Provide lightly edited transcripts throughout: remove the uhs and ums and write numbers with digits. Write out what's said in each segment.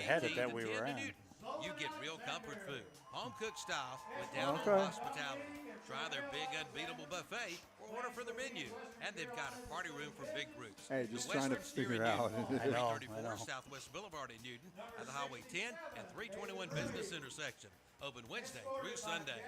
had it that we were on. You get real comfort food, home-cooked style with down-home hospitality. Try their big unbeatable buffet or order for their menu. And they've got a party room for big groups. Hey, just trying to figure out. 334 Southwest Boulevard in Newton at the Highway 10 and 321 Business Intersection. Open Wednesday through Sunday.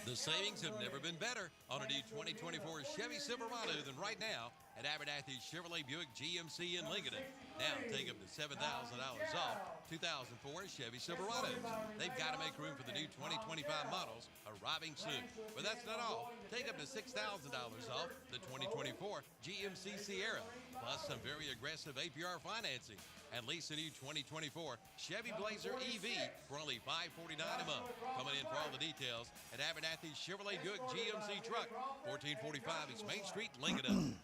The savings have never been better on a new 2024 Chevy Silverado than right now at Abernathy Chevrolet Buick GMC in Lincolnton. Now take up to $7,000 off 2004 Chevy Silverados. They've got to make room for the new 2025 models arriving soon. But that's not all. Take up to $6,000 off the 2024 GMC Sierra, plus some very aggressive APR financing. And lease a new 2024 Chevy Blazer EV for only $549 a month. Coming in for all the details at Abernathy Chevrolet Buick GMC Truck, 1445 East Main Street, Lincolnton.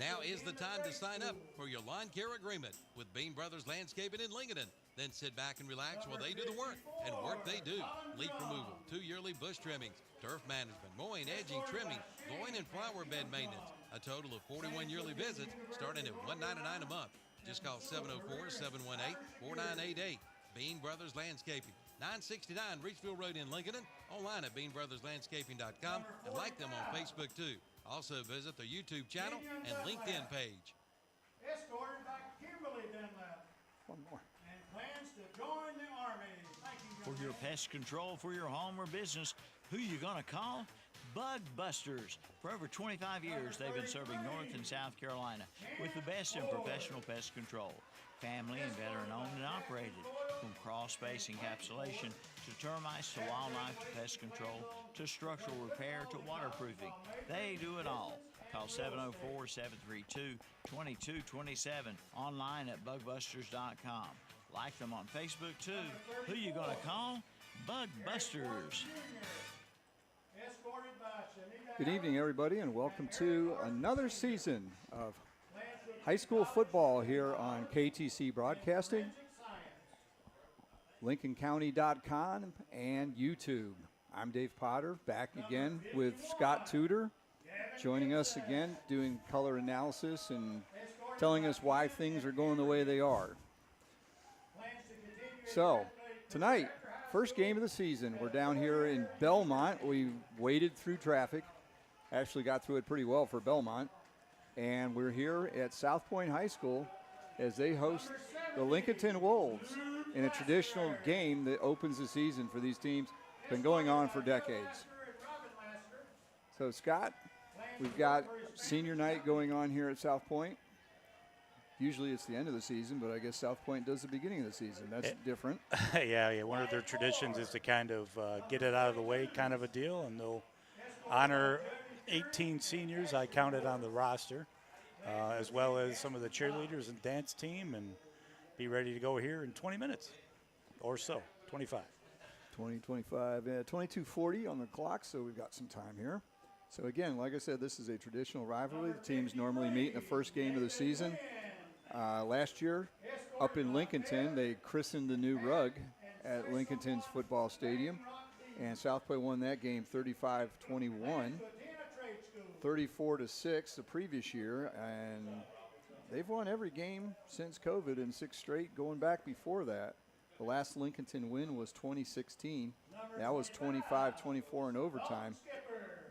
Now is the time to sign up for your lawn care agreement with Bean Brothers Landscaping in Lincolnton. Then sit back and relax while they do the work. And work they do. Leaf removal, 2 yearly bush trimmings, turf management, mowing, edging, trimming, blowing, and flower bed maintenance. A total of 41 yearly visits starting at $199 a month. Just call 704-718-4988. Bean Brothers Landscaping, 969 Reachville Road in Lincoln. Online at beanbrotherslandscaping.com and like them on Facebook too. Also visit their YouTube channel and LinkedIn page. Escorted by Kimberly Dunlap. One more. And plans to join the Army. Thank you. For your pest control for your home or business, who you gonna call? Bug Busters. For over 25 years, they've been serving North and South Carolina with the best in professional pest control. Family and veteran-owned and operated. From crawl-space encapsulation to termites to wildlife to pest control to structural repair to waterproofing. They do it all. Call 704-732-2227. Online at bugbusters.com. Like them on Facebook, too. Who you gonna call? Bug Busters. Good evening, everybody, and welcome to another season of high school football here on KTC Broadcasting, LincolnCounty.com, and YouTube. I'm Dave Potter, back again with Scott Tudor, joining us again, doing color analysis and telling us why things are going the way they are. So, tonight, first game of the season. We're down here in Belmont. We waded through traffic. Actually got through it pretty well for Belmont. And we're here at South Point High School as they host the Lincolnton Wolves in a traditional game that opens the season for these teams. Been going on for decades. So, Scott, we've got senior night going on here at South Point. Usually it's the end of the season, but I guess South Point does the beginning of the season. That's different. Yeah. One of their traditions is to kind of get it out of the way kind of a deal, and they'll honor 18 seniors I counted on the roster, as well as some of the cheerleaders and dance team, and be ready to go here in 20 minutes or so, 25. 25, 22:40 on the clock, so we've got some time here. So, again, like I said, this is a traditional rivalry. The teams normally meet in the first game of the season. Last year, up in Lincolnton, they christened the new rug at Lincolnton's football stadium, and South Point won that game 35-21, 34-6 the previous year, and they've won every game since COVID and 6 straight going back before that. The last Lincolnton win was 2016. That was 25-24 in overtime.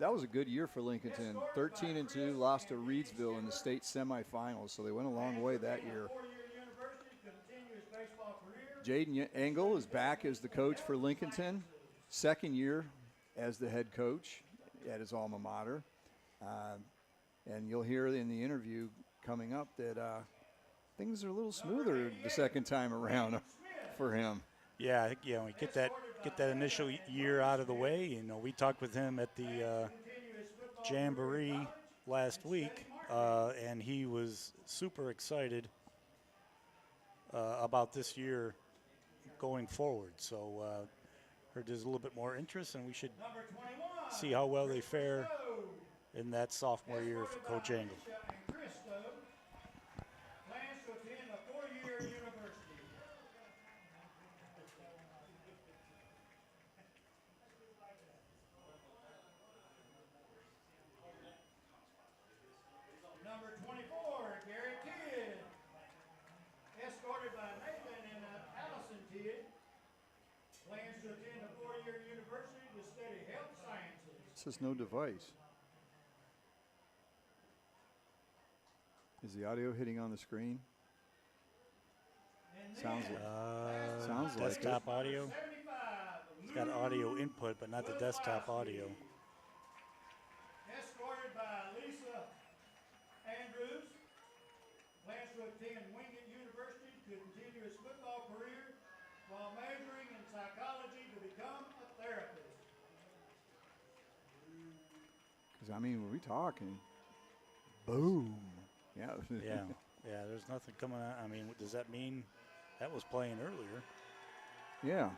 That was a good year for Lincolnton. 13-2, lost to Reedsville in the state semifinals, so they went a long way that year. Jaden Engel is back as the coach for Lincolnton, second year as the head coach at his alma mater. And you'll hear in the interview coming up that things are a little smoother the second time around for him. Yeah, we get that initial year out of the way. We talked with him at the Jamboree last week, and he was super excited about this year going forward. So heard there's a little bit more interest, and we should see how well they fare in that sophomore year for Coach Engel. Number 24, Gary Kidd, escorted by Nathan and says no device. Is the audio hitting on the screen? Sounds like desktop it. audio. It's got audio input, but not the desktop audio. Escorted by Lisa Andrews. Plans to attend Wingate University to continue his football career while majoring in psychology to become a therapist. Because, I mean, we talking. Boom. Yeah. Yeah, there's nothing coming out. I mean, does that mean that was playing earlier? Yeah.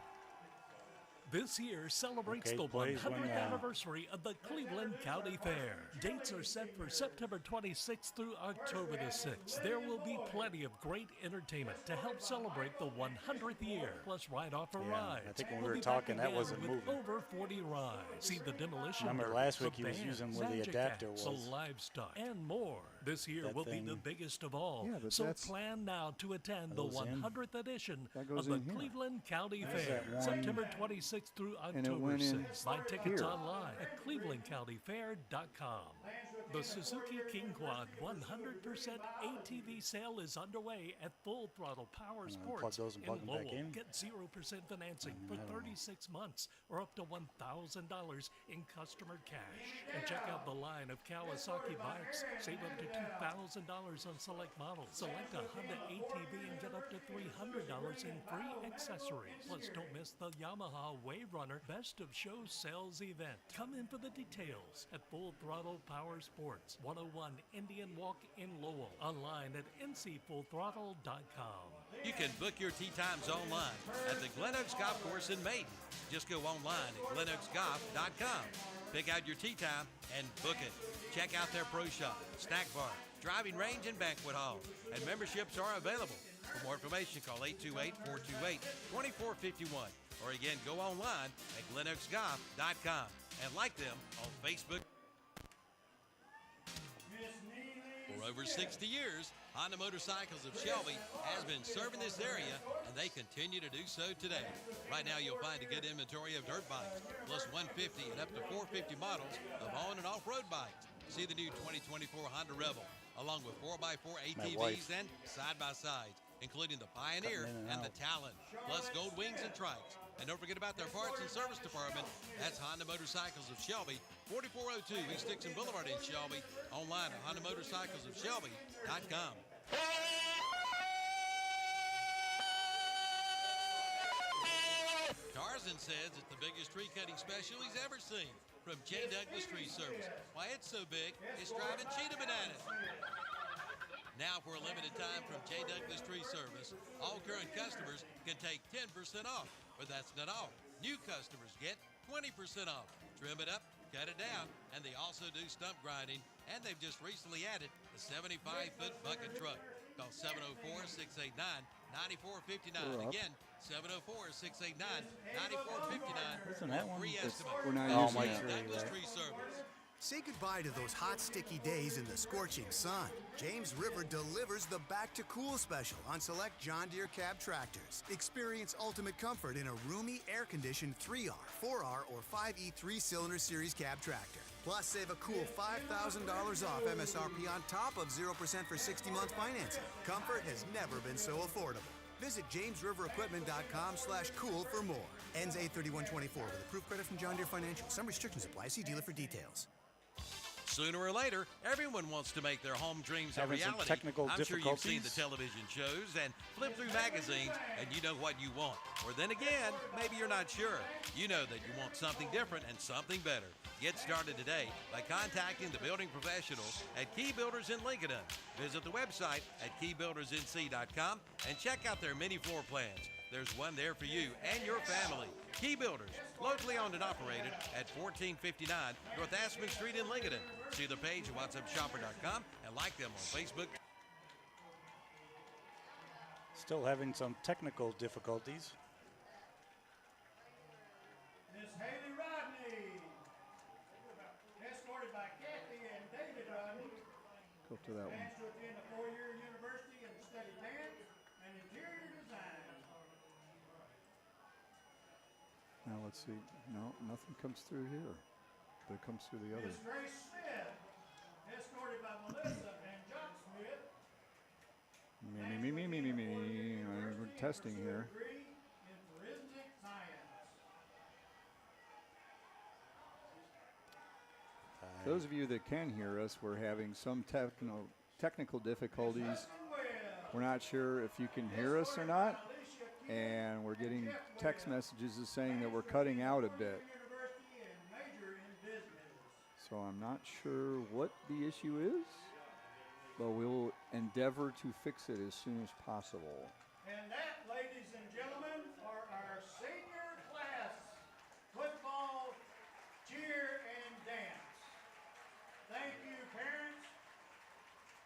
This year celebrates Okay, the plays 100th when, anniversary of the Cleveland County Fair. Dates are set for September 26th through October the 6th. There will be plenty of great entertainment to help celebrate the 100th year, plus ride off a ride. I think when we We'll were be talking, back that again wasn't with moving. over 40 rides. See the demolition. Remember derby, last week the he was band, using where the magic adapter acts, was. the livestock, and more. This year That will be thing the biggest of all. Yeah, but so that's- plan now to attend the goes in. 100th edition That goes of the in here. Cleveland County There's Fair, that one. September 26th through And it October went in 6th. Buy tickets here. online at clevelandcountyfair.com. The Suzuki King Quad 100% ATV sale is underway at Full Throttle Power Unplug Sports those and in plug them back Lowell. in. Get 0% financing for 36 months or up to $1,000 in customer cash. And check out the line of Kawasaki bikes. Save up to $2,000 on select models. Select a Honda ATV and get up to $300 in free accessories. Plus, don't miss the Yamaha Wave Runner Best of Show Sales event. Come in for the details at Full Throttle Power Sports, 101 Indian Walk in Lowell. Online at ncfullthrottle.com. You can book your tee times online at the Glen Oaks Golf Course in Maiden. Just go online at glenoaksgolf.com. Pick out your tee time and book it. Check out their pro shop, snack bar, driving range, and banquet hall. And memberships are available. For more information, call 828-428-2451. Or again, go online at glenoaksgolf.com and like them on Facebook. For over 60 years, Honda Motorcycles of Shelby has been serving this area, and they continue to do so today. Right now, you'll find a good inventory of dirt bikes, plus 150 and up to 450 models of on- and off-road bikes. See the new 2024 Honda Rebel, along with 4x4 ATVs wife. and side-by-sides, including the Pioneer Cutting in and and the Talon, plus Gold Wings and Trikes. And don't forget about their parts and service department. That's Honda Motorcycles of Shelby, 4402 East Dixon Boulevard in Shelby. Online at HondaMotorcyclesofShelby.com. Tarzan says it's the biggest tree cutting special he's ever seen from J. Douglas Tree Service. Why it's so big, it's driving cheetah bananas. Now, for a limited time from J. Douglas Tree Service, all current customers can take 10% off. But that's not all. New customers get 20% off. Trim it up, cut it down, and they also do stump grinding. And they've just recently added a 75-foot bucket truck. Call 704-689-9459. Again, 704-689-9459 Isn't that one? free It's- estimate. We're not Oh, using Mike's that. really Douglas right. Tree Service. Say goodbye to those hot, sticky days in the scorching sun. James River delivers the Back to Cool special on select John Deere cab tractors. Experience ultimate comfort in a roomy, air-conditioned 3R, 4R, or 5E 3-cylinder series cab tractor. Plus, save a cool $5,000 off MSRP on top of 0% for 60-month financing. Comfort has never been so affordable. Visit jamesriverequipment.com/cool for more. Ends 8/31/24 with approved credit from John Deere Financial. Some restrictions apply. See dealer for details. Sooner or later, everyone wants to make their home dreams a Having some reality. technical I'm sure you've seen the difficulties. television shows and flip through magazines, and you know what you want. Or then again, maybe you're not sure. You know that you want something different and something better. Get started today by contacting the building professionals at Key Builders in Lincolnton. Visit the website at keybuildersnc.com and check out their mini floor plans. There's one there for you and your family. Key Builders, locally owned and operated at 1459 North Aspen Street in Lincolnton. See their page at whatsupshopper.com and like them on Facebook. Still having some technical difficulties. Miss Haley Rodney. Escorted by Kathy and David Rodney. Go to that one. Plans to attend a 4-year university and study dance and interior design. Now let's see. No, nothing comes through here. but it comes through the other. Miss Grace Smith, escorted by Melissa and Jock Smith. Me. We're testing here. Degree in forensic science. Those of you that can hear us, we're having some technical difficulties. We're not sure if you can hear us or not, and we're getting text messages saying that we're cutting out a bit. University and major in business. So I'm not sure what the issue is, but we'll endeavor to fix it as soon as possible. And that, ladies and gentlemen, are our senior class football cheer and dance. Thank you, parents,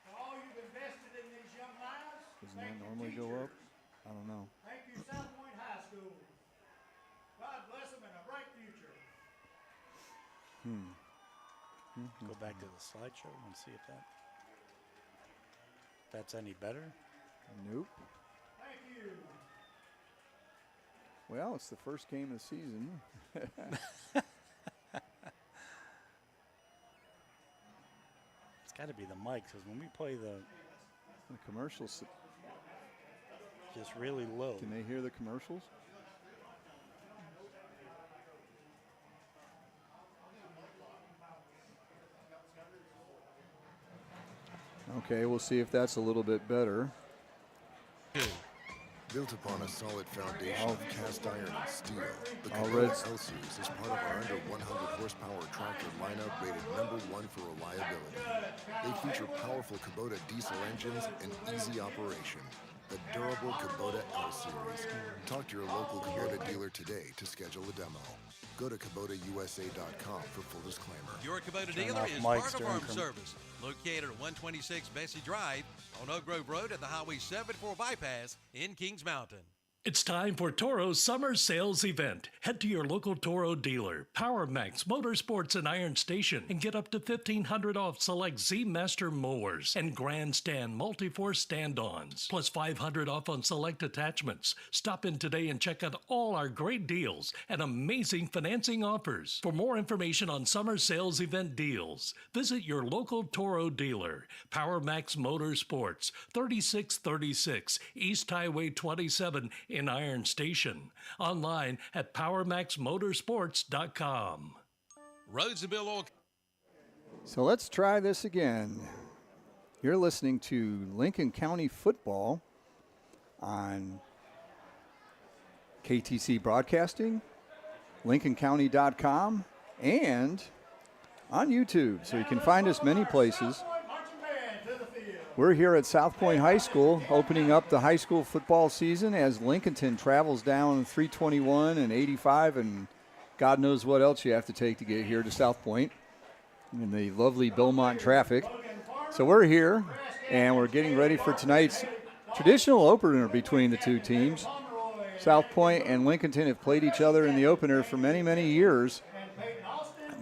for all you've invested in these young lives. Doesn't Thank that you, normally go up? teachers. I don't know. Thank you, South Point High School. God bless them and a bright future. Go back to the slideshow and see if that's any better. Nope. Thank you. Well, it's the first game of the season. It's got to be the mic, because when we play the commercials, just really low. can they hear the commercials? Okay, we'll see if that's a little bit better. Built upon a solid foundation of cast iron and steel, the All Kubota red. L-Series is part of our under 100 horsepower tractor lineup rated #1 for reliability. They feature powerful Kubota diesel engines and easy operation. The durable Kubota L-Series. Talk to your local Kubota dealer today to schedule a demo. Go to KubotaUSA.com for full disclaimer. Your Kubota Turn dealer off is mics Fargo during Farm Service, located at 126 Bessie Drive on Oak Grove Road at the Highway 74 bypass in Kings Mountain. It's time for Toro's summer sales event. Head to your local Toro dealer, Power Max Motorsports and Iron Station, and get up to $1,500 off select Z-Master mowers and Grandstand multi-force stand-ons, plus $500 off on select attachments. Stop in today and check out all our great deals and amazing financing offers. For more information on summer sales event deals, visit your local Toro dealer, Power Max Motorsports, 3636 East Highway 27 in Iron Station. Online at PowerMaxMotorsports.com. Roads and Bill Oil. So let's try this again. You're listening to Lincoln County Football on KTC Broadcasting, LincolnCounty.com, and on YouTube. So you can find us many places. Marching band to the field. We're here at South Point High School, opening up the high school football season as Lincolnton travels down 321 and 85, and God knows what else you have to take to get here to South Point in the lovely Belmont traffic. So we're here, and we're getting ready for tonight's traditional opener between the two teams. South Point and Lincolnton have played each other in the opener for many, many years,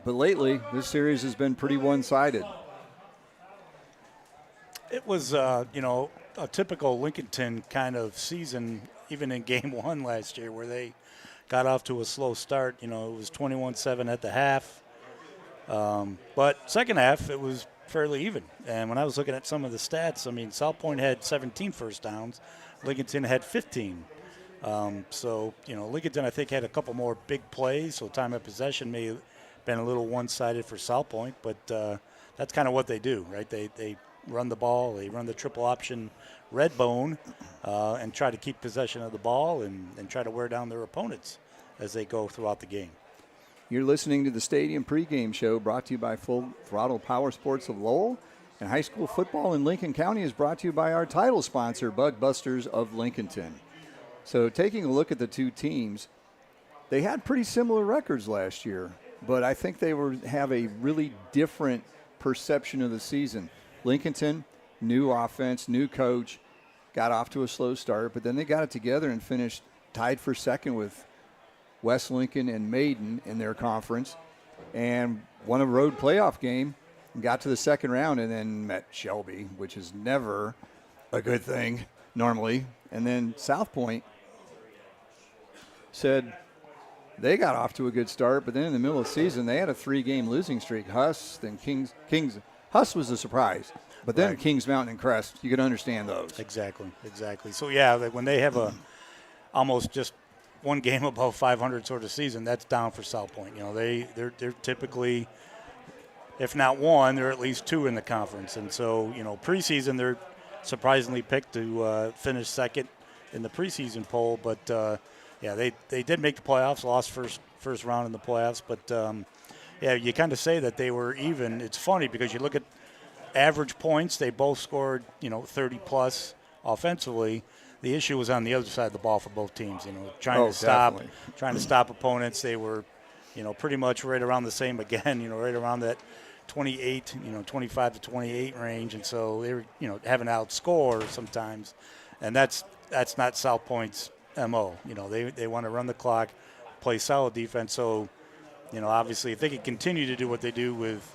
but lately this series has been pretty one-sided. It was, a typical Lincolnton kind of season, even in game one last year, where they got off to a slow start. It was 21-7 at the half. But second half, it was fairly even. And when I was looking at some of the stats, South Point had 17 first downs. Lincolnton had 15. Lincolnton, I think, had a couple more big plays, so time of possession may have been a little one-sided for South Point, but that's kind of what they do, right? They run the ball, they run the triple option red bone, and try to keep possession of the ball and try to wear down their opponents as they go throughout the game. You're listening to the Stadium Pregame Show, brought to you by Full Throttle Power Sports of Lowell. And high school football in Lincoln County is brought to you by our title sponsor, Bug Busters of Lincolnton. So taking a look at the two teams, they had pretty similar records last year, but I think they have a really different perception of the season. Lincolnton, new offense, new coach, got off to a slow start, but then they got it together and finished tied for second with West Lincoln and Maiden in their conference, and won a road playoff game, got to the second round, and then met Shelby, which is never a good thing normally. And then South Point said, they got off to a good start, but then in the middle of the season, they had a 3-game losing streak. Huss, then Kings. Huss was a surprise, but then Right. Kings Mountain and Crest, you can understand those. Exactly. So yeah, like when they have a almost just one game above 500 sort of season, that's down for South Point. You know, they're typically, if not one, they're at least 2 in the conference. And so, you know, preseason they're surprisingly picked to finish second in the preseason poll. But yeah, they did make the playoffs, lost first round in the playoffs. But yeah, you kind of say that they were even. It's funny because you look at average points; they both scored, you know, 30 plus offensively. The issue was on the other side of the ball for both teams. You know, trying to stop opponents. They were, you know, pretty much right around the same again. You know, right around that 28, you know, 25 to 28 range, and so they were, you know, having to outscore sometimes, and that's not South Point's MO. You know, they want to run the clock, play solid defense. So, you know, obviously, if they could continue to do what they do with,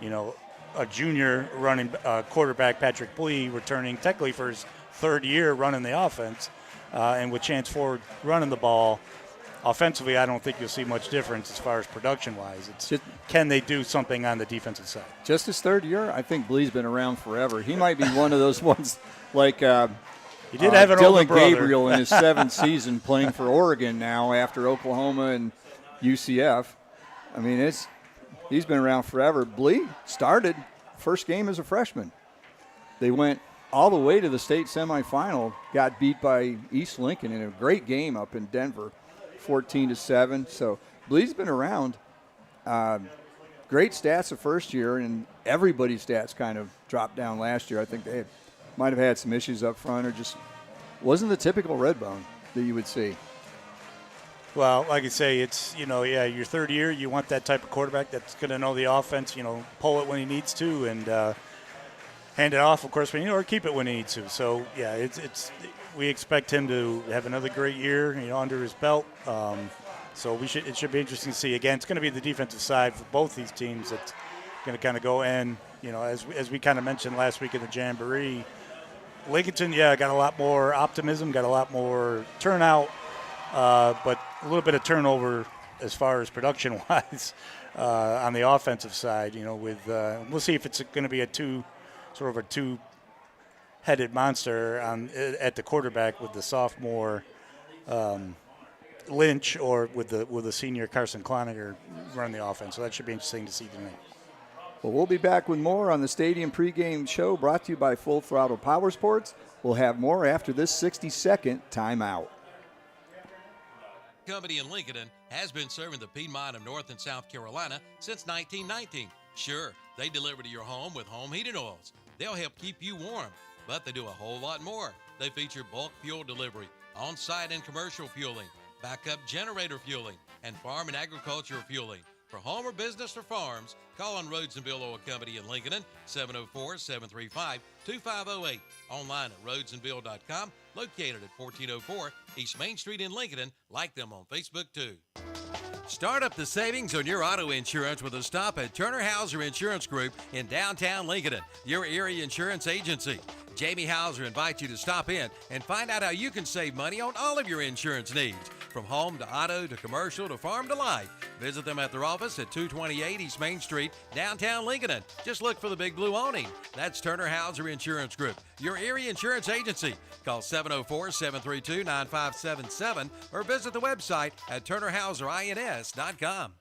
you know, a junior running quarterback, Patrick Blee, returning technically for his 3rd year running the offense, and with Chance Ford running the ball, offensively, I don't think you'll see much difference as far as production-wise. It's just, can they do something on the defensive side? Just his 3rd year? I think Blee's been around forever. He might be one of those ones like he did have an Dylan older brother. Gabriel in his 7th season playing for Oregon now after Oklahoma and UCF. I mean, he's been around forever. Blee started first game as a freshman. They went all the way to the state semifinal, got beat by East Lincoln in a great game up in Denver, 14-7. So Blee's been around. Great stats the first year, and everybody's stats kind of dropped down last year. I think they might have had some issues up front, or just wasn't the typical Redbone that you would see. Well, like I say, it's, you know, yeah, your 3rd year, you want that type of quarterback that's going to know the offense, you know, pull it when he needs to, and hand it off, of course, when you know, or keep it when he needs to. So, yeah, it's we expect him to have another great year, you know, under his belt. So it should be interesting to see. Again, it's going to be the defensive side for both these teams that's going to kind of go. And, you know, as we kind of mentioned last week in the Jamboree, Lincolnton, yeah, got a lot more optimism, got a lot more turnout, but a little bit of turnover as far as production-wise on the offensive side. You know, with we'll see if it's going to be a two-headed monster at the quarterback with the sophomore Lynch, or with the senior Carson Cloninger running the offense. So that should be interesting to see tonight. Well, we'll be back with more on the Stadium pregame show brought to you by Full Throttle Power Sports. We'll have more after this 60-second timeout. Company in Lincolnton has been serving the Piedmont of North and South Carolina since 1919. Sure, they deliver to your home with home heating oils. They'll help keep you warm, but they do a whole lot more. They feature bulk fuel delivery, on-site and commercial fueling, backup generator fueling, and farm and agricultural fueling. For home or business or farms, call on Rhodes and Bill Oil Company in Lincolnton, 704-735-2508. Online at rhodesandbill.com, located at 1404 East Main Street in Lincolnton. Like them on Facebook, too. Start up the savings on your auto insurance with a stop at Turner Hauser Insurance Group in downtown Lincolnton, your area insurance agency. Jamie Hauser invites you to stop in and find out how you can save money on all of your insurance needs, from home to auto to commercial to farm to life. Visit them at their office at 228 East Main Street, downtown Lincolnton. Just look for the big blue awning. That's Turner Hauser Insurance Group, your area insurance agency. Call 704-732-9577 or visit the website at turnerhauserins.com.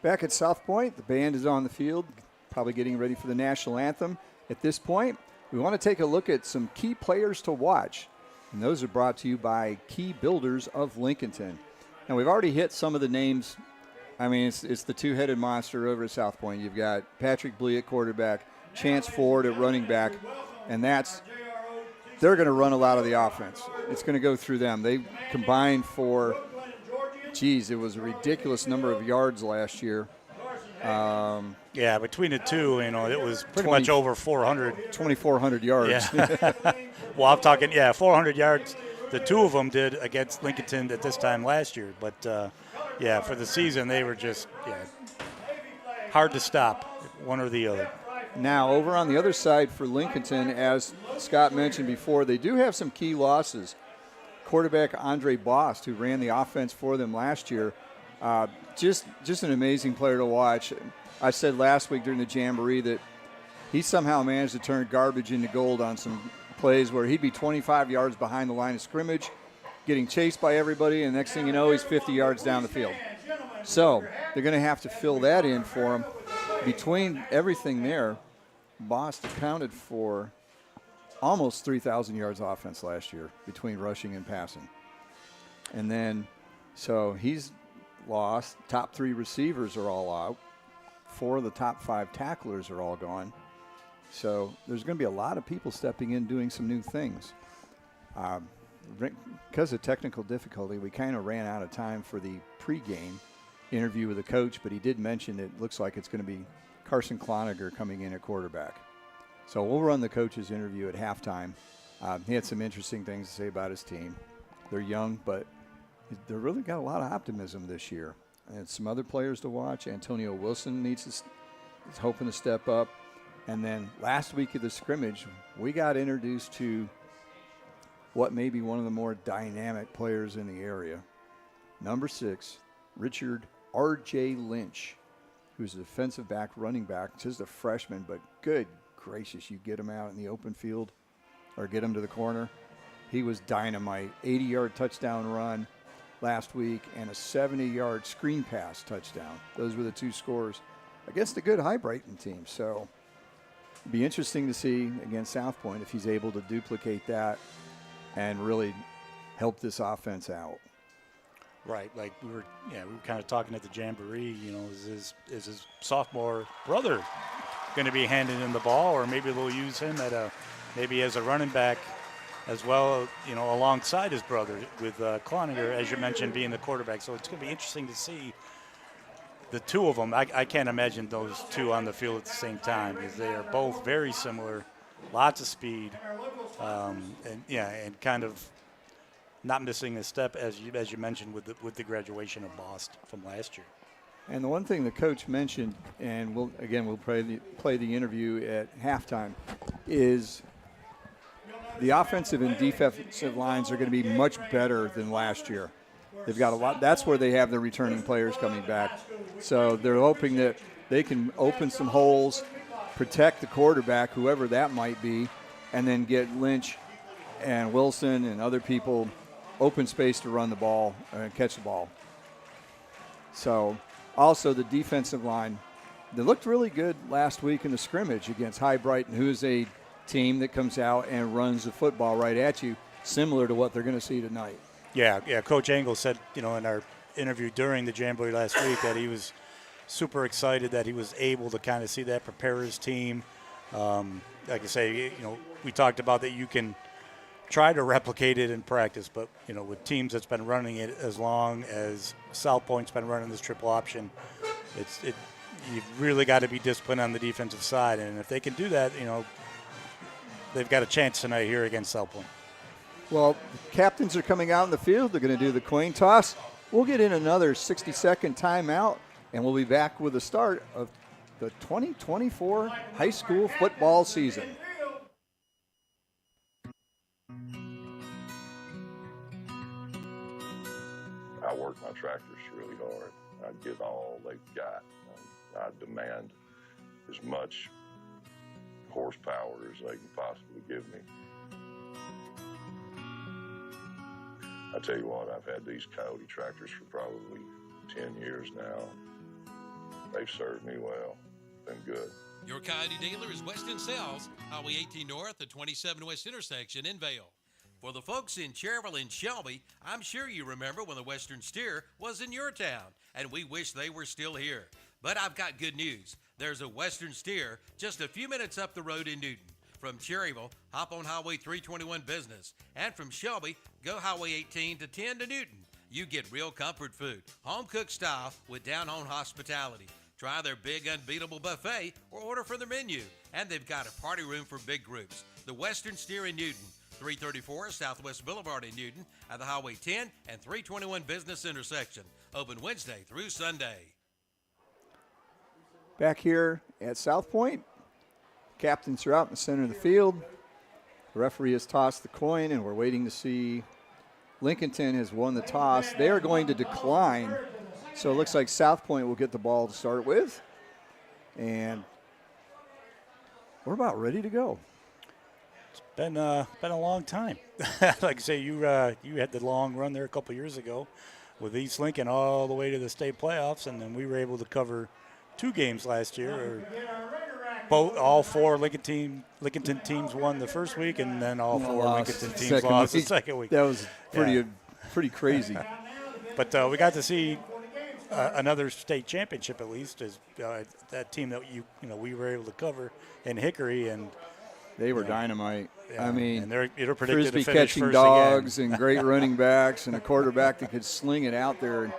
Back at South Point, the band is on the field, probably getting ready for the national anthem. At this point, we want to take a look at some key players to watch, and those are brought to you by Key Builders of Lincolnton. Now, we've already hit some of the names. I mean, it's the two-headed monster over at South Point. You've got Patrick Blee at quarterback, Chance Ford at running back, and they're going to run a lot of the offense. It's going to go through them. They combined for, it was a ridiculous number of yards last year. Yeah, between the two, you know, it was pretty much over 400. 2,400 yards. Yeah. Well, I'm talking, 400 yards. The two of them did against Lincolnton at this time last year. But, for the season, they were just, hard to stop, one or the other. Now, over on the other side for Lincolnton, as Scott mentioned before, they do have some key losses. quarterback Andre Bost, who ran the offense for them last year. Just an amazing player to watch. I said last week during the Jamboree that he somehow managed to turn garbage into gold on some plays where he'd be 25 yards behind the line of scrimmage, getting chased by everybody, and next thing you know, he's 50 yards down the field. So they're going to have to fill that in for him. Between everything there, Bost accounted for almost 3,000 yards offense last year between rushing and passing. And then, so he's lost. Top 3 receivers are all out. 4 of the top 5 tacklers are all gone. So there's going to be a lot of people stepping in doing some new things. Because of technical difficulty, we kind of ran out of time for the pregame interview with the coach, but he did mention it looks like it's going to be Carson Cloninger coming in at quarterback. So we'll run the coach's interview at halftime. He had some interesting things to say about his team. They're young, but they really got a lot of optimism this year. And some other players to watch. Antonio Wilson is hoping to step up. And then last week of the scrimmage, we got introduced to what may be one of the more dynamic players in the area. Number 6, Richard R.J. Lynch, who's a defensive back, running back, just a freshman, but good gracious, you get him out in the open field or get him to the corner. He was dynamite. 80-yard touchdown run last week and a 70-yard screen pass touchdown. Those were the 2 scores against a good High Brighton team. So it'd be interesting to see against South Point if he's able to duplicate that and really help this offense out. Right, like we were kind of talking at the Jamboree. Is his sophomore brother going to be handing him the ball, or maybe they'll use him maybe as a running back as well, alongside his brother with Cloninger, as you mentioned, being the quarterback. So it's going to be interesting to see the 2 of them. I can't imagine those 2 on the field at the same time because they are both very similar, lots of speed, and kind of not missing a step, as you mentioned, with the graduation of Bost from last year. And the one thing the coach mentioned, and we'll play the interview at halftime, is the offensive and defensive lines are going to be much better than last year. They've got a lot. That's where they have the returning players coming back. So they're hoping that they can open some holes, protect the quarterback, whoever that might be, and then get Lynch and Wilson and other people open space to run the ball and catch the ball. So also the defensive line, they looked really good last week in the scrimmage against High Brighton, who is a team that comes out and runs the football right at you, similar to what they're going to see tonight. Yeah. Coach Engel said, in our interview during the Jamboree last week that he was super excited that he was able to kind of see that, prepare his team. Like I say, we talked about that you can try to replicate it in practice, but with teams that's been running it as long as South Point's been running this triple option, you've really got to be disciplined on the defensive side, and if they can do that, they've got a chance tonight here against South Point. Well, the captains are coming out in the field. They're going to do the coin toss. We'll get in another 60-second timeout, and we'll be back with the start of the 2024 high school football season. I work my tractors really hard. I give all they've got. I demand as much horsepower as they can possibly give me. I tell you what, I've had these Coyote tractors for probably 10 years now. They've served me well. Been good. Your Coyote dealer is Weston Sales, Highway 18 North, the 27 West intersection in Vale. For the folks in Cherville and Shelby, I'm sure you remember when the Western Steer was in your town, and we wish they were still here. But I've got good news. There's a Western Steer just a few minutes up the road in Newton. From Cherryville, hop on Highway 321 Business. And from Shelby, go Highway 18 to 10 to Newton. You get real comfort food, home-cooked style with down-home hospitality. Try their big unbeatable buffet or order from their menu. And they've got a party room for big groups. The Western Steer in Newton, 334 Southwest Boulevard in Newton at the Highway 10 and 321 Business intersection. Open Wednesday through Sunday. Back here at South Point, captains are out in the center of the field. The referee has tossed the coin, and we're waiting to see Lincolnton has won the toss. They are going to decline. So it looks like South Point will get the ball to start with. And we're about ready to go. Been a long time. Like I say, you had the long run there a couple years ago with East Lincoln all the way to the state playoffs, and then we were able to cover 2 games last year. All 4 Lincolnton teams won the first week, and then all 4 Lincolnton teams lost the second week. That was pretty crazy. But we got to see another state championship at least, as that team that we were able to cover in Hickory, and they were dynamite. Yeah, I mean, and they're predicted frisbee to finish catching first dogs again. and great running backs and a quarterback that could sling it out there. And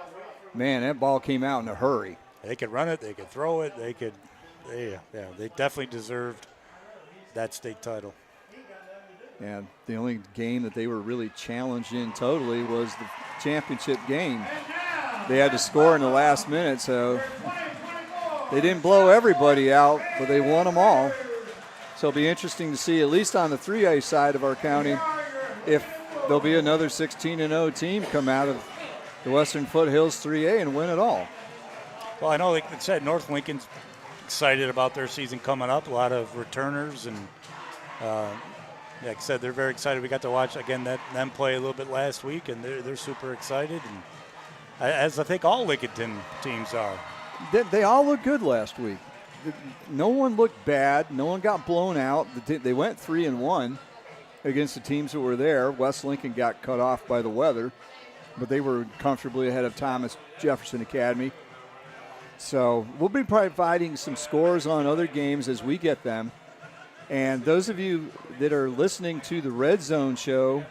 man, that ball came out in a hurry. They could run it. They could throw it. They definitely deserved that state title. And the only game that they were really challenged in totally was the championship game. They had to score in the last minute, so they didn't blow everybody out, but they won them all. So it'll be interesting to see, at least on the 3A side of our county, if there'll be another 16-0 team come out of the Western Foothills 3A and win it all. Well, I know, like I said, North Lincoln's excited about their season coming up. A lot of returners, and like I said, they're very excited. We got to watch again them play a little bit last week, and they're super excited, and as I think all Lincolnton teams are. They all looked good last week. No one looked bad. No one got blown out. They went 3-1 against the teams that were there. West Lincoln got cut off by the weather, but they were comfortably ahead of Thomas Jefferson Academy. So we'll be providing some scores on other games as we get them. And those of you that are listening to the Red Zone show,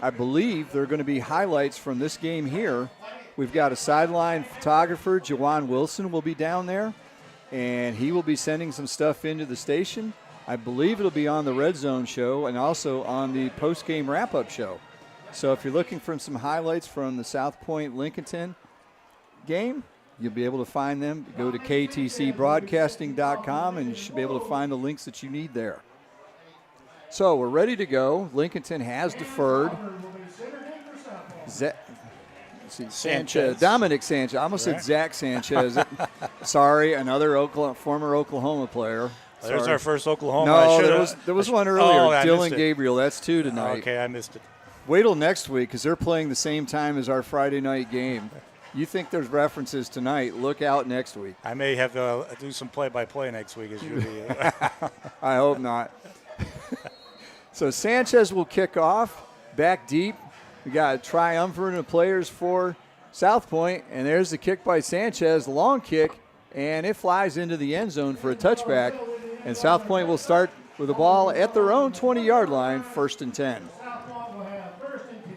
I believe there are going to be highlights from this game here. We've got a sideline photographer, Jawan Wilson, will be down there, and he will be sending some stuff into the station. I believe it'll be on the Red Zone show and also on the post-game wrap-up show. So if you're looking for some highlights from the South Point Lincolnton game, you'll be able to find them. Go to ktcbroadcasting.com, and you should be able to find the links that you need there. So we're ready to go. Lincolnton has deferred. Sanchez. Dominic Sanchez. I almost said Zach Sanchez. Sorry, another former Oklahoma player. There's our first Oklahoma. No, there was one earlier. Dylan Gabriel. That's 2 tonight. Okay, I missed it. Wait till next week, because they're playing the same time as our Friday night game. You think there's references tonight, look out next week. I may have to do some play-by-play next week. I hope not. So Sanchez will kick off, back deep. We got a triumvirate of players for South Point, and there's the kick by Sanchez, long kick, and it flies into the end zone for a touchback. And South Point will start with the ball at their own 20-yard line, 1st and 10.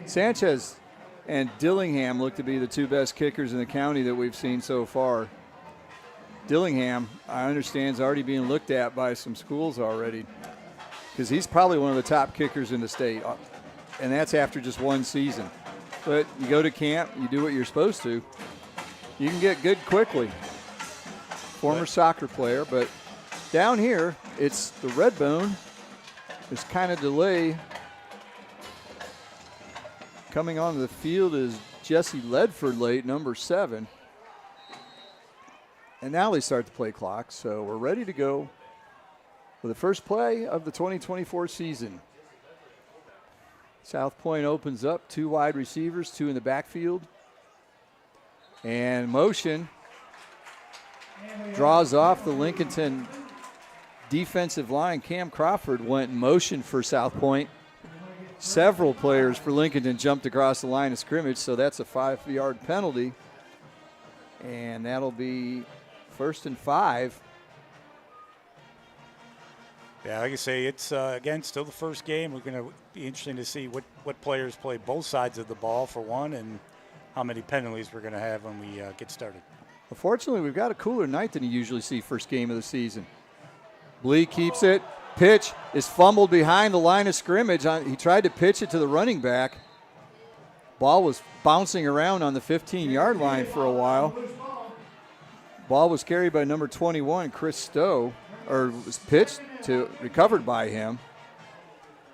Sanchez and Dillingham look to be the 2 best kickers in the county that we've seen so far. Dillingham, I understand, is already being looked at by some schools already, because he's probably one of the top kickers in the state, and that's after just 1 season. But you go to camp, you do what you're supposed to, you can get good quickly. Former soccer player, but down here, it's the red bone. There's kind of delay. Coming onto the field is Jesse Ledford late, number 7. And now they start the play clock, so we're ready to go for the first play of the 2024 season. South Point opens up, 2 wide receivers, 2 in the backfield. And motion draws off the Lincolnton defensive line. Cam Crawford went in motion for South Point. Several players for Lincolnton jumped across the line of scrimmage, so that's a 5-yard penalty. And that'll be 1st and 5. Yeah, like I say, it's, again, still the first game. We're going to be interesting to see what players play both sides of the ball, for one, and how many penalties we're going to have when we get started. Unfortunately, we've got a cooler night than you usually see first game of the season. Blee keeps it. Pitch is fumbled behind the line of scrimmage. He tried to pitch it to the running back. Ball was bouncing around on the 15-yard line for a while. Ball was carried by number 21, Chris Stowe, or was pitched to, recovered by him.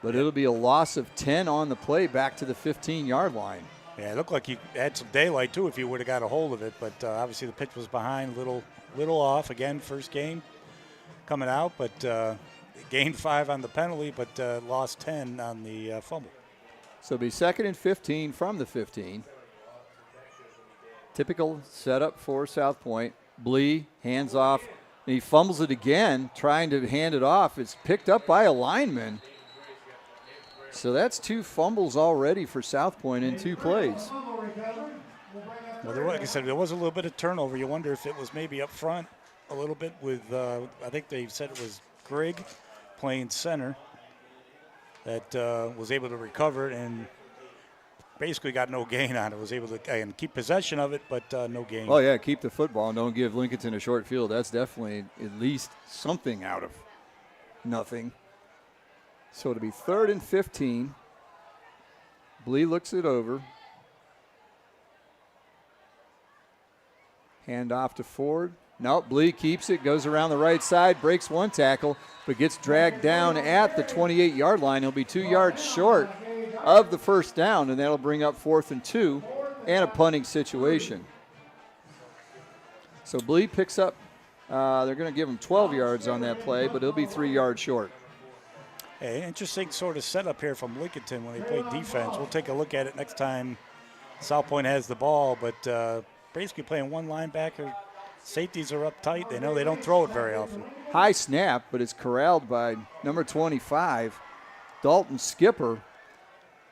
But it'll be a loss of 10 on the play back to the 15-yard line. Yeah, it looked like he had some daylight, too, if he would have got a hold of it. But obviously the pitch was behind, little off. Again, first game coming out, but gained 5 on the penalty, but lost 10 on the fumble. So it'll be 2nd and 15 from the 15. Typical setup for South Point. Blee hands off, and he fumbles it again, trying to hand it off. It's picked up by a lineman. So that's 2 fumbles already for South Point in 2 plays. Well, like I said, there was a little bit of turnover. You wonder if it was maybe up front a little bit with, I think they said it was Grigg playing center that was able to recover it and basically got no gain on it. Was able to keep possession of it, but no gain. Oh, yeah, keep the football and don't give Lincolnton a short field. That's definitely at least something out of nothing. So it'll be 3rd and 15. Blee looks it over. Hand off to Ford. Nope, Blee keeps it, goes around the right side, breaks 1 tackle, but gets dragged down at the 28-yard line. He'll be 2 yards short of the first down, and that'll bring up 4th and 2 and a punting situation. So Blee picks up, they're going to give him 12 yards on that play, but he'll be 3 yards short. Hey, interesting sort of setup here from Lincolnton when they play defense. We'll take a look at it next time South Point has the ball, but basically playing 1 linebacker. Safeties are up tight. They know they don't throw it very often. High snap, but it's corralled by number 25, Dalton Skipper.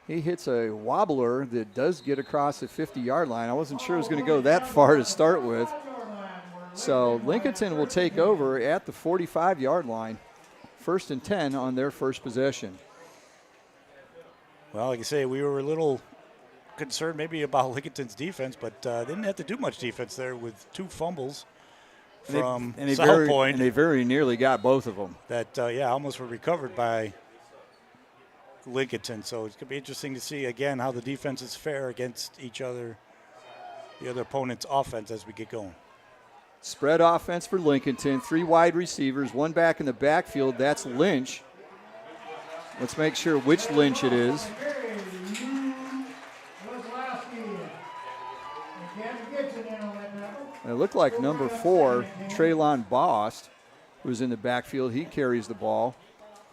He hits a wobbler that does get across the 50-yard line. I wasn't sure it was going to go that far to start with. So Lincolnton will take over at the 45-yard line. 1st and 10 on their first possession. Well, like I say, we were a little concerned maybe about Lincolnton's defense, but they didn't have to do much defense there with 2 fumbles from South Point. And they very nearly got both of them. That, almost were recovered by Lincolnton. So it's going to be interesting to see, again, how the defenses fare against each other, the other opponent's offense as we get going. Spread offense for Lincolnton. 3 wide receivers, 1 back in the backfield. That's Lynch. Let's make sure which Lynch it is. It looked like number 4, Traylon Bost, who's in the backfield. He carries the ball,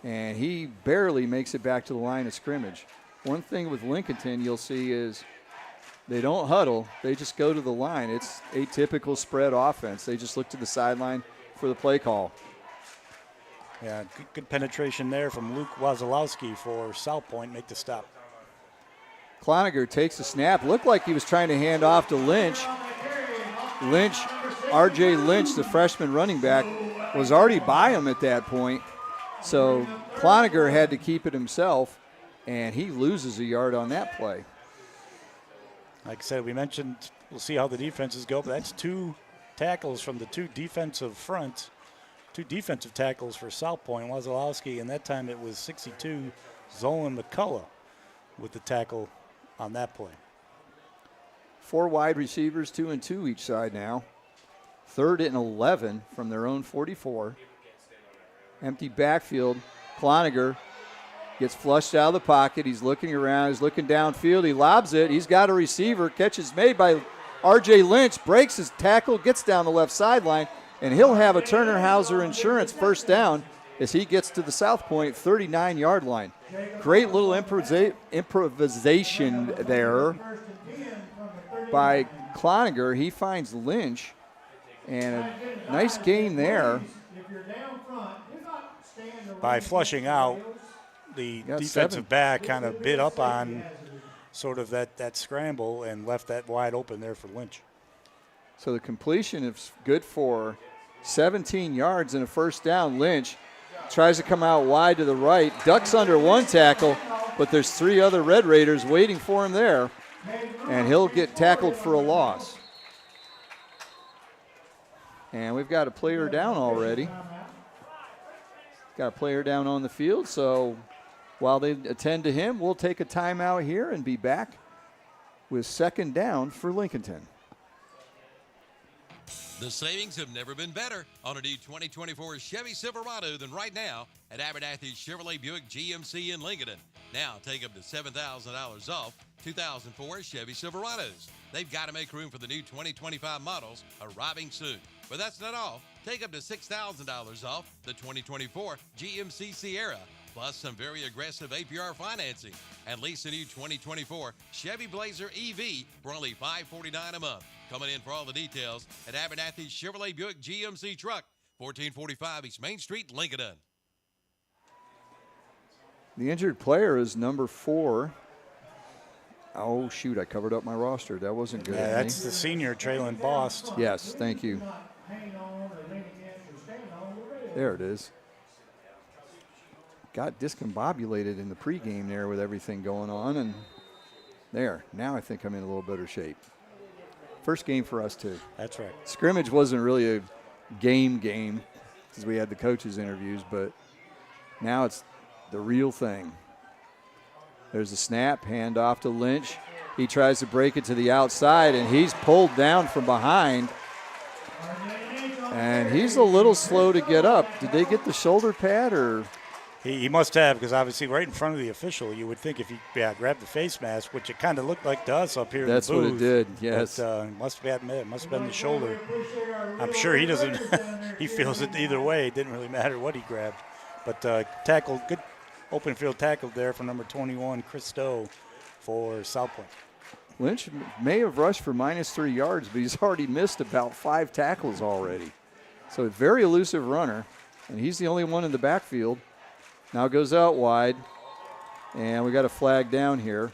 and he barely makes it back to the line of scrimmage. One thing with Lincolnton you'll see is they don't huddle. They just go to the line. It's a typical spread offense. They just look to the sideline for the play call. Yeah, good penetration there from Luke Wazalowski for South Point. Make the stop. Cloninger takes the snap. Looked like he was trying to hand off to Lynch. R.J. Lynch, the freshman running back, was already by him at that point. So Cloninger had to keep it himself, and he loses a yard on that play. Like I said, we mentioned we'll see how the defenses go, but that's 2 tackles from the 2 defensive fronts, 2 defensive tackles for South Point. Wazalowski, and that time it was 62, Zolan McCullough with the tackle on that play. 4 wide receivers, 2 and 2 each side now. 3rd and 11 from their own 44. Empty backfield. Cloninger gets flushed out of the pocket. He's looking around. He's looking downfield. He lobs it. He's got a receiver. Catch is made by R.J. Lynch. Breaks his tackle. Gets down the left sideline. And he'll have a Turner Hauser Insurance first down as he gets to the South Point 39-yard line. Great little improvisation there by Cloninger. He finds Lynch. And a nice gain there. By flushing out, the defensive back kind of bit up on sort of that scramble and left that wide open there for Lynch. So the completion is good for 17 yards and a first down. Lynch tries to come out wide to the right, ducks under 1 tackle, but there's 3 other Red Raiders waiting for him there, and he'll get tackled for a loss. And we've got a player down already. Got a player down on the field, so while they attend to him, we'll take a timeout here and be back with 2nd down for Lincolnton. The savings have never been better on a new 2024 Chevy Silverado than right now at Abernathy Chevrolet Buick GMC in Lincolnton. Now take up to $7,000 off 2004 Chevy Silverados. They've got to make room for the new 2025 models arriving soon. But that's not all. Take up to $6,000 off the 2024 GMC Sierra, plus some very aggressive APR financing, and lease a new 2024 Chevy Blazer EV for only $549 a month. Coming in for all the details at Abernathy Chevrolet Buick GMC Truck, 1445 East Main Street, Lincolnton. The injured player is number 4. Oh, shoot, I covered up my roster. That wasn't good. Yeah, that's the senior, Traylon Bost. Yes, thank you. There it is. Got discombobulated in the pregame there with everything going on, and there. Now I think I'm in a little better shape. First game for us, too. That's right. Scrimmage wasn't really a game because we had the coaches' interviews, but now it's the real thing. There's a snap, hand off to Lynch. He tries to break it to the outside, and he's pulled down from behind. And he's a little slow to get up. Did they get the shoulder pad or? He must have, because obviously right in front of the official, you would think if he grabbed the face mask, which it kind of looked like to us up here That's in the booth. what it did, yes. But it must have been the shoulder. I'm sure he doesn't, he feels it either way. It didn't really matter what he grabbed. But tackle, good open field tackle there from number 21, Chris Stowe for South Point. Lynch may have rushed for -3 yards, but he's already missed about 5 tackles already. So a very elusive runner, and he's the only one in the backfield. Now goes out wide, and we got a flag down here.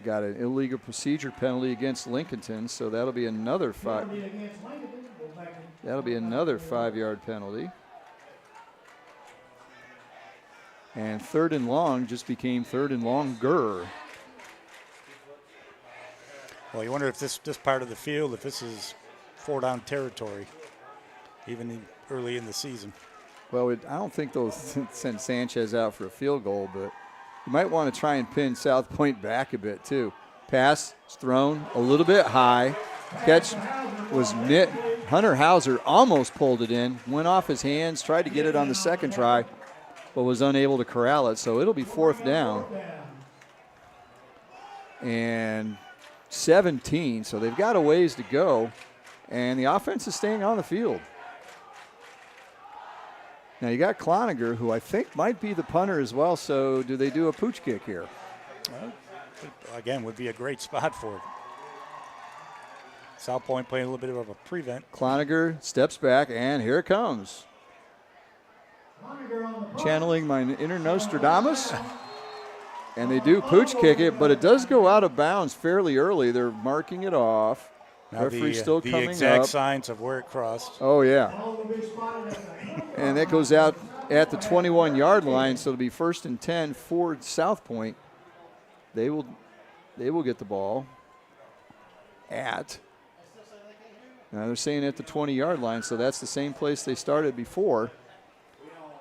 Got an illegal procedure penalty against Lincolnton, so that'll be another 5. That'll be another 5-yard penalty. And 3rd and long just became 3rd and longer. Well, you wonder if this part of the field, if this is 4-down territory, even early in the season. Well, I don't think they'll send Sanchez out for a field goal, but you might want to try and pin South Point back a bit too. Pass is thrown a little bit high. Catch was knit. Hunter Hauser almost pulled it in, went off his hands, tried to get it on the second try, but was unable to corral it. So it'll be 4th down. And 17, so they've got a ways to go, and the offense is staying on the field. Now you got Cloninger, who I think might be the punter as well, so do they do a pooch kick here? Well, again, would be a great spot for it. South Point playing a little bit of a prevent. Cloninger steps back, and here it comes. Channeling my inner Nostradamus. And they do pooch kick it, but it does go out of bounds fairly early. They're marking it off. Now Referee's still coming up. The exact signs of where it crossed. Oh, yeah. And that goes out at the 21-yard line, so it'll be 1st and 10 for South Point. They will get the ball at. Now they're saying at the 20-yard line, so that's the same place they started before.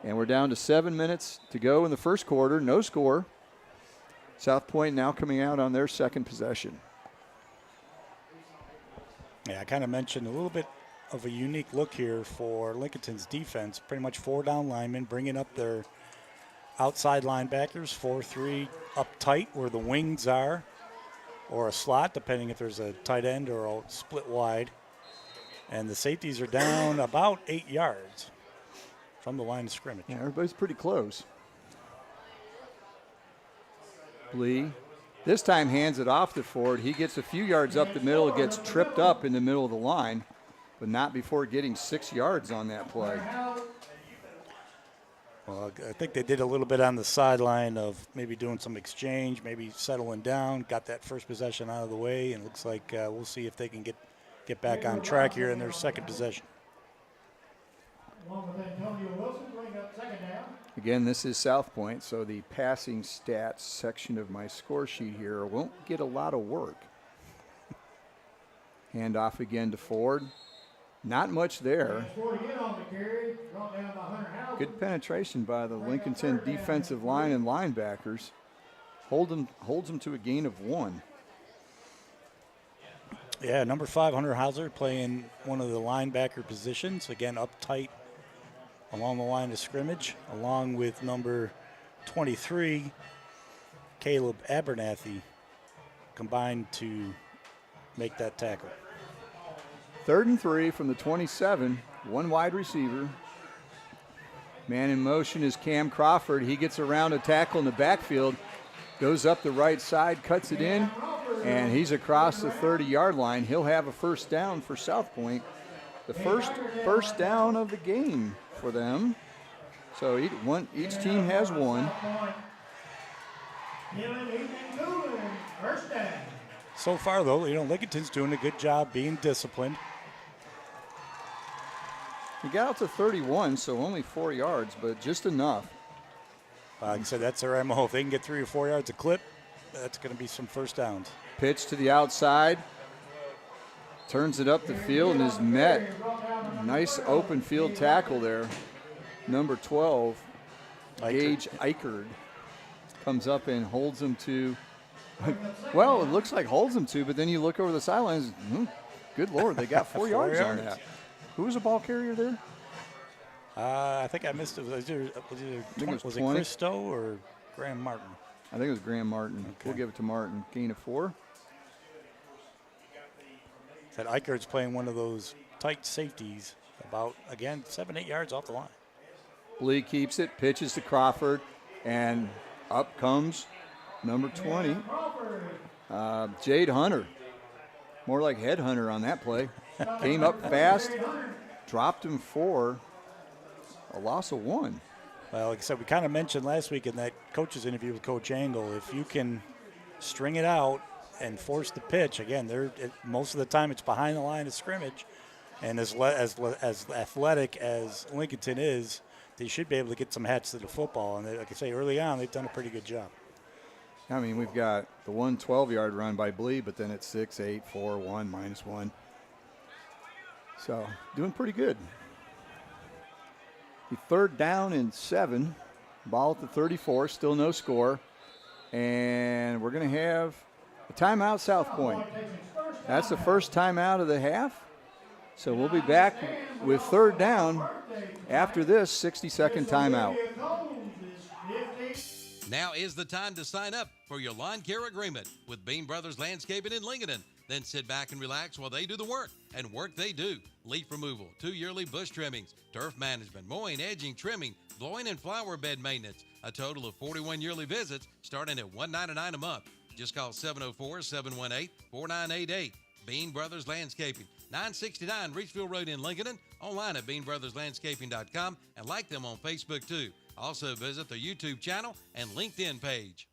And we're down to 7 minutes to go in the first quarter. No score. South Point now coming out on their second possession. Yeah, I kind of mentioned a little bit of a unique look here for Lincolnton's defense. Pretty much 4-down linemen bringing up their outside linebackers, 4-3 up tight where the wings are, or a slot, depending if there's a tight end or a split wide. And the safeties are down about 8 yards from the line of scrimmage. Yeah, everybody's pretty close. Lee this time hands it off to Ford. He gets a few yards up the middle, gets tripped up in the middle of the line, but not before getting 6 yards on that play. Well, I think they did a little bit on the sideline of maybe doing some exchange, maybe settling down, got that first possession out of the way, and looks like we'll see if they can get back on track here in their second possession. Again, this is South Point, so the passing stats section of my score sheet here won't get a lot of work. Hand off again to Ford. Not much there. Good penetration by the Lincolnton defensive line and linebackers. Holds them to a gain of 1. Yeah, number 5, Hunter Hauser, playing one of the linebacker positions. Again, up tight along the line of scrimmage, along with number 23, Caleb Abernathy, combined to make that tackle. 3rd and 3 from the 27, one wide receiver. Man in motion is Cam Crawford. He gets around a tackle in the backfield, goes up the right side, cuts it in, and he's across the 30-yard line. He'll have a first down for South Point. The first down of the game for them. So each team has one. So far, though, Lincolnton's doing a good job being disciplined. He got out to 31, so only 4 yards, but just enough. Like I said, that's their MO. If they can get 3 or 4 yards a clip, that's going to be some first downs. Pitch to the outside. Turns it up the field and is met. Nice open field tackle there. Number 12, Gage Eichard, comes up and holds him to, well, it looks like holds him to, but then you look over the sidelines, good Lord, they got 4 yards on that. Who was the ball carrier there? I think I missed it. Was it Christo or Graham Martin? I think it was Graham Martin. Okay. We'll give it to Martin. Gain of 4. That Eichard's playing one of those tight safeties about, again, 7-8 yards off the line. Lee keeps it, pitches to Crawford, and up comes number 20, Jade Hunter. More like headhunter on that play. Came up fast, dropped him for a loss of 1. Well, like I said, we kind of mentioned last week in that coach's interview with Coach Angle, if you can string it out and force the pitch, again, most of the time it's behind the line of scrimmage, and as athletic as Lincolnton is, they should be able to get some hats to the football. And like I say, early on, they've done a pretty good job. I mean, we've got the 12-yard run by Blee, but then it's 6, 8, 4, 1, -1. So doing pretty good. The 3rd down and 7. Ball at the 34, still no score. And we're going to have a timeout, South Point. That's the first timeout of the half. So we'll be back with 3rd down after this 60-second timeout. Now is the time to sign up for your lawn care agreement with Bean Brothers Landscaping in Lincolnton. Then sit back and relax while they do the work. And work they do. Leaf removal, 2 yearly bush trimmings, turf management, mowing, edging, trimming, blowing, and flower bed maintenance. A total of 41 yearly visits starting at $199 a month. Just call 704-718-4988. Bean Brothers Landscaping, 969 Reachville Road in Lincolnton. Online at beanbrotherslandscaping.com and like them on Facebook too. Also visit their YouTube channel and LinkedIn page.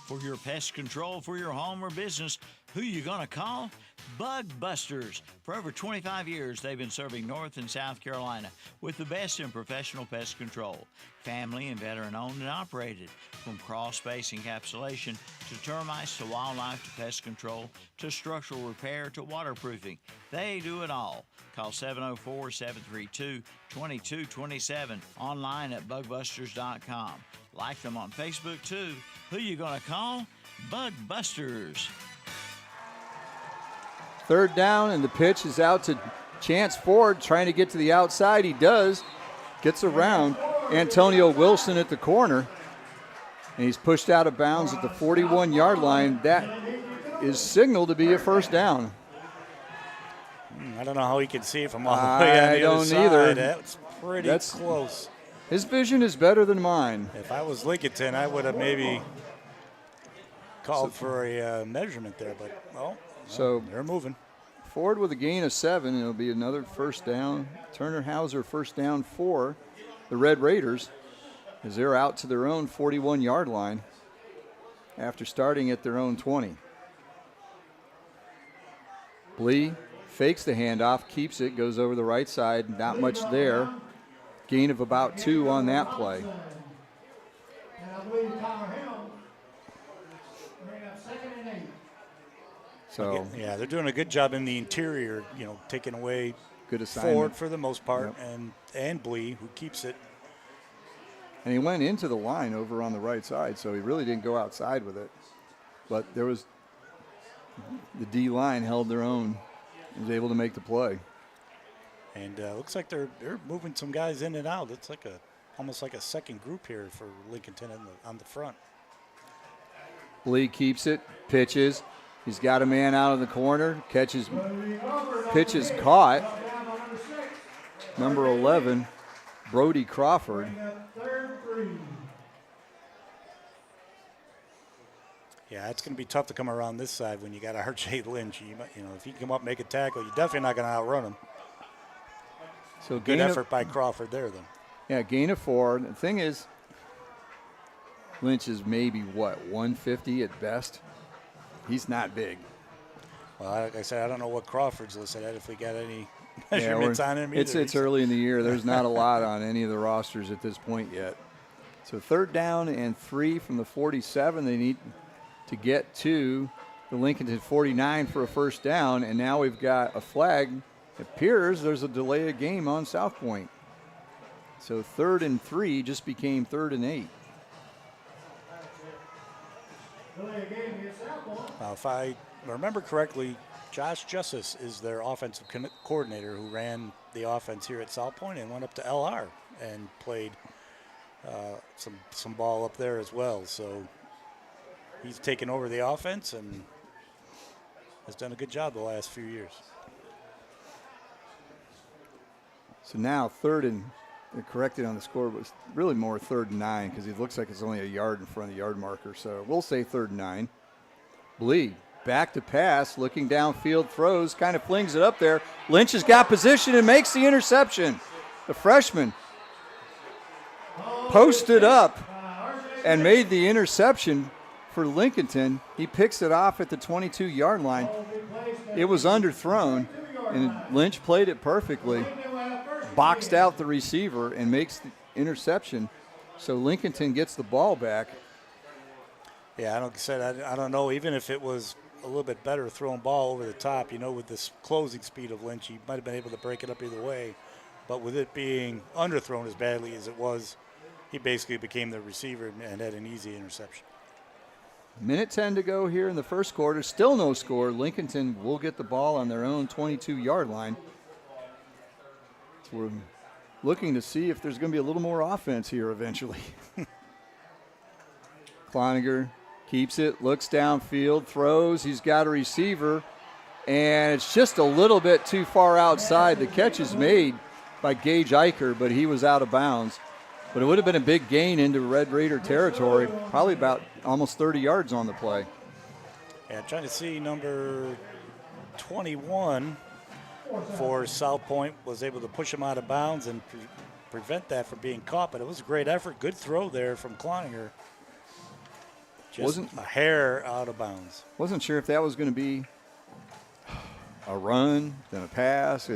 For your pest control for your home or business, who you gonna call? Bug Busters. For over 25 years, they've been serving North and South Carolina with the best in professional pest control. Family and veteran owned and operated. From crawl space encapsulation to termites to wildlife to pest control to structural repair to waterproofing. They do it all. Call 704-732-2227. Online at bugbusters.com. Like them on Facebook too. Who you gonna call? Bug Busters. 3rd down, and the pitch is out to Chance Ford, trying to get to the outside. He does. Gets around Antonio Wilson at the corner, and he's pushed out of bounds at the 41-yard line. That is signaled to be a first down. I don't know how he can see it from all the way on the other side. Either. That's pretty close. His vision is better than mine. If I was Lincolnton, I would have maybe called for a measurement there, but so they're moving. Ford with a gain of 7. It'll be another first down. Turner Hauser first down for the Red Raiders as they're out to their own 41-yard line after starting at their own 20. Blee fakes the handoff, keeps it, goes over the right side. Not much there. Gain of about 2 on that play. So yeah, they're doing a good job in the interior, taking away good assignment. Ford for the most part, and Blee, who keeps it. And he went into the line over on the right side, so he really didn't go outside with it. but there was the D line held their own, was able to make the play. And looks like they're moving some guys in and out. It's like almost like a second group here for Lincolnton on the front. Lee keeps it, pitches. He's got a man out of the corner, catches, pitch is caught. Number 11, Brody Crawford. Yeah, it's going to be tough to come around this side when you got R.J. Lynch. You know, if he can come up and make a tackle, you're definitely not going to outrun him. So Good effort by Crawford there, then. Yeah, gain of 4. The thing is, Lynch is maybe, 150 at best? He's not big. Well, like I said, I don't know what Crawford's listed at, if we got any measurements on him either. It's early in the year. There's not a lot on any of the rosters at this point yet. So 3rd down and 3 from the 47. They need to get to the Lincolnton 49 for a first down, and now we've got a flag. It appears there's a delay of game on South Point. So 3rd and 3 just became 3rd and 8. If I remember correctly, Josh Justice is their offensive coordinator who ran the offense here at South Point and went up to LR and played some ball up there as well. So he's taken over the offense and has done a good job the last few years. So now 3rd and, they're corrected on the score, but it's really more 3rd and 9 because it looks like it's only a yard in front of the yard marker. So we'll say 3rd and 9. Blee back to pass, looking downfield, throws, kind of flings it up there. Lynch has got position and makes the interception. The freshman posted up and made the interception for Lincolnton. He picks it off at the 22-yard line. It was underthrown, and Lynch played it perfectly. Boxed out the receiver and makes the interception. So Lincolnton gets the ball back. Yeah, I don't know. Even if it was a little bit better throwing ball over the top, with this closing speed of Lynch, he might have been able to break it up either way. But with it being underthrown as badly as it was, he basically became the receiver and had an easy interception. Minute 10 to go here in the first quarter. Still no score. Lincolnton will get the ball on their own 22-yard line. So we're looking to see if there's going to be a little more offense here eventually. Cloninger keeps it, looks downfield, throws. He's got a receiver, and it's just a little bit too far outside. The catch is made by Gage Eicher, but he was out of bounds. But it would have been a big gain into Red Raider territory, probably about almost 30 yards on the play. Yeah, trying to see number 21 for South Point was able to push him out of bounds and prevent that from being caught. But it was a great effort. Good throw there from Cloninger. Wasn't a hair out of bounds. Wasn't sure if that was going to be a run, then a pass.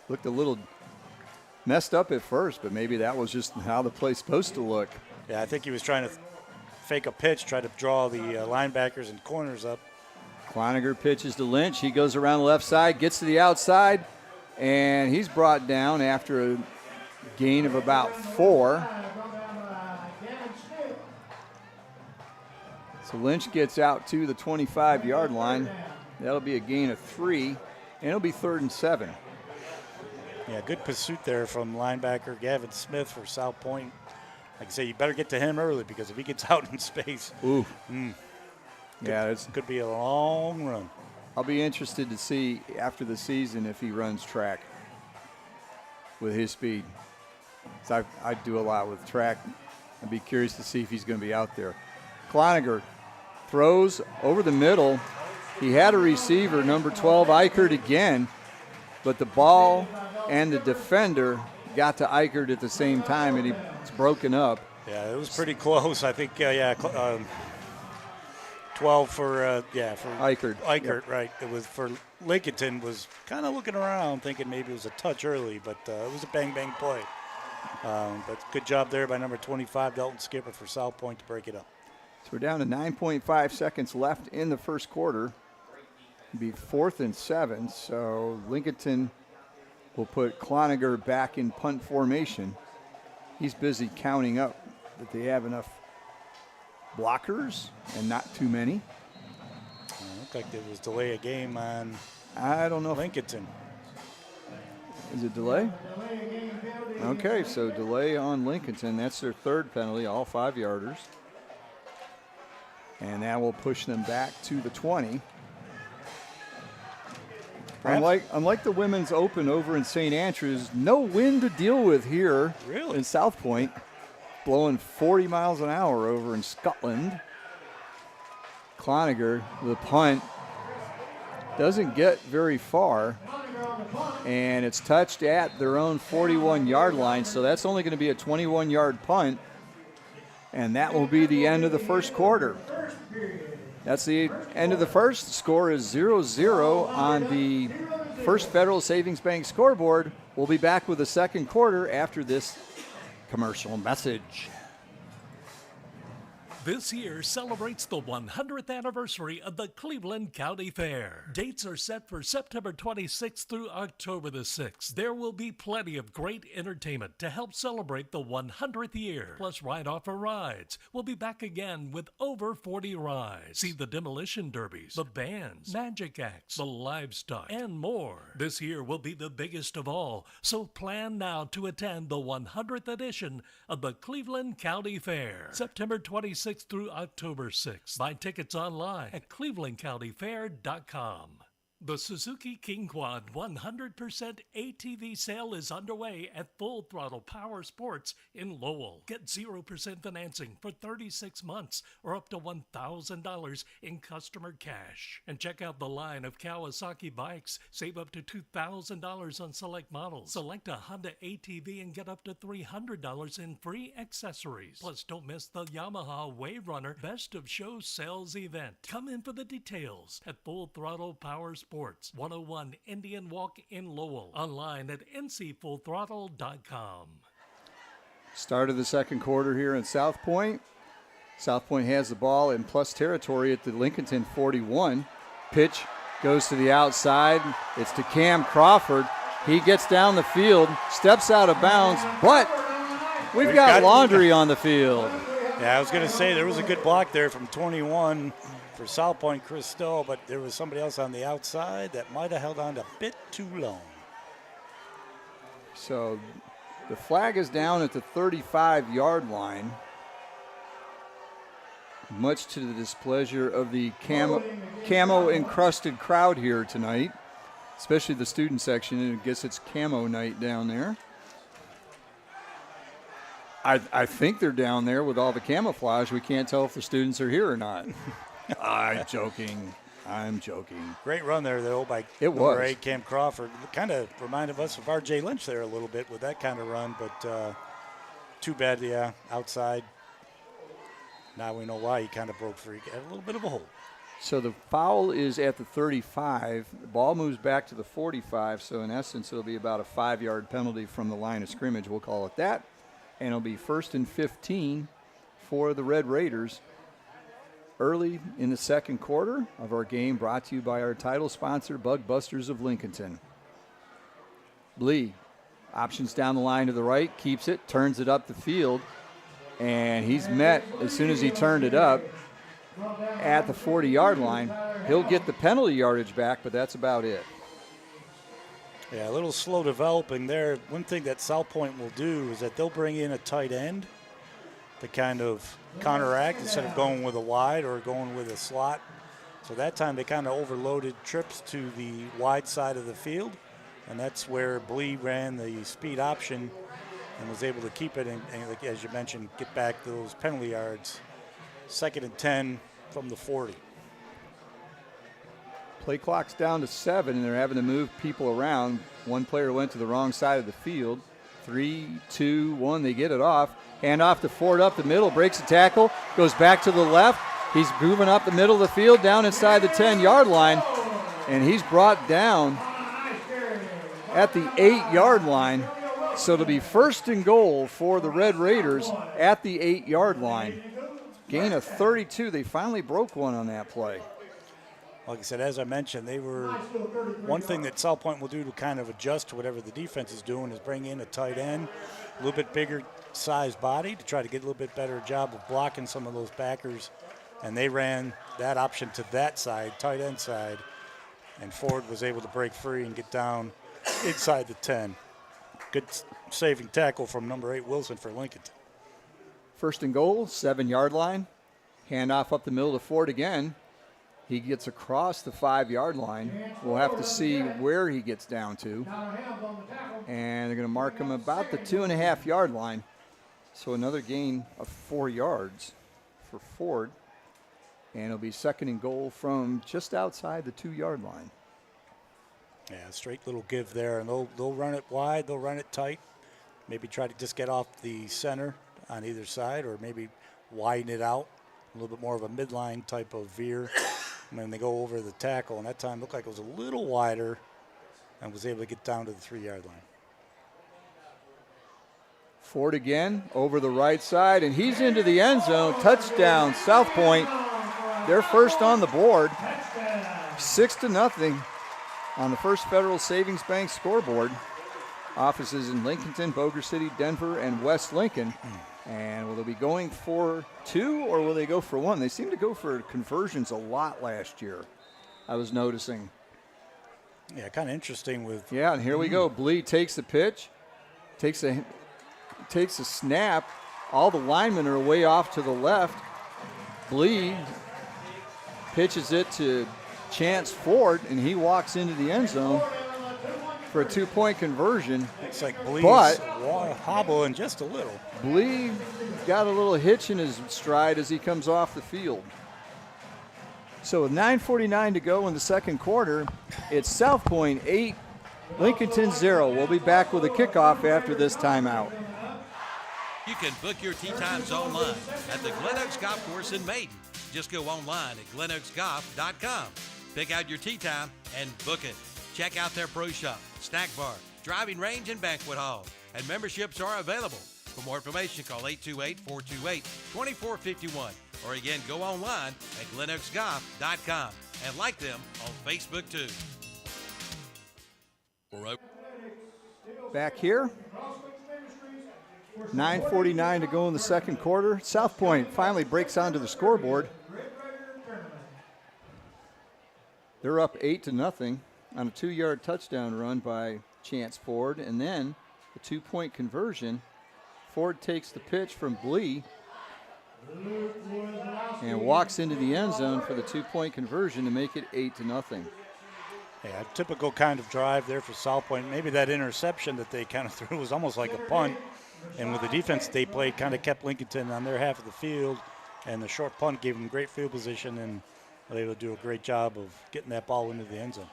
Looked a little messed up at first, but maybe that was just how the play's supposed to look. Yeah, I think he was trying to fake a pitch, try to draw the linebackers and corners up. Cloninger pitches to Lynch. He goes around the left side, gets to the outside, and he's brought down after a gain of about 4. So Lynch gets out to the 25-yard line. That'll be a gain of 3, and it'll be 3rd and 7. Yeah, good pursuit there from linebacker Gavin Smith for South Point. Like I say, you better get to him early because if he gets out in space, it could be a long run. I'll be interested to see after the season if he runs track with his speed. So I do a lot with track. I'd be curious to see if he's going to be out there. Cloninger throws over the middle. He had a receiver, number 12, Eichert again, but the ball and the defender got to Eichert at the same time, and it's broken up. Yeah, it was pretty close. I think, 12 for Eichert. Eichert, yep. Right. It was for Lincolnton, was kind of looking around thinking maybe it was a touch early, but it was a bang-bang play. But good job there by number 25, Dalton Skipper for South Point to break it up. So we're down to 9.5 seconds left in the first quarter. It'll be 4th and 7, so Lincolnton will put Cloninger back in punt formation. He's busy counting up that they have enough blockers and not too many. Looked like there was delay of game on I don't know. Lincolnton. Is it delay? Okay, so delay on Lincolnton. That's their third penalty, all 5-yarders. And that will push them back to the 20. Unlike the women's open over in St. Andrews, no wind to deal with here in South Point. Blowing 40 miles an hour over in Scotland. Cloninger, the punt, doesn't get very far. And it's touched at their own 41-yard line, so that's only going to be a 21-yard punt. And that will be the end of the first quarter. That's the end of the first. The score is 0-0 on the First Federal Savings Bank scoreboard. We'll be back with the second quarter after this commercial message. This year celebrates the 100th anniversary of the Cleveland County Fair. Dates are set for September 26th through October the 6th. There will be plenty of great entertainment to help celebrate the 100th year, plus ride-offer rides. We'll be back again with over 40 rides. See the demolition derbies, the bands, magic acts, the livestock, and more. This year will be the biggest of all, so plan now to attend the 100th edition of the Cleveland County Fair, September 26th through October 6th. Buy tickets online at clevelandcountyfair.com. The Suzuki King Quad 100% ATV sale is underway at Full Throttle Power Sports in Lowell. Get 0% financing for 36 months or up to $1,000 in customer cash. And check out the line of Kawasaki bikes. Save up to $2,000 on select models. Select a Honda ATV and get up to $300 in free accessories. Plus, don't miss the Yamaha Wave Runner Best of Show sales event. Come in for the details at Full Throttle Power Sports, 101 Indian Walk in Lowell. Online at ncfullthrottle.com. Start of the second quarter here in South Point. South Point has the ball in plus territory at the Lincolnton 41. Pitch goes to the outside. It's to Cam Crawford. He gets down the field, steps out of bounds, but we've got laundry on the field. Yeah, I was going to say there was a good block there from 21 for South Point, Chris Stowe, but there was somebody else on the outside that might have held on a bit too long. So the flag is down at the 35-yard line, much to the displeasure of the camo-encrusted crowd here tonight, especially the student section. And I guess it's camo night down there. I think they're down there with all the camouflage. We can't tell if the students are here or not. I'm joking. Great run there, though, by number 8, Cam Crawford. Kind of reminded us of R.J. Lynch there a little bit with that kind of run, but too bad, outside. Now we know why he kind of broke free. Had a little bit of a hole. So the foul is at the 35. The ball moves back to the 45, so in essence it'll be about a 5-yard penalty from the line of scrimmage, we'll call it that. And it'll be 1st and 15 for the Red Raiders. Early in the second quarter of our game, brought to you by our title sponsor, Bug Busters of Lincolnton. Blee options down the line to the right, keeps it, turns it up the field, and he's met as soon as he turned it up at the 40-yard line. He'll get the penalty yardage back, but that's about it. Yeah, a little slow developing there. One thing that South Point will do is that they'll bring in a tight end to kind of counteract instead of going with a wide or going with a slot. So that time they kind of overloaded trips to the wide side of the field, and that's where Blee ran the speed option and was able to keep it and as you mentioned, get back those penalty yards. 2nd and 10 from the 40. Play clock's down to 7, and they're having to move people around. One player went to the wrong side of the field. 3, 2, 1, they get it off. Hand off to Ford up the middle, breaks a tackle, goes back to the left. He's moving up the middle of the field, down inside the 10-yard line, and he's brought down at the 8-yard line. So it'll be 1st and goal for the Red Raiders at the 8-yard line. Gain of 32. They finally broke one on that play. Like I said, as I mentioned, they were one thing that South Point will do to kind of adjust to whatever the defense is doing is bring in a tight end, a little bit bigger sized body to try to get a little bit better job of blocking some of those backers and they ran that option to that side, tight end side, and Ford was able to break free and get down inside the 10. Good saving tackle from number 8 Wilson for Lincolnton. First and goal, 7-yard line. Handoff up the middle to Ford again. He gets across the 5-yard line. We'll have to see where he gets down to. And they're going to mark him about the 2.5-yard line. So another gain of 4 yards for Ford. And it'll be second and goal from just outside the 2-yard line. Yeah, straight little give there, and they'll run it wide, they'll run it tight, maybe try to just get off the center on either side, or maybe widen it out, a little bit more of a midline type of veer, and then they go over the tackle, and that time looked like it was a little wider and was able to get down to the 3-yard line. Ford again over the right side, and he's into the end zone. Touchdown, South Point. They're first on the board, 6-0. On the First Federal Savings Bank scoreboard. Offices in Lincolnton, Boger City, Denver, and West Lincoln. And will they be going for 2 or will they go for 1? They seem to go for conversions a lot last year, I was noticing. Yeah, kind of interesting with... Yeah, and here we go. Blee takes the pitch, takes a snap. All the linemen are way off to the left. Blee pitches it to Chance Ford, and he walks into the end zone for a 2-point conversion. It's like Blee's but hobbling just a little. Blee got a little hitch in his stride as he comes off the field. So with 9:49 to go in the second quarter, it's South Point 8, Lincolnton 0. We'll be back with a kickoff after this timeout. You can book your tee times online at the Glen Oaks Golf Course in Maiden. Just go online at glenoaksgolf.com. Pick out your tee time and book it. Check out their pro shop, snack bar, driving range, and banquet hall. And memberships are available. For more information, call 828-428-2451. Or again, go online at glenoaksgolf.com and like them on Facebook too. Back here, 9:49 to go in the second quarter. South Point finally breaks onto the scoreboard. They're up 8-0 on a 2-yard touchdown run by Chance Ford, and then a 2-point conversion. Ford takes the pitch from Blee and walks into the end zone for the 2-point conversion to make it 8-0. Yeah, a typical kind of drive there for South Point. Maybe that interception that they kind of threw was almost like a punt, and with the defense they played, kind of kept Lincolnton on their half of the field, and the short punt gave them great field position, and they will do a great job of getting that ball into the end zone.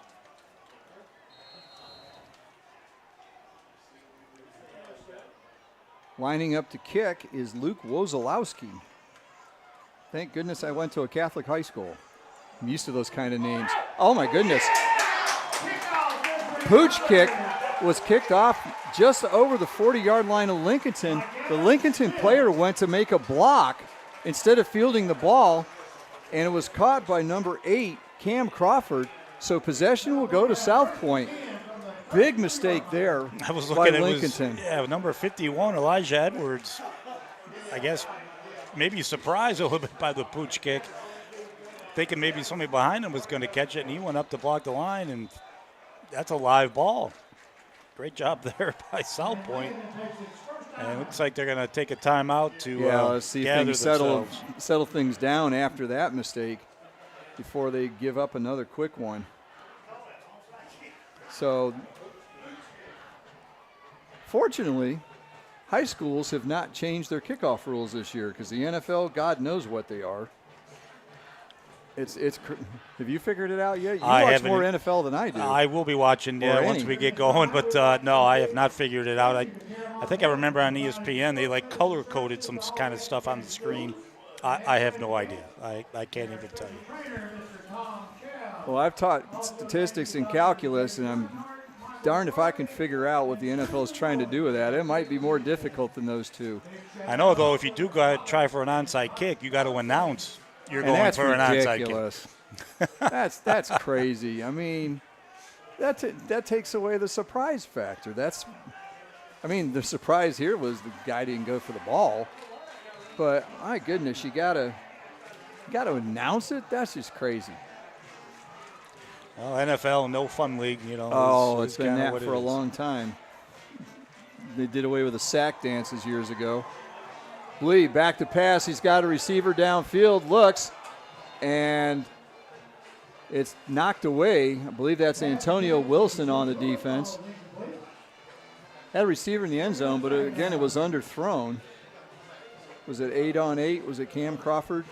Lining up to kick is Luke Wozolowski. Thank goodness I went to a Catholic high school. I'm used to those kind of names. Oh my goodness. Pooch kick was kicked off just over the 40-yard line of Lincolnton. The Lincolnton player went to make a block instead of fielding the ball, and it was caught by number 8, Cam Crawford. So possession will go to South Point. Big mistake there I was by looking Lincolnton. Number 51, Elijah Edwards, I guess maybe surprised a little bit by the pooch kick, thinking maybe somebody behind him was going to catch it, and he went up to block the line, and that's a live ball. Great job there by South Point. And it looks like they're going to take a timeout to let's see if gather things settle things down after that mistake before they give up another quick one. So, fortunately, high schools have not changed their kickoff rules this year because the NFL, God knows what they are. Have you figured it out yet? You watch more NFL than I do. I will be watching once we get going, but no, I have not figured it out. I think I remember on ESPN they color coded some kind of stuff on the screen. I have no idea. I can't even tell you. Well, I've taught statistics and calculus, and I'm darned if I can figure out what the NFL is trying to do with that. It might be more difficult than those two. I know, though, if you do go ahead, try for an onside kick, you got to announce you're going for an onside kick. That's crazy. I mean, that takes away the surprise factor. The surprise here was the guy didn't go for the ball. But, my goodness, you got to You got to announce it? That's just crazy. Well, NFL, no fun league, you know. Oh, is it's been kinda that what for it a is. long time. They did away with the sack dances years ago. Blee back to pass. He's got a receiver downfield. Looks, and it's knocked away. I believe that's Antonio Wilson on the defense. Had a receiver in the end zone, but again, it was underthrown. Was it 8-on-8? Was it Cam Crawford?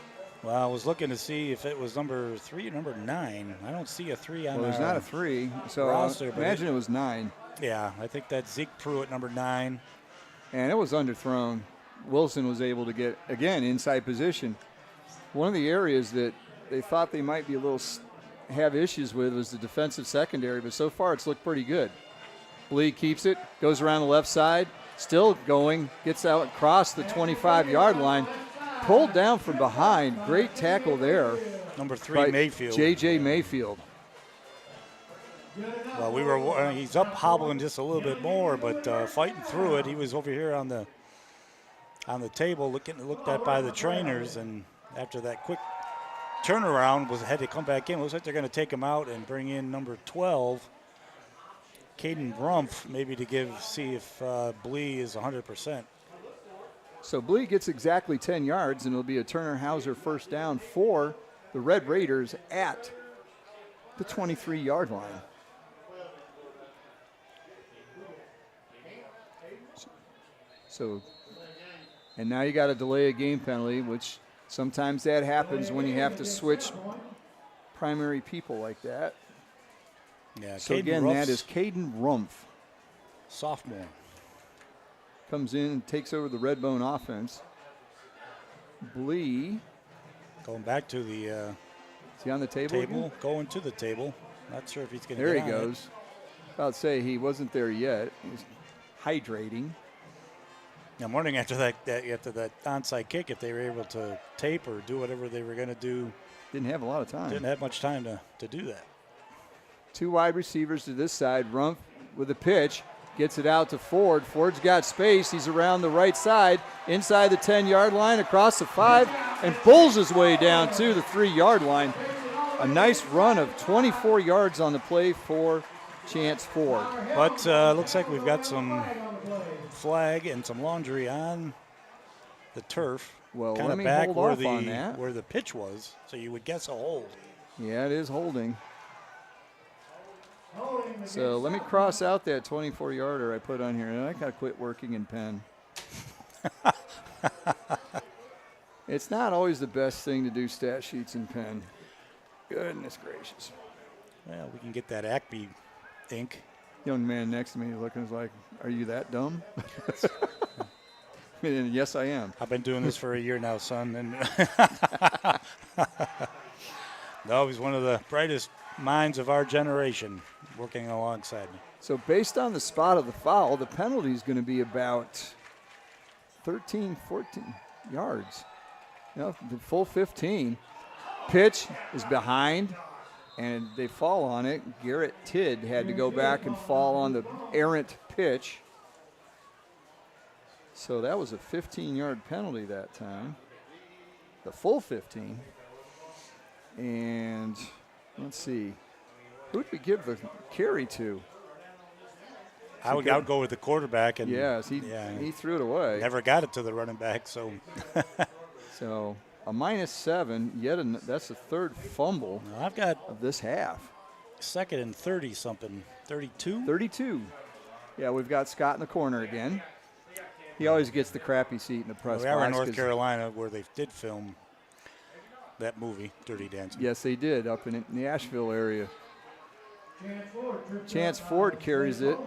Well, I was looking to see if it was number 3 or number 9. I don't see a 3 on Well, there's our not a 3, so roster, but imagine it was 9. Yeah, I think that's Zeke Pruitt, number 9. And it was underthrown. Wilson was able to get, again, inside position. One of the areas that they thought they might be a little have issues with was the defensive secondary, but so far it's looked pretty good. Blee keeps it, goes around the left side, still going, gets out across the 25-yard line, pulled down from behind. Great tackle there. Number 3, Mayfield. J.J. Mayfield. Well, he's up hobbling just a little bit more, but fighting through it. He was over here on the table looked at by the trainers, and after that quick turnaround had to come back in. Looks like they're going to take him out and bring in number 12, Caden Rumpf, maybe to see if Blee is 100%. So Blee gets exactly 10 yards, and it'll be a Turner Hauser first down for the Red Raiders at the 23-yard line. So, and now you got to delay a game penalty, which sometimes that happens when you have to switch primary people like that. Yeah, So Caden again, Rumpf's that is Caden Rumpf. sophomore. Comes in and takes over the Redbone offense. Blee. Going back to the Is he on the table? again? going to the table. Not sure if he's going to There get he on it. goes. About to say he wasn't there yet. He's hydrating. I'm wondering after that onside kick if they were able to tape or do whatever they were going to do. Didn't have a lot of time. Didn't have much time to do that. 2 wide receivers to this side. Rumpf with a pitch. Gets it out to Ford. Ford's got space. He's around the right side, inside the 10-yard line, across the 5, and pulls his way down to the 3-yard line. A nice run of 24 yards on the play for Chance Ford. But looks like we've got some flag and some laundry on the turf. Well, kind let of me back hold where off on that. where the pitch was, so you would guess a hold. Yeah, it is holding. So let me cross out that 24-yarder I put on here. And I got to quit working in pen. It's not always the best thing to do stat sheets in pen. Goodness gracious. Well, we can get that Acme ink. Young man next to me looking like, are you that dumb? And yes, I am. I've been doing this for a year now, son. And no, he's one of the brightest minds of our generation working alongside me. So based on the spot of the foul, the penalty is going to be about 13, 14 yards. You know, the full 15. Pitch is behind, and they fall on it. Garrett Tidd had to go back and fall on the errant pitch. So that was a 15-yard penalty that time. The full 15. And let's see. Who would we give the carry to? I would go with the quarterback. And Yes, he threw it away. Never got it to the running back, so. So a -7, that's the third fumble I've got of this half. 2nd and 30-something, 32? 32. Yeah, we've got Scott in the corner again. He always gets the crappy seat in the press We are in box North 'cause- Carolina where they did film that movie, Dirty Dancing. Yes, they did, up in the Asheville area. Chance Ford carries it.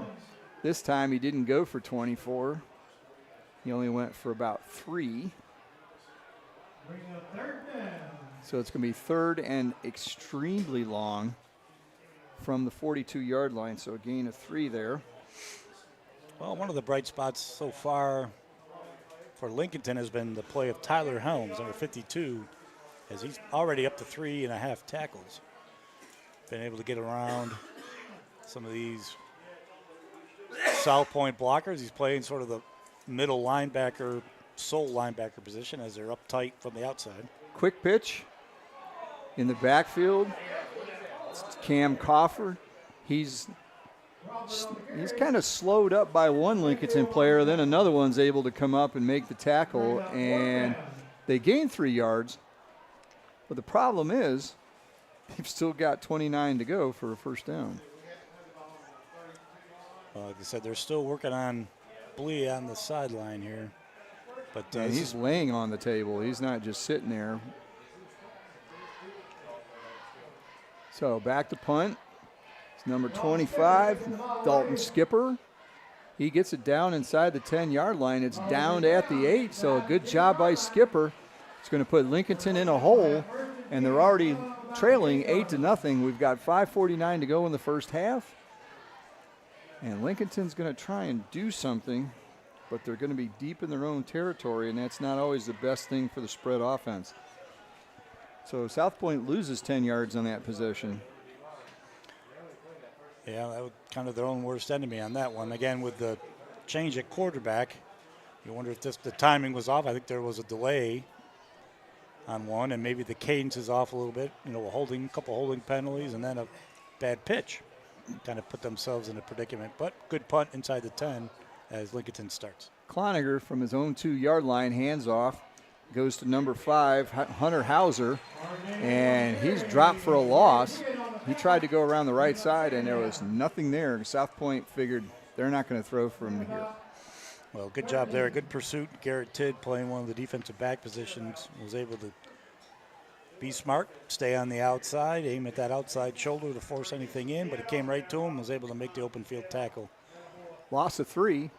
This time he didn't go for 24. He only went for about 3. So it's going to be 3rd and extremely long from the 42-yard line. So a gain of 3 there. Well, one of the bright spots so far for Lincolnton has been the play of Tyler Helms, number 52, as he's already up to 3.5 tackles. Been able to get around some of these South Point blockers. He's playing sort of the middle linebacker, sole linebacker position as they're up tight from the outside. Quick pitch In the backfield, it's Cam Crawford. He's kind of slowed up by one Lincolnton player, then another one's able to come up and make the tackle, and they gain 3 yards. But the problem is they've still got 29 to go for a first down. Well, like I said, they're still working on Blee on the sideline here. But he's laying on the table. He's not just sitting there. So back to punt. It's number 25, Dalton Skipper. He gets it down inside the 10-yard line. It's down at the 8, so a good job by Skipper. It's going to put Lincolnton in a hole, and they're already trailing 8-0. We've got 5:49 to go in the first half. And Lincolnton's going to try and do something, but they're going to be deep in their own territory, and that's not always the best thing for the spread offense. So South Point loses 10 yards on that possession. Yeah, that was kind of their own worst enemy on that one. Again, with the change at quarterback, you wonder if the timing was off. I think there was a delay on one, and maybe the cadence is off a little bit. You know, a couple holding penalties, and then a bad pitch. Kind of put themselves in a predicament. But good punt inside the 10 as Lincolnton starts. Cloninger from his own 2-yard line, hands off, goes to number 5, Hunter Hauser, and he's dropped for a loss. He tried to go around the right side, and there was nothing there. South Point figured they're not going to throw from here. Well, good job there. Good pursuit. Garrett Tidd, playing one of the defensive back positions, was able to be smart, stay on the outside, aim at that outside shoulder to force anything in, but it came right to him, was able to make the open field tackle. Loss of 3.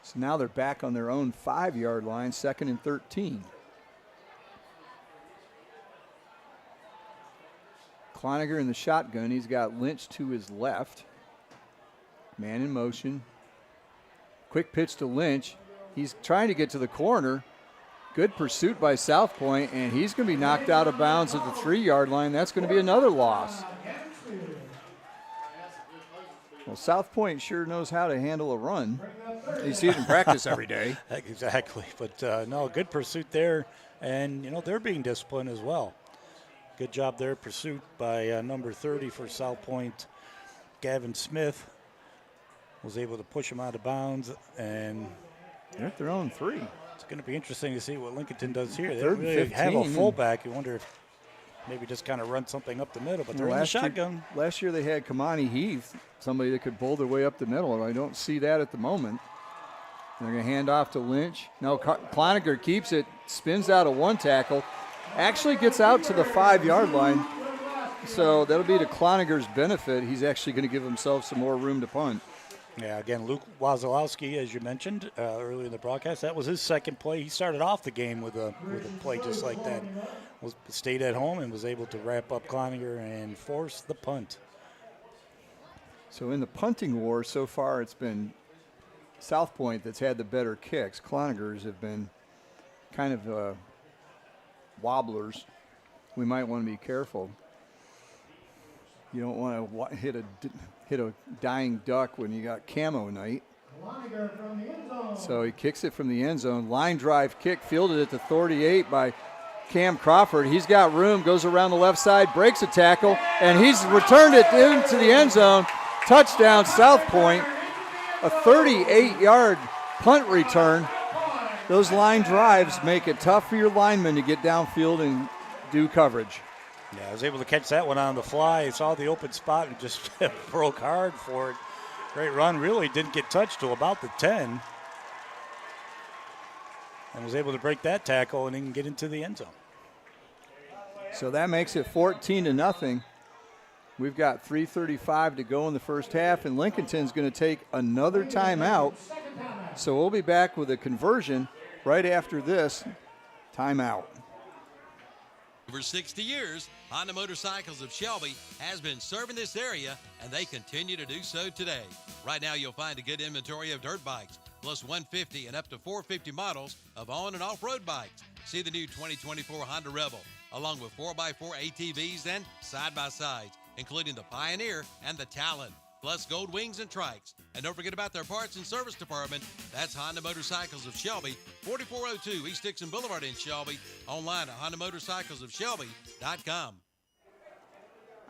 So now they're back on their own 5-yard line, 2nd and 13. Cloninger in the shotgun. He's got Lynch to his left. Man in motion. Quick pitch to Lynch. He's trying to get to the corner. Good pursuit by South Point, and he's going to be knocked out of bounds at the 3-yard line. That's going to be another loss. Well, South Point sure knows how to handle a run. You see it in practice every day. Exactly, but no, good pursuit there, and you know they're being disciplined as well. Good job there, pursuit by number 30 for South Point. Gavin Smith was able to push him out of bounds, and they're at their own 3. It's going to be interesting to see what Lincolnton does here. They 3rd don't and really 15. have a fullback. You wonder if maybe just kind of run something up the middle, but they're in the shotgun. Last year they had Kamani Heath, somebody that could bowl their way up the middle, and I don't see that at the moment. They're going to hand off to Lynch. No, Cloninger keeps it, spins out of one tackle, actually gets out to the 5-yard line. So that'll be to Cloninger's benefit. He's actually going to give himself some more room to punt. Yeah, again, Luke Wazalowski, as you mentioned earlier in the broadcast, that was his second play. He started off the game with a play just like that. Stayed at home and was able to wrap up Cloninger and force the punt. So in the punting war so far, it's been South Point that's had the better kicks. Cloninger's have been kind of wobblers. We might want to be careful. You don't want to hit a dying duck when you got camo night. So he kicks it from the end zone. Line drive kick fielded at the 38 by Cam Crawford. He's got room, goes around the left side, breaks a tackle, and he's returned it into the end zone. Touchdown, South Point. A 38-yard punt return. Those line drives make it tough for your linemen to get downfield and do coverage. Yeah, I was able to catch that one on the fly. Saw the open spot and just broke hard for it. Great run. Really didn't get touched till about the 10. And was able to break that tackle and then get into the end zone. So that makes it 14-0. We've got 3:35 to go in the first half, and Lincolnton's going to take another timeout. So we'll be back with a conversion right after this timeout. For 60 years, Honda Motorcycles of Shelby has been serving this area, and they continue to do so today. Right now, you'll find a good inventory of dirt bikes, plus 150 and up to 450 models of on- and off-road bikes. See the new 2024 Honda Rebel, along with 4x4 ATVs and side-by-sides, including the Pioneer and the Talon, plus gold wings and trikes. And don't forget about their parts and service department. That's Honda Motorcycles of Shelby, 4402 East Dixon Boulevard in Shelby. Online at HondaMotorcyclesofShelby.com.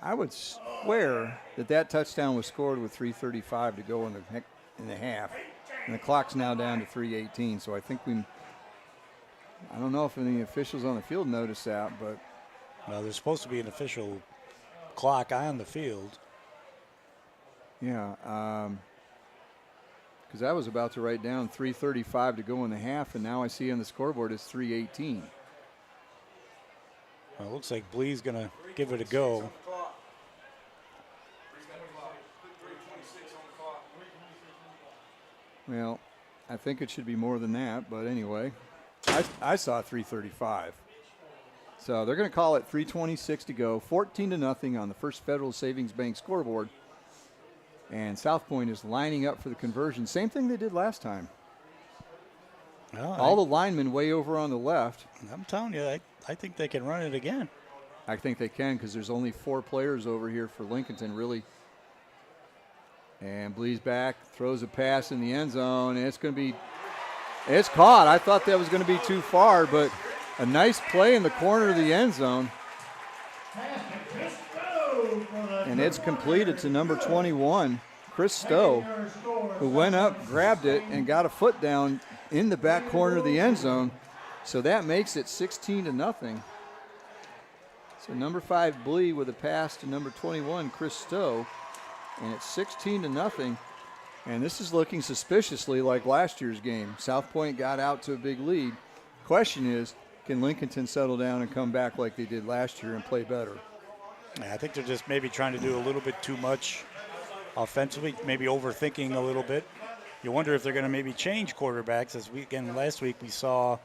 I would swear that touchdown was scored with 3:35 to go in the half, and the clock's now down to 3:18. So I think I don't know if any officials on the field noticed that, but well, there's supposed to be an official clock on the field. Yeah, because I was about to write down 3:35 to go in the half, and now I see on the scoreboard it's 3:18. Well, it looks like Blee's going to give it a go. Well, I think it should be more than that, but anyway, I saw 3:35. So they're going to call it 3:26 to go, 14-0 on the First Federal Savings Bank scoreboard. And South Point is lining up for the conversion. Same thing they did last time. Well, all the linemen way over on the left. I'm telling you, I think they can run it again. I think they can because there's only 4 players over here for Lincolnton, really. And Blee's back, throws a pass in the end zone, and it's caught. I thought that was going to be too far, but a nice play in the corner of the end zone. And it's completed to number 21, Chris Stowe, who went up, grabbed it, and got a foot down in the back corner of the end zone. So that makes it 16-0. So number 5, Blee, with a pass to number 21, Chris Stowe. And it's 16-0. And this is looking suspiciously like last year's game. South Point got out to a big lead. Question is, can Lincolnton settle down and come back like they did last year and play better? Yeah, I think they're just maybe trying to do a little bit too much offensively, maybe overthinking a little bit. You wonder if they're going to maybe change quarterbacks. Last week we saw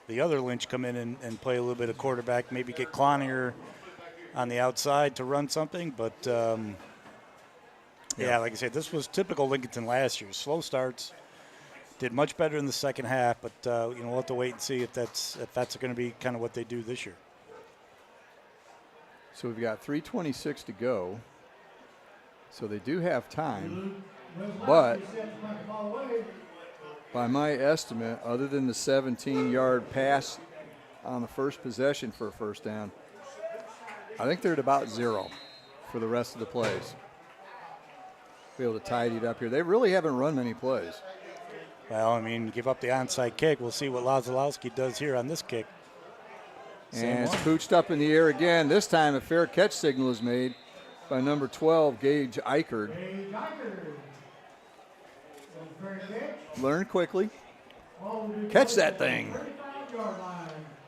the other Lynch come in and play a little bit of quarterback, maybe get Cloninger on the outside to run something. But, yeah, like I said, this was typical Lincolnton last year. Slow starts, did much better in the second half, but we'll have to wait and see if that's going to be kind of what they do this year. So we've got 3:26 to go. So they do have time, but by my estimate, other than the 17-yard pass on the first possession for a first down, I think they're at about 0 for the rest of the plays. Be able to tidy it up here. They really haven't run many plays. Well, I mean, give up the onside kick. We'll see what Lazalowski does here on this kick. And it's pooched up in the air again. This time a fair catch signal is made by number 12, Gage Eichard. Learn quickly. Catch that thing.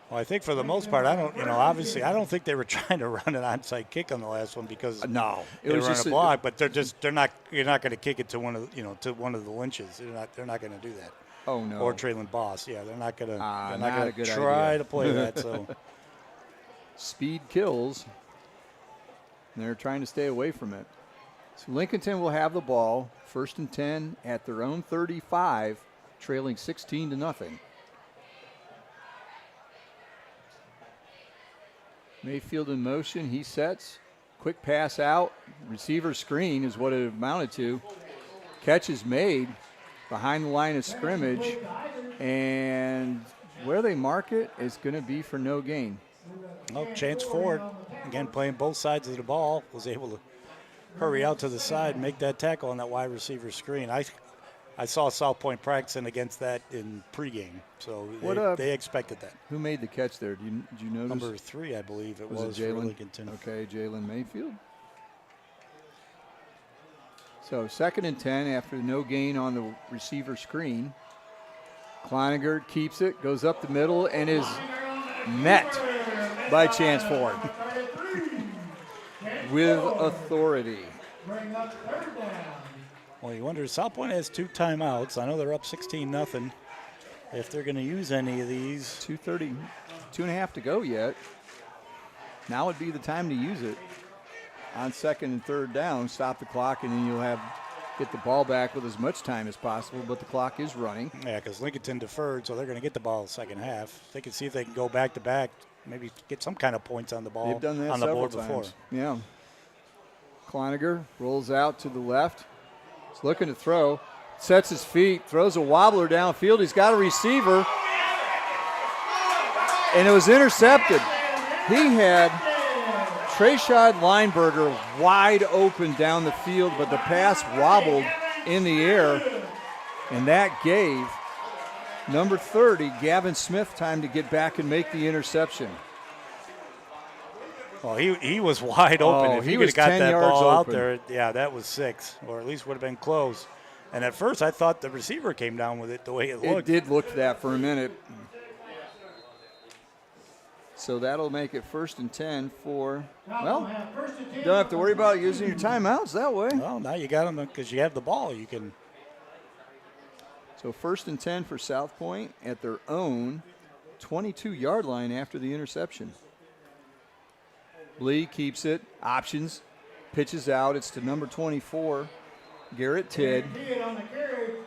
Well, I think for the most part, obviously, I don't think they were trying to run an onside kick on the last one because no, they were on a block. But you're not going to kick it to one of the Lynches. They're not going to do that. Oh no. Or Traylon Boss. Yeah, they're not going to. They're not going to try to play that. So speed kills. And they're trying to stay away from it. So Lincolnton will have the ball, 1st and 10 at their own 35, trailing 16-0. Mayfield in motion, he sets. Quick pass out. Receiver screen is what it amounted to. Catch is made behind the line of scrimmage. And where they mark it is going to be for no gain. Oh, Chance Ford, again playing both sides of the ball, was able to hurry out to the side and make that tackle on that wide receiver screen. I saw South Point practicing against that in pregame, so they expected that. Who made the catch there? Did you notice? Number 3, I believe it was for Lincolnton. Okay, Jalen Mayfield. So 2nd and 10 after no gain on the receiver screen. Cloninger keeps it, goes up the middle, and is met by Chance Ford with authority. Well, you wonder, South Point has 2 timeouts. I know they're up 16-0. If they're going to use any of these. 2.5 to go yet. Now would be the time to use it. On 2nd and 3rd down, stop the clock, and then you'll get the ball back with as much time as possible, but the clock is running. Yeah, because Lincolnton deferred, so they're going to get the ball in the second half. They can see if they can go back-to-back, maybe get some kind of points on the ball. They've done that on the board times. before. Yeah. Cloninger rolls out to the left. He's looking to throw. Sets his feet, throws a wobbler downfield. He's got a receiver. And it was intercepted. He had Treshad Lineberger wide open down the field, but the pass wobbled in the air, and that gave number 30, Gavin Smith, time to get back and make the interception. Well, he was wide open. Oh, if he he could was have got 10 that yards ball out open. there, yeah, that was 6, or at least would have been close. And at first, I thought the receiver came down with it the way it It looked. did look that for a minute. So that'll make it 1st and 10 for, well, don't have to worry about using your timeouts that way. Well, now you got them because you have the ball. You can. So 1st and 10 for South Point at their own 22-yard line after the interception. Lee keeps it, options, pitches out. It's to number 24, Garrett Tidd.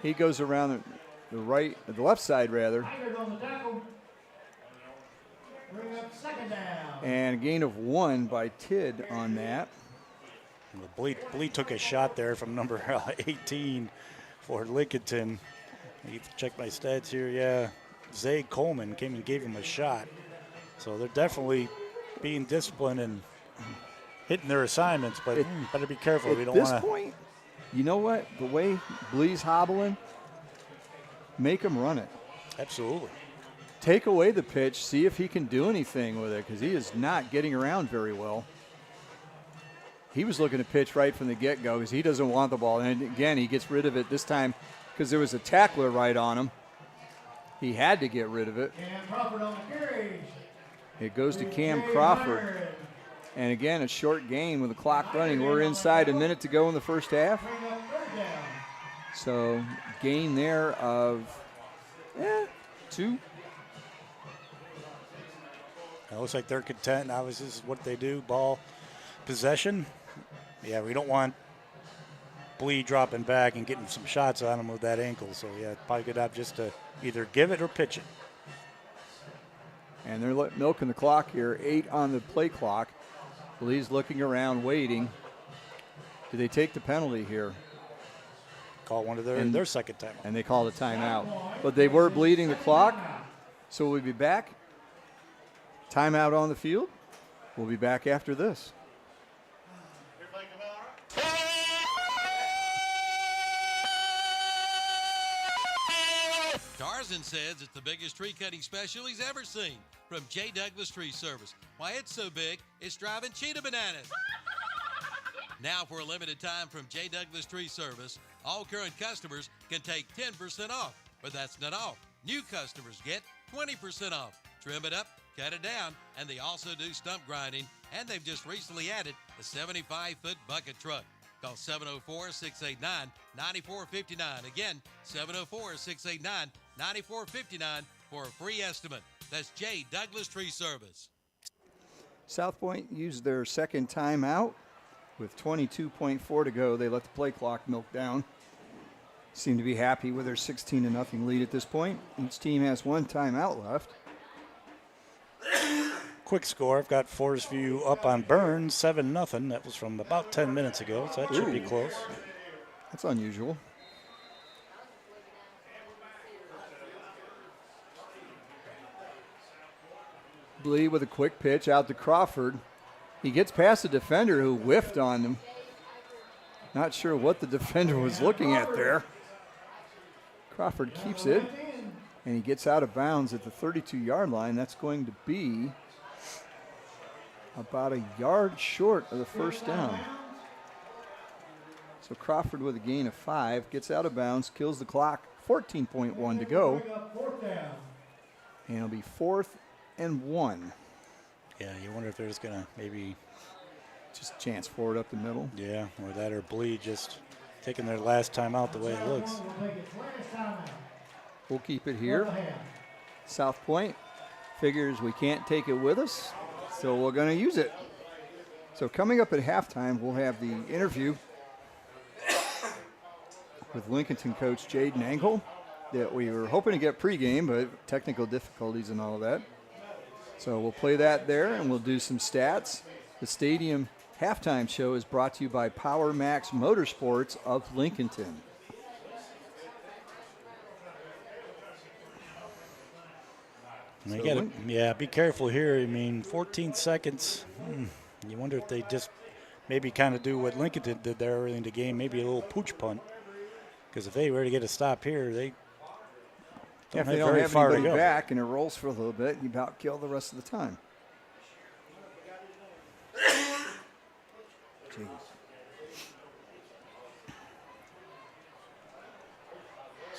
He goes around the left side rather. And a gain of 1 by Tidd on that. Bleed took a shot there from number 18 for Lincolnton. You check my stats here. Yeah, Zay Coleman came and gave him a shot. So they're definitely being disciplined and hitting their assignments, but better be careful. We don't want to. At this point, you know what? The way Blee's hobbling, make him run it. Absolutely. Take away the pitch, see if he can do anything with it, because he is not getting around very well. He was looking to pitch right from the get-go because he doesn't want the ball. And again, he gets rid of it this time because there was a tackler right on him. He had to get rid of it. It goes to Cam Crawford. And again, a short gain with the clock running. We're inside a minute to go in the first half. So gain there of 2. It looks like they're content. Obviously, this is what they do, ball possession. Yeah, we don't want Blee dropping back and getting some shots on him with that ankle. So, yeah, probably good job just to either give it or pitch it. And they're milking the clock here, 8 on the play clock. Blee's looking around, waiting. Do they take the penalty here? Call one of their second time. And they called a timeout. But they were bleeding the clock, so we'll be back. Timeout on the field. We'll be back after this. Tarzan says it's the biggest tree cutting special he's ever seen from J. Douglas Tree Service. Why, it's so big, it's driving cheetah bananas. Now, for a limited time from J. Douglas Tree Service, all current customers can take 10% off. But that's not all. New customers get 20% off. Trim it up, cut it down, and they also do stump grinding. And they've just recently added a 75-foot bucket truck. Call 704-689-9459. Again, 704-689-9459 for a free estimate. That's J. Douglas Tree Service. South Point used their second timeout with 22.4 to go. They let the play clock milk down. Seem to be happy with their 16-0 lead at this point. Each team has 1 timeout left. Quick score. I've got Forest View up on Burns, 7-0. That was from about 10 minutes ago, so that should be close. That's unusual. Blee with a quick pitch out to Crawford. He gets past the defender who whiffed on him. Not sure what the defender was looking at there. Crawford keeps it, and he gets out of bounds at the 32-yard line. That's going to be about a yard short of the first down. So Crawford with a gain of 5, gets out of bounds, kills the clock, 14.1 to go. And it'll be 4th and 1. Yeah, you wonder if there's going to maybe just a chance forward up the middle. Yeah, or that or Bleed just taking their last time out the way it looks. We'll keep it here. South Point figures we can't take it with us, so we're going to use it. So coming up at halftime, we'll have the interview with Lincolnton coach Jaden Engel that we were hoping to get pregame, but technical difficulties and all of that. So we'll play that there, and we'll do some stats. The stadium halftime show is brought to you by Power Max Motorsports of Lincolnton. Be careful here. I mean, 14 seconds. You wonder if they just maybe kind of do what Lincolnton did there early in the game, maybe a little pooch punt. Because if they were to get a stop here, they If don't they have don't very have far to anybody go. back and it rolls for a little bit, you about kill the rest of the time. Jeez.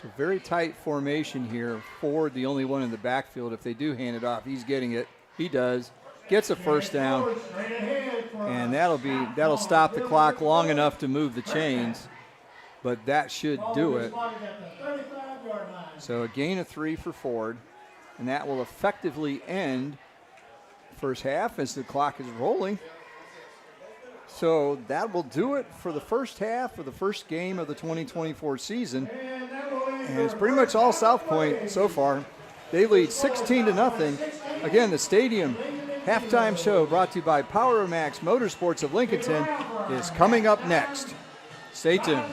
So very tight formation here. Ford, the only one in the backfield. If they do hand it off, he's getting it. He does. Gets a first down, and that'll stop the clock long enough to move the chains. But that should do it. So a gain of 3 for Ford, and that will effectively end first half as the clock is rolling. So that will do it for the first half of the first game of the 2024 season. And it's pretty much all South Point so far. They lead 16-0. Again, the stadium halftime show brought to you by Power Max Motorsports of Lincolnton is coming up next. Stay tuned.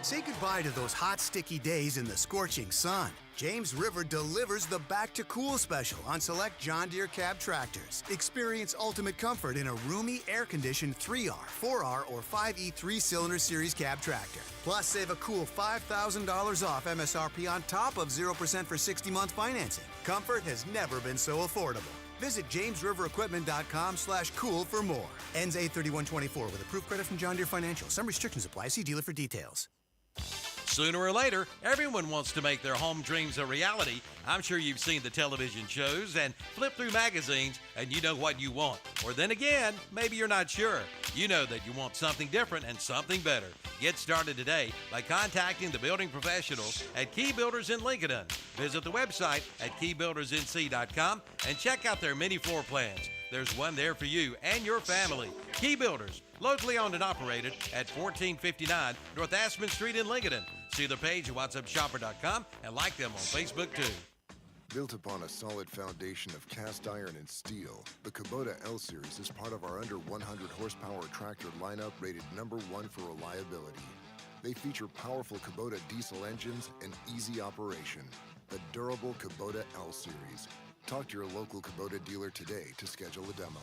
Say goodbye to those hot, sticky days in the scorching sun. James River delivers the Back to Cool special on select John Deere cab tractors. Experience ultimate comfort in a roomy, air-conditioned 3R, 4R, or 5E 3-cylinder series cab tractor. Plus, save a cool $5,000 off MSRP on top of 0% for 60-month financing. Comfort has never been so affordable. Visit jamesriverequipment.com/cool for more. Ends 8/31/24 with approved credit from John Deere Financial. Some restrictions apply. See dealer for details. Sooner or later, everyone wants to make their home dreams a reality. I'm sure you've seen the television shows and flipped through magazines and you know what you want. Or then again, maybe you're not sure. You know that you want something different and something better. Get started today by contacting the building professionals at Key Builders in Lincolnton. Visit the website at keybuildersnc.com and check out their many floor plans. There's one there for you and your family. Key Builders, locally owned and operated at 1459 North Aspen Street in Lincolnton. See their page at whatsupshopper.com and like them on Facebook too. Built upon a solid foundation of cast iron and steel, the Kubota L-Series is part of our under 100 horsepower tractor lineup rated #1 for reliability. They feature powerful Kubota diesel engines and easy operation. The durable Kubota L-Series. Talk to your local Kubota dealer today to schedule a demo.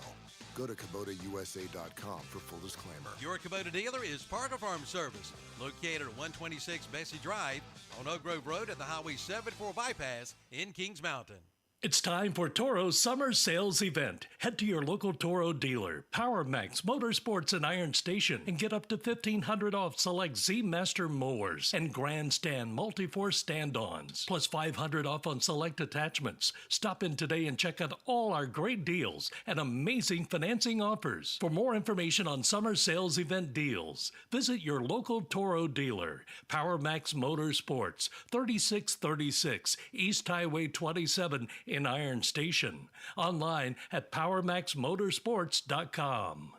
Go to KubotaUSA.com for full disclaimer. Your Kubota dealer is Parker Farm Service, located at 126 Bessie Drive on Oak Grove Road at the Highway 74 bypass in Kings Mountain. It's time for Toro's summer sales event. Head to your local Toro dealer, Power Max Motorsports and Iron Station, and get up to $1,500 off select Z-Master mowers and Grandstand multi-force stand-ons, plus $500 off on select attachments. Stop in today and check out all our great deals and amazing financing offers. For more information on summer sales event deals, visit your local Toro dealer, Power Max Motorsports, 3636 East Highway 27 in Iron Station. Online at PowerMaxMotorsports.com.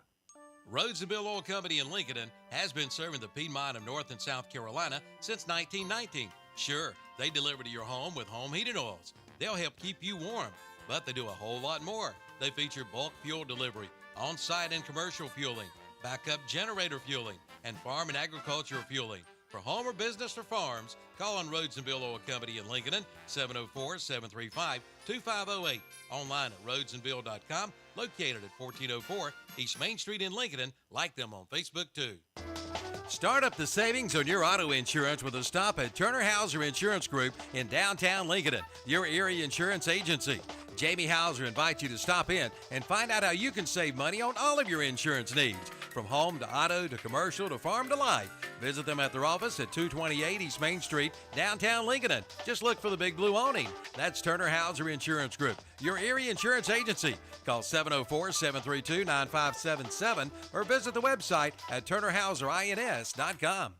Rhodes and Bill Oil Company in Lincolnton has been serving the Piedmont of North and South Carolina since 1919. Sure, they deliver to your home with home heating oils. They'll help keep you warm, but they do a whole lot more. They feature bulk fuel delivery, on-site and commercial fueling, backup generator fueling, and farm and agricultural fueling. For home or business or farms, call on Rhodes and Bill Oil Company in Lincolnton, 704-735-2508. Online at rhodesandbill.com, located at 1404 East Main Street in Lincolnton. Like them on Facebook too. Start up the savings on your auto insurance with a stop at Turner Hauser Insurance Group in downtown Lincolnton, your area insurance agency. Jamie Hauser invites you to stop in and find out how you can save money on all of your insurance needs, from home to auto to commercial to farm to life. Visit them at their office at 228 East Main Street, downtown Lincolnton. Just look for the big blue awning. That's Turner Hauser Insurance Group, your area insurance agency. Call 704-732-9577 or visit the website at turnerhauserins.com.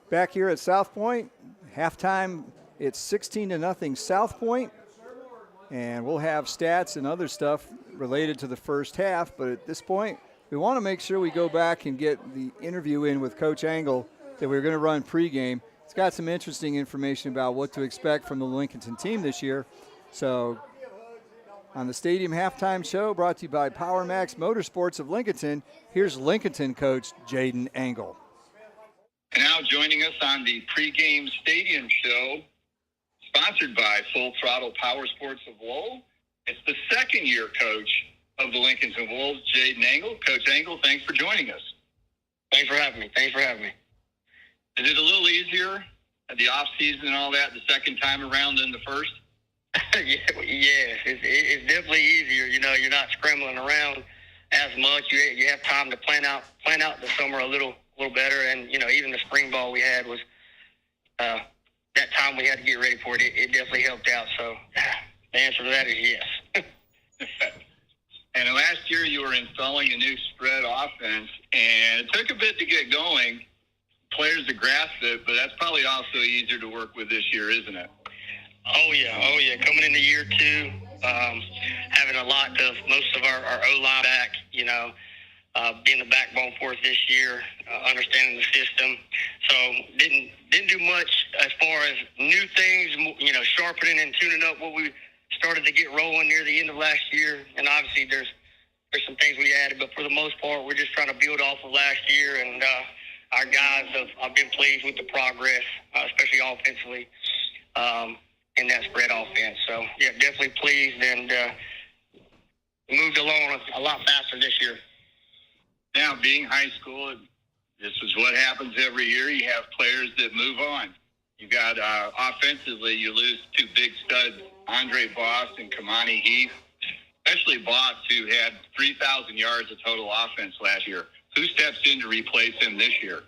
Back here at South Point, halftime, it's 16-0 South Point, and we'll have stats and other stuff related to the first half, but at this point, we want to make sure we go back and get the interview in with Coach Engel that we were going to run pregame. It's got some interesting information about what to expect from the Lincolnton team this year. So on the Stadium Halftime Show, brought to you by Power Max Motorsports of Lincolnton, here's Lincolnton coach Jaden Engel. And now joining us on the pregame stadium show, sponsored by Full Throttle Power Sports of Lowell It's the second-year coach of the Lincolnton Wolves, Jaden Engel. Coach Engel, thanks for joining us. Thanks for having me. Is it a little easier at the off-season and all that the second time around than the first? Yes, it's definitely easier. You know, you're not scrambling around as much. You have time to plan out the summer a little better. And, you know, even the spring ball we had was that time we had to get ready for it. It definitely helped out. So the answer to that is yes. And last year you were installing a new spread offense, and it took a bit to get going. Players to grasp it, but that's probably also easier to work with this year, isn't it? Oh yeah. Coming into year 2, having most of our O-line back, you know, being the backbone for us this year, understanding the system. So didn't do much as far as new things, you know, sharpening and tuning up what we started to get rolling near the end of last year. And obviously there's some things we added, but for the most part, we're just trying to build off of last year. And our guys have been pleased with the progress, especially offensively, in that spread offense. So, yeah, definitely pleased, and moved along a lot faster this year. Now, being high school, this is what happens every year. You have players that move on. You got offensively, you lose 2 big studs, Andre Boss and Kamani Heath, especially Boss, who had 3,000 yards of total offense last year. Who steps in to replace him this year?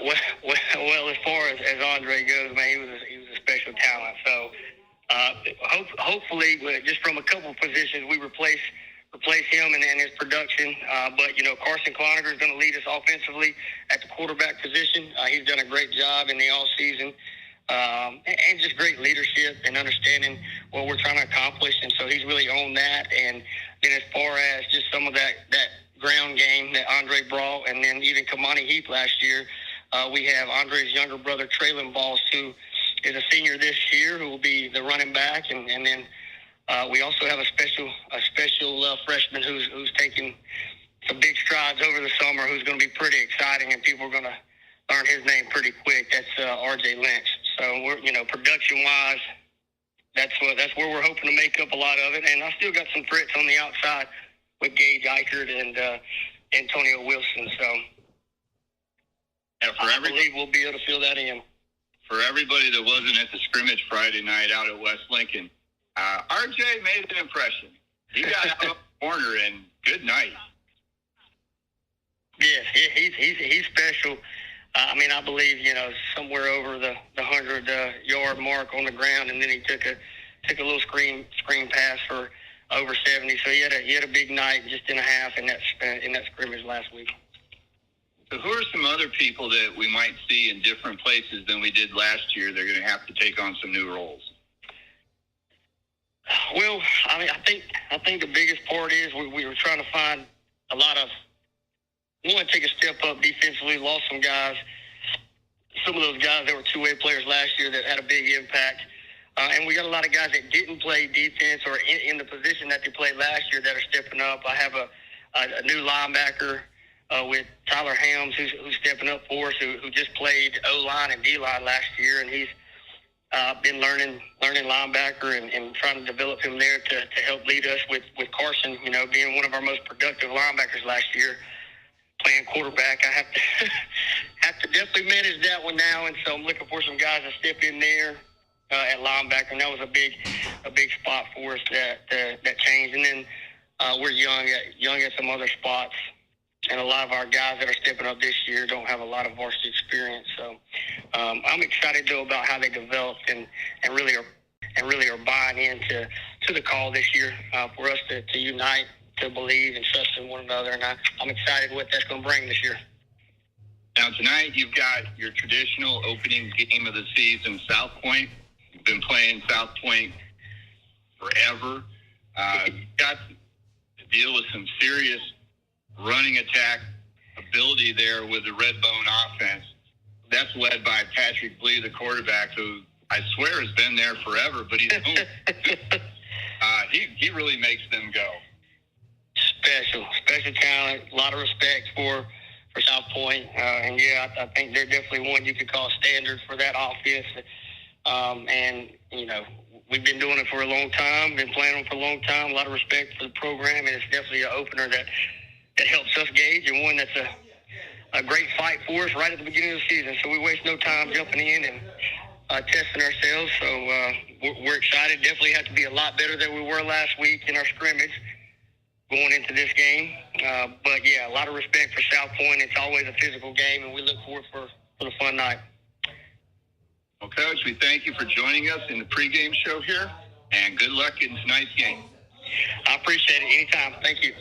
Well, as far as Andre goes, man, he was a special talent. So hopefully, just from a couple of positions, we replace him and his production. But, you know, Carson Cloninger is going to lead us offensively at the quarterback position. He's done a great job in the offseason. And just great leadership and understanding what we're trying to accomplish. And so he's really owned that. And then as far as just some of that ground game that Andre brought, and then even Kamani Heath last year, we have Andre's younger brother, Traylon Boss, who is a senior this year, who will be the running back. And then we also have a special freshman who's taking some big strides over the summer, who's going to be pretty exciting, and people are going to learn his name pretty quick. That's R.J. Lynch. So we're, you know, production-wise, that's where we're hoping to make up a lot of it. And I still got some threats on the outside with Gage Eichert and Antonio Wilson. So I believe we'll be able to fill that in. For everybody that wasn't at the scrimmage Friday night out at West Lincoln, R.J. made an impression. He got out of the corner, and good night. Yes, he's special. I mean, I believe, you know, somewhere over the 100-yard mark on the ground, and then he took a little screen pass for over 70. So he had a big night just in a half in that scrimmage last week. So who are some other people that we might see in different places than we did last year? They're going to have to take on some new roles. Well, I mean, I think the biggest part is we were trying to find a lot of. We want to take a step up defensively. Lost some guys. Some of those guys that were two-way players last year that had a big impact. And we got a lot of guys that didn't play defense or in the position that they played last year that are stepping up. I have a new linebacker with Tyler Helms who's stepping up for us, who just played O-line and D-line last year, and he's been learning linebacker and trying to develop him there to help lead us with Carson, you know, being one of our most productive linebackers last year. Playing quarterback, I have to definitely manage that one now, and so I'm looking for some guys to step in there at linebacker, and that was a big spot for us that changed. And then we're young at some other spots, and a lot of our guys that are stepping up this year don't have a lot of varsity experience. So I'm excited though about how they developed and really are buying into the call this year for us to unite, to believe and trust in one another, and I'm excited what that's going to bring this year. Now tonight you've got your traditional opening game of the season, South Point. You've been playing South Point forever. You've got to deal with some serious running attack ability there with the Redbone offense. That's led by Patrick Blee, the quarterback, who I swear has been there forever, but he's he really makes them go. Special talent, a lot of respect for South Point, and yeah, I think they're definitely one you could call standard for that offense. And you know, we've been doing it for a long time, been playing them for a long time. A lot of respect for the program, and it's definitely an opener that helps us gauge, and one that's a great fight for us right at the beginning of the season. So we waste no time jumping in and testing ourselves. So we're excited. Definitely have to be a lot better than we were last week in our scrimmage going into this game. But, yeah, a lot of respect for South Point. It's always a physical game, and we look forward for the fun night. Well, Coach, we thank you for joining us in the pregame show here, and good luck in tonight's game. I appreciate it. Anytime. Thank you.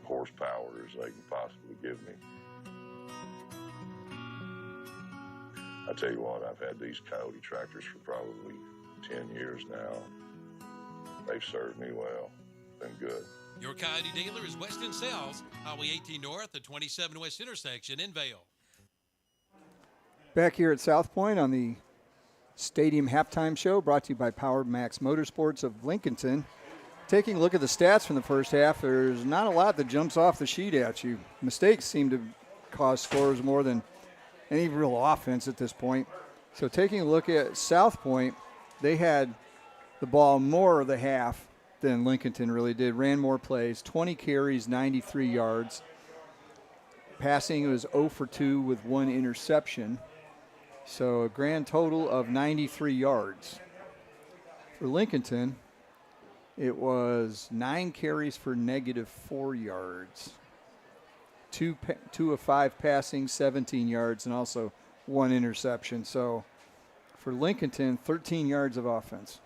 Horsepower as they can possibly give me. I tell you what, I've had these Coyote tractors for probably 10 years now. They've served me well. Been good. Your Coyote dealer is Weston Sales, Highway 18 North, the 27 West intersection in Vale. Back here at South Point on the Stadium Halftime Show, brought to you by Power Max Motorsports of Lincolnton. Taking a look at the stats from the first half, there's not a lot that jumps off the sheet at you. Mistakes seem to cause scores more than any real offense at this point. So taking a look at South Point, they had the ball more of the half than Lincolnton really did. Ran more plays, 20 carries, 93 yards. Passing was 0 for 2 with 1 interception. So a grand total of 93 yards. For Lincolnton, it was 9 carries for -4 yards. 2 of 5 passing, 17 yards, and also 1 interception. So for Lincolnton, 13 yards of offense.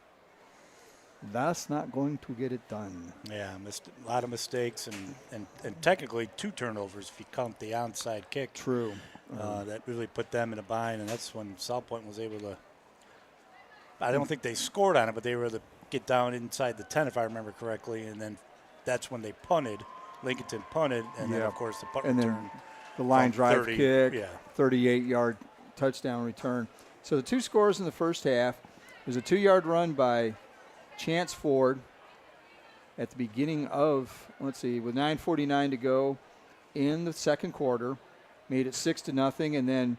That's not going to get it done. Yeah, a lot of mistakes and technically 2 turnovers if you count the onside kick. True. That really put them in a bind, and that's when South Point was able to – I don't think they scored on it, but they were able to get down inside the 10, if I remember correctly, and then that's when they punted. Lincolnton punted, and then, of course, the punt and return. Then the line drive 30, kick, 38-yard touchdown return. So the 2 scores in the first half. There's a 2-yard run by Chance Ford at the beginning of, with 9:49 to go in the second quarter, made it 6-0, and then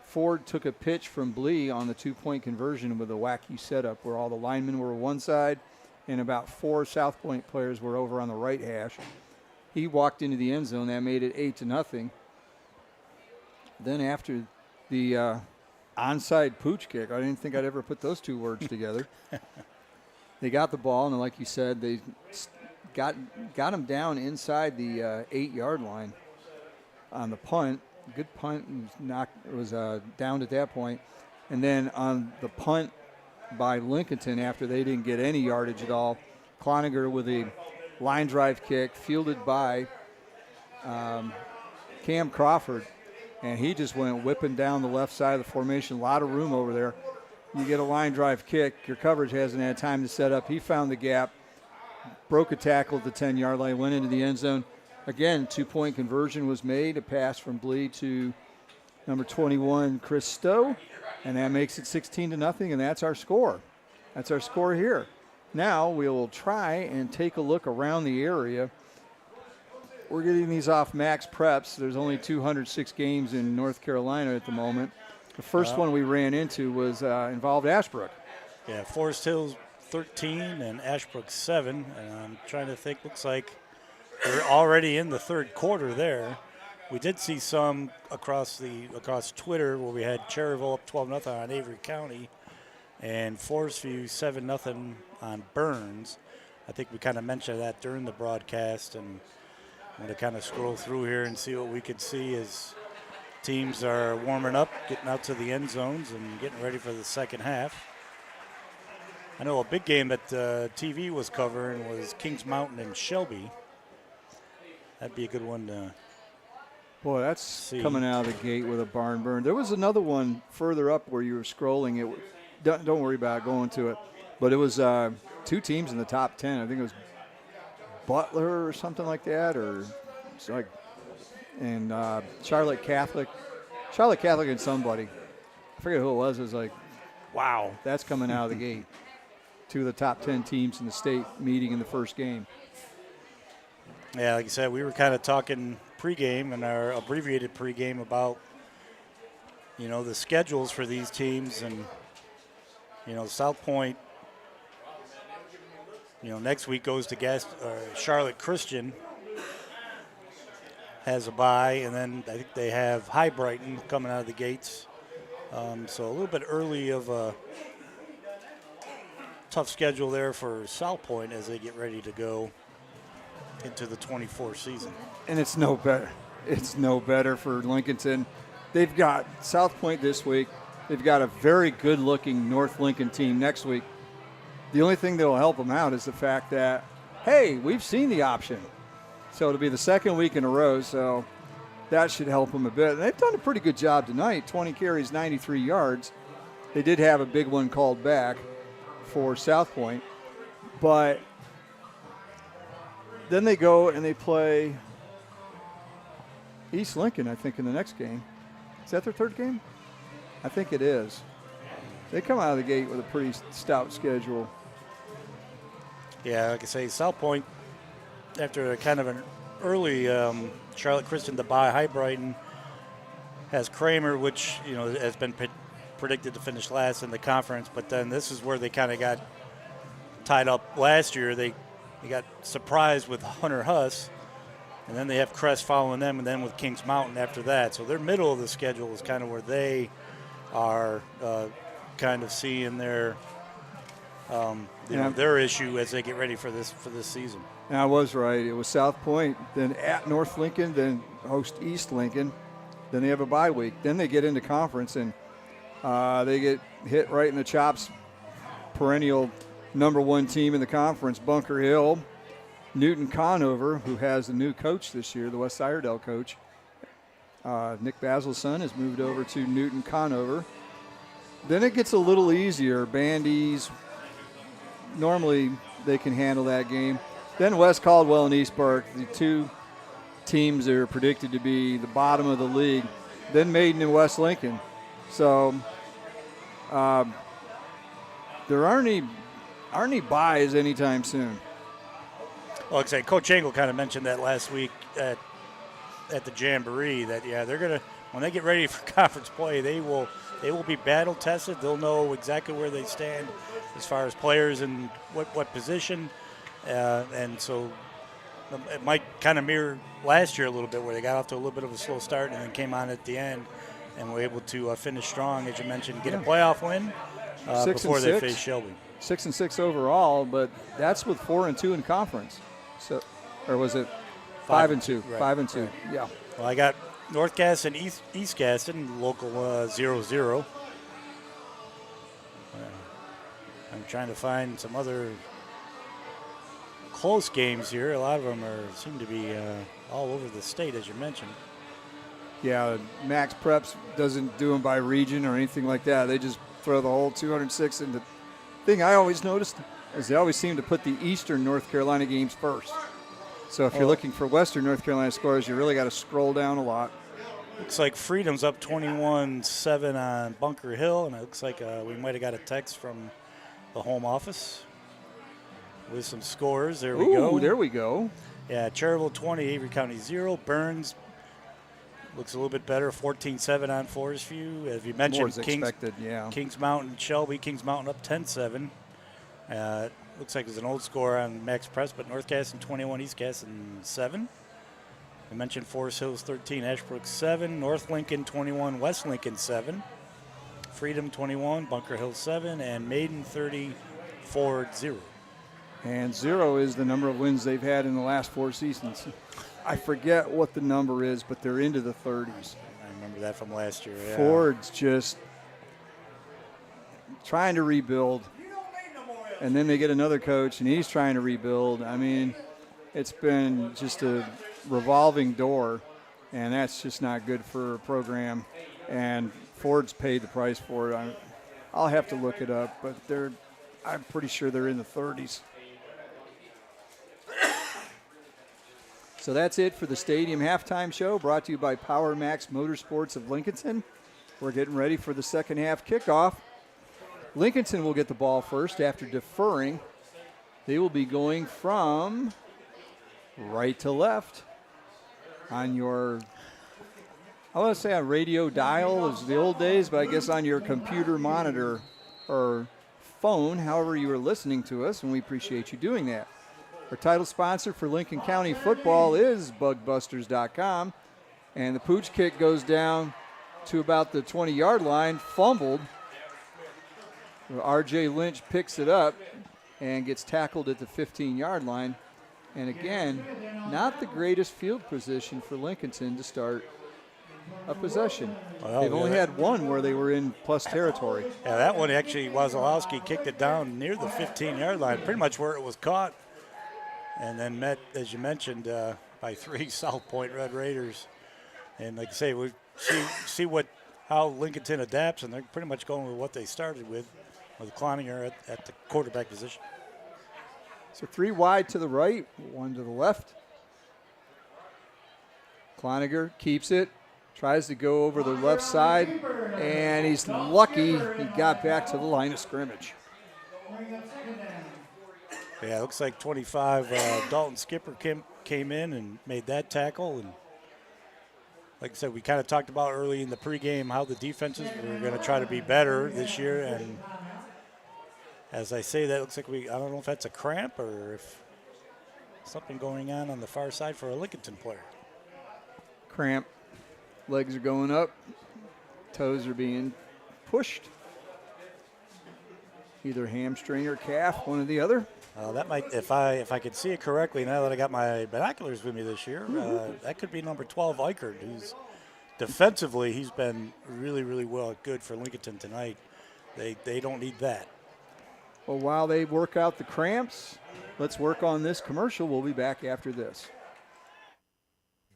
Ford took a pitch from Blee on the 2-point conversion with a wacky setup where all the linemen were one side and about 4 South Point players were over on the right hash. He walked into the end zone. That made it 8-0. Then after the onside pooch kick, I didn't think I'd ever put those 2 words together. They got the ball, and like you said, they got him down inside the 8-yard line on the punt. Good punt. Was downed at that point. And then on the punt by Lincolnton, after they didn't get any yardage at all, Cloninger with a line drive kick fielded by Cam Crawford. And he just went whipping down the left side of the formation. A lot of room over there. You get a line drive kick, your coverage hasn't had time to set up. He found the gap, broke a tackle at the 10-yard line, went into the end zone. Again, 2-point conversion was made, a pass from Blee to number 21, Chris Stowe, and that makes it 16-0, and that's our score. That's our score here. Now we will try and take a look around the area. We're getting these off Max Preps. There's only 206 games in North Carolina at the moment. The first one we ran into was involved Ashbrook. Yeah, Forest Hills 13 and Ashbrook 7. And I'm trying to think, looks like we're already in the third quarter there. We did see some across Twitter where we had Cherryville up 12-0 on Avery County and Forest View 7-0 on Burns. I think we kind of mentioned that during the broadcast, and I'm going to kind of scroll through here and see what we could see as teams are warming up, getting out to the end zones and getting ready for the second half. I know a big game that TV was covering was Kings Mountain and Shelby. That'd be a good one to Boy, that's see. Coming out of the gate with a barn burn. There was another one further up where you were scrolling. Don't worry about going to it. But it was 2 teams in the top 10. I think it was Butler or something like that, or it's like and Charlotte Catholic and somebody. I forget who it was. It was like, wow, that's coming out of the gate. Two of the top 10 teams in the state meeting in the first game. Yeah, like I said, we were kind of talking pregame and our abbreviated pregame about, the schedules for these teams. And, South Point, next week goes to Charlotte Christian has a bye, and then I think they have High Brighton coming out of the gates. So a little bit early of a tough schedule there for South Point as they get ready to go into the 24 season. And it's no better. It's no better for Lincolnton. They've got South Point this week. They've got a very good-looking North Lincoln team next week. The only thing that will help them out is the fact that, hey, we've seen the option. So it'll be the second week in a row, so that should help them a bit. And they've done a pretty good job tonight, 20 carries, 93 yards. They did have a big one called back for South Point. But then they go and they play East Lincoln, I think, in the next game. Is that their third game? I think it is. They come out of the gate with a pretty stout schedule. Yeah, like I say, South Point, after a kind of an early Charlotte Christian to buy, High Brighton has Kramer, which, has been predicted to finish last in the conference. But then this is where they kind of got tied up last year. They got surprised with Hunter Huss, and then they have Crest following them, and then with Kings Mountain after that. So their middle of the schedule is kind of where they are kind of seeing their their issue as they get ready for this season. And I was right. It was South Point, then at North Lincoln, then host East Lincoln. Then they have a bye week. Then they get into conference, and they get hit right in the chops. Perennial number one team in the conference, Bunker Hill. Newton Conover, who has a new coach this year, the West Iredell coach. Nick Basil's son has moved over to Newton Conover. Then it gets a little easier. Bandy's, normally they can handle that game. Then West Caldwell and East Burke, the two teams that are predicted to be the bottom of the league. Then Maiden and West Lincoln. So there aren't any buys anytime soon. Well, like I say, Coach Engel kind of mentioned that last week at the Jamboree that, they're going to, when they get ready for conference play, they will be battle tested. They'll know exactly where they stand as far as players and what position. And so it might kind of mirror last year a little bit, where they got off to a little bit of a slow start and then came on at the end and were able to finish strong, as you mentioned, get a playoff win before they face Shelby. 6-6 overall, but that's with 4-2 in conference. So, or was it 5-2? Right. 5-2. Right. Yeah. Well, I got North Gaston, East Gaston, local 0-0. I'm trying to find some other close games here. A lot of them seem to be all over the state, as you mentioned. Yeah, Max Preps doesn't do them by region or anything like that. They just throw the whole 206 into. Thing I always noticed is they always seem to put the Eastern North Carolina games first. So if you're looking for Western North Carolina scores, you really got to scroll down a lot. Looks like Freedom's up 21-7 on Bunker Hill, and it looks like we might have got a text from the home office with some scores. There we go. There we go. Yeah, Cherryville 20, Avery County 0. Burns looks a little bit better, 14-7 on Forest View. As you mentioned, Kings Mountain, Shelby, Kings Mountain up 10-7. Looks like there's an old score on Max Press, but North Gaston 21, East Gaston 7. I mentioned Forest Hills 13, Ashbrook 7, North Lincoln 21, West Lincoln 7, Freedom 21, Bunker Hill 7, and Maiden 30, Ford 0. And 0 is the number of wins they've had in the last 4 seasons. I forget what the number is, but they're into the 30s. I remember that from last year. Yeah. Ford's just trying to rebuild, and then they get another coach, and he's trying to rebuild. I mean, it's been just a revolving door, and that's just not good for a program. And Ford's paid the price for it. I'll have to look it up, but I'm pretty sure they're in the 30s. So that's it for the Stadium Halftime Show, brought to you by Power Max Motorsports of Lincolnton. We're getting ready for the second half kickoff. Lincolnton will get the ball first after deferring. They will be going from right to left on your, I want to say on radio dial as the old days, but I guess on your computer monitor or phone, however you are listening to us, and we appreciate you doing that. Our title sponsor for Lincoln County football is bugbusters.com, and the pooch kick goes down to about the 20-yard line, fumbled. R.J. Lynch picks it up and gets tackled at the 15-yard line. And again, not the greatest field position for Lincolnton to start a possession. Well, they've only had one where they were in plus territory. Yeah, that one actually, Wazalowski kicked it down near the 15-yard line, pretty much where it was caught, and then met, as you mentioned, by 3 South Point Red Raiders. And like I say, we see how Lincolnton adapts, and they're pretty much going with what they started with Cloninger at the quarterback position. So 3 wide to the right, 1 to the left. Cloninger keeps it, tries to go over the left side, and he's lucky he got back to the line of scrimmage. Yeah, it looks like 25, Dalton Skipper came in and made that tackle. And like I said, we kind of talked about early in the pregame how the defenses were going to try to be better this year. And as I say that, looks like I don't know if that's a cramp or if something going on the far side for a Lincolnton player. Cramp. Legs are going up. Toes are being pushed. Either hamstring or calf, one or the other. That might, if I could see it correctly, now that I got my binoculars with me this year, that could be number 12, Eichert, who's defensively, he's been really, really good for Lincolnton tonight. They don't need that. Well, while they work out the cramps, let's work on this commercial. We'll be back after this.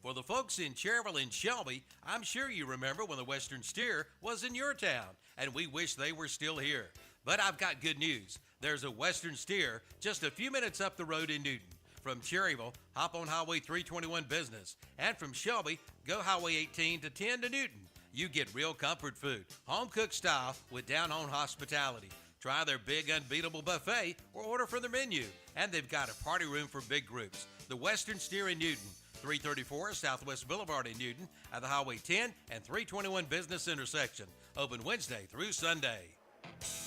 For the folks in Cherville and Shelby, I'm sure you remember when the Western Steer was in your town, and we wish they were still here. But I've got good news. There's a Western Steer just a few minutes up the road in Newton. From Cherryville, hop on Highway 321 Business. And from Shelby, go Highway 18 to 10 to Newton. You get real comfort food, home-cooked style with down-home hospitality. Try their big unbeatable buffet or order from their menu. And they've got a party room for big groups. The Western Steer in Newton, 334 Southwest Boulevard in Newton at the Highway 10 and 321 Business intersection. Open Wednesday through Sunday.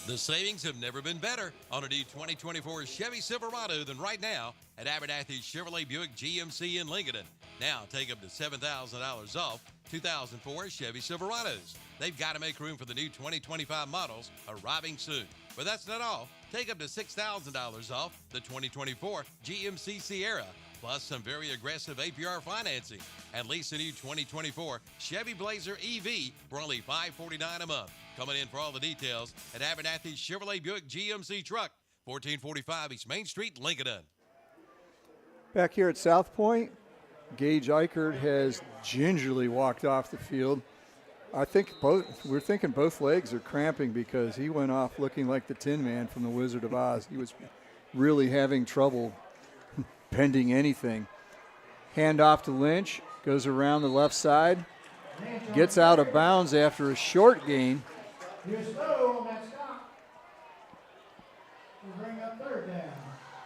The savings have never been better on a new 2024 Chevy Silverado than right now at Abernathy Chevrolet Buick GMC in Lincolnton. Now take up to $7,000 off 2004 Chevy Silverados. They've got to make room for the new 2025 models arriving soon. But that's not all. Take up to $6,000 off the 2024 GMC Sierra, plus some very aggressive APR financing, and lease a new 2024 Chevy Blazer EV for only $549 a month. Coming in for all the details at Abernathy Chevrolet Buick GMC Truck, 1445 East Main Street, Lincolnton. Back here at South Point, Gage Eichert has gingerly walked off the field. We're thinking both legs are cramping because he went off looking like the Tin Man from The Wizard of Oz. He was really having trouble bending anything. Hand off to Lynch, goes around the left side, gets out of bounds after a short gain.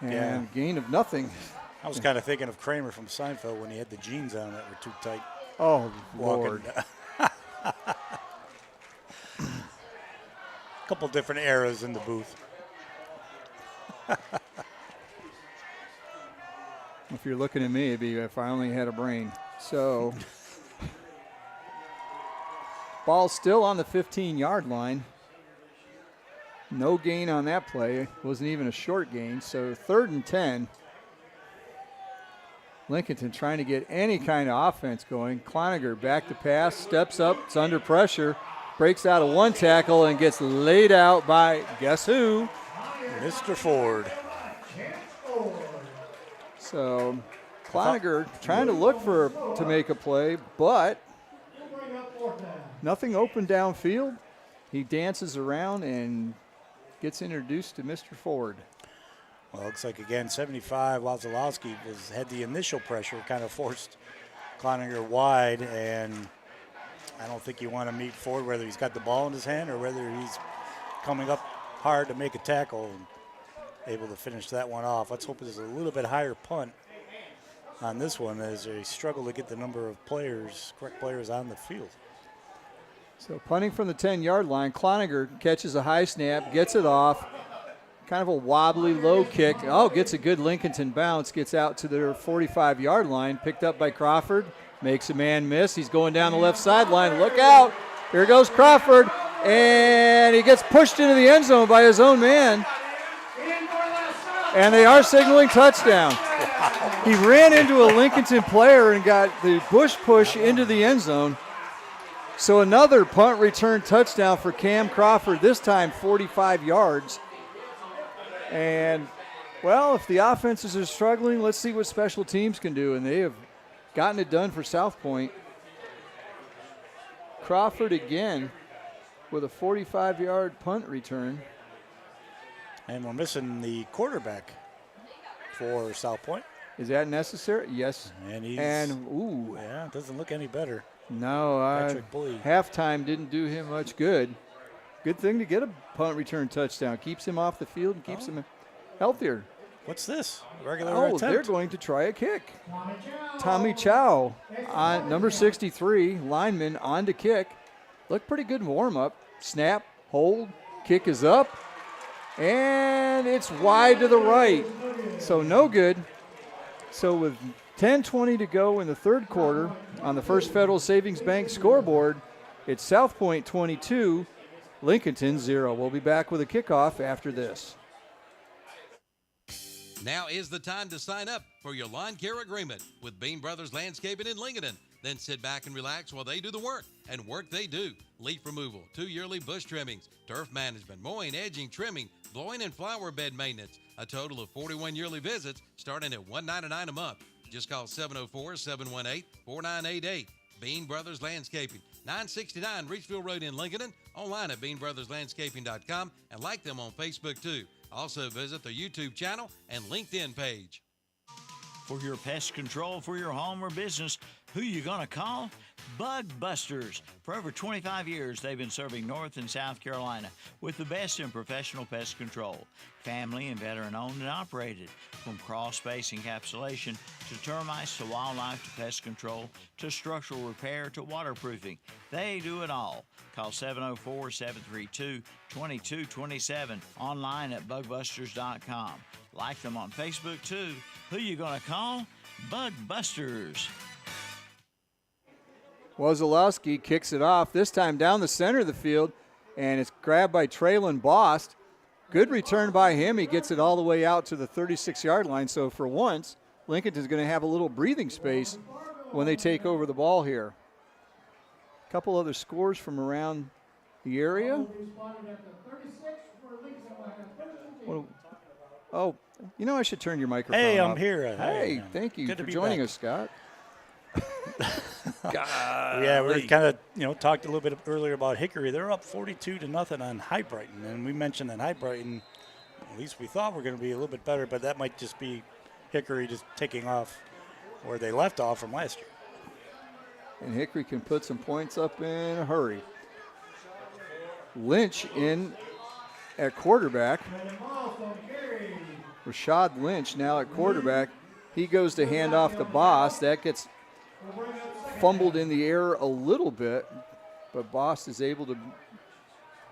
And gain of nothing. I was kind of thinking of Kramer from Seinfeld when he had the jeans on that were too tight. Oh, Lord. Couple different eras in the booth. If you're looking at me, it'd be if I only had a brain. So, ball still on the 15-yard line. No gain on that play. Wasn't even a short gain. So 3rd and 10. Lincolnton trying to get any kind of offense going. Cloninger back to pass, steps up, it's under pressure, breaks out of one tackle and gets laid out by, guess who? Mr. Ford. So Cloninger trying to look to make a play, but nothing open downfield. He dances around and gets introduced to Mr. Ford. Well, looks like, again, 75, Wazalowski had the initial pressure, kind of forced Cloninger wide, and I don't think you want to meet Ford, whether he's got the ball in his hand or whether he's coming up hard to make a tackle and able to finish that one off. Let's hope there's a little bit higher punt on this one as they struggle to get the number of players, correct players on the field. So punting from the 10-yard line, Cloninger catches a high snap, gets it off. Kind of a wobbly, low kick. Oh, gets a good Lincolnton bounce, gets out to their 45-yard line, picked up by Crawford, makes a man miss. He's going down the left sideline. Look out. Here goes Crawford, and he gets pushed into the end zone by his own man. And they are signaling touchdown. He ran into a Lincolnton player and got the bush push into the end zone. So another punt return touchdown for Cam Crawford, this time 45 yards. And, well, if the offenses are struggling, let's see what special teams can do. And they have gotten it done for South Point. Crawford again with a 45-yard punt return. And we're missing the quarterback for South Point. Is that necessary? Yes. And ooh. Yeah, it doesn't look any better. No, halftime didn't do him much good. Good thing to get a punt return touchdown. Keeps him off the field and keeps him healthier. What's this? Regular attempt? They're going to try a kick. Tommy Chow, on number 63, lineman, on to kick. Looked pretty good warm-up. Snap, hold, kick is up, and it's wide to the right. So no good. So with 10:20 to go in the third quarter on the First Federal Savings Bank scoreboard, it's South Point 22, Lincolnton 0. We'll be back with a kickoff after this. Now is the time to sign up for your lawn care agreement with Bean Brothers Landscaping in Lincolnton. Then sit back and relax while they do the work. And work they do. Leaf removal, 2 yearly bush trimmings, turf management, mowing, edging, trimming, blowing, and flower bed maintenance. A total of 41 yearly visits starting at $199 a month. Just call 704-718-4988. Bean Brothers Landscaping, 969 Reachville Road in Lincolnton. Online at beanbrotherslandscaping.com and like them on Facebook too. Also visit their YouTube channel and LinkedIn page. For your pest control for your home or business, who you gonna call? Bug Busters. For over 25 years, they've been serving North and South Carolina with the best in professional pest control. Family and veteran owned and operated. From crawl space encapsulation to termites to wildlife to pest control to structural repair to waterproofing. They do it all. Call 704-732-2227. Online at bugbusters.com. Like them on Facebook too. Who you gonna call? Bug Busters. Wazalowski kicks it off, this time down the center of the field, and it's grabbed by Traylon Bost. Good return by him. He gets it all the way out to the 36-yard line. So for once, Lincolnton's going to have a little breathing space when they take over the ball here. A couple other scores from around the area. Oh, you know I should turn your microphone Hey, I'm off. here. Hey, thank you for joining us, Scott. Yeah, we kind of talked a little bit earlier about Hickory. They're up 42-0 on High Brighton, and we mentioned that High Brighton, at least we thought were going to be a little bit better, but that might just be Hickory just taking off where they left off from last year. And Hickory can put some points up in a hurry. Lynch in at quarterback. Rashad Lynch now at quarterback. He goes to hand off the Boss. That gets fumbled in the air a little bit, but Boss is able to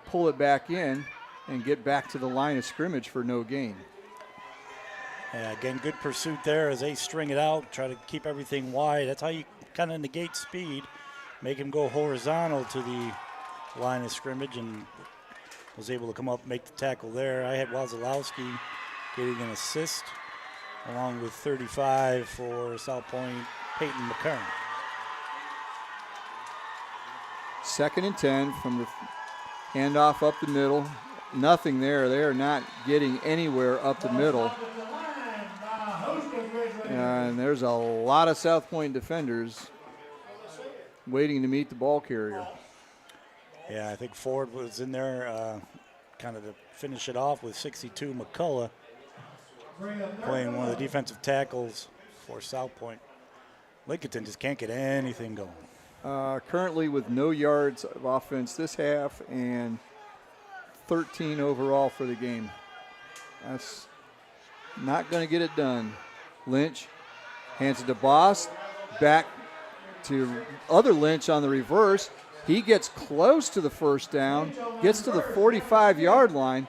pull it back in and get back to the line of scrimmage for no gain. Yeah, again, good pursuit there as they string it out, try to keep everything wide. That's how you kind of negate speed, make him go horizontal to the line of scrimmage, and was able to come up and make the tackle there. I had Wazalowski getting an assist along with 35 for South Point, Peyton McCurran. 2nd and 10 from the handoff up the middle. Nothing there. They are not getting anywhere up the middle. And there's a lot of South Point defenders waiting to meet the ball carrier. Yeah, I think Ford was in there kind of to finish it off with 62 McCullough. playing one of the defensive tackles for South Point. Lincolnton just can't get anything going. Currently with no yards of offense this half and 13 overall for the game. That's not going to get it done. Lynch hands it to Boss. Back to other Lynch on the reverse. He gets close to the first down, gets to the 45-yard line.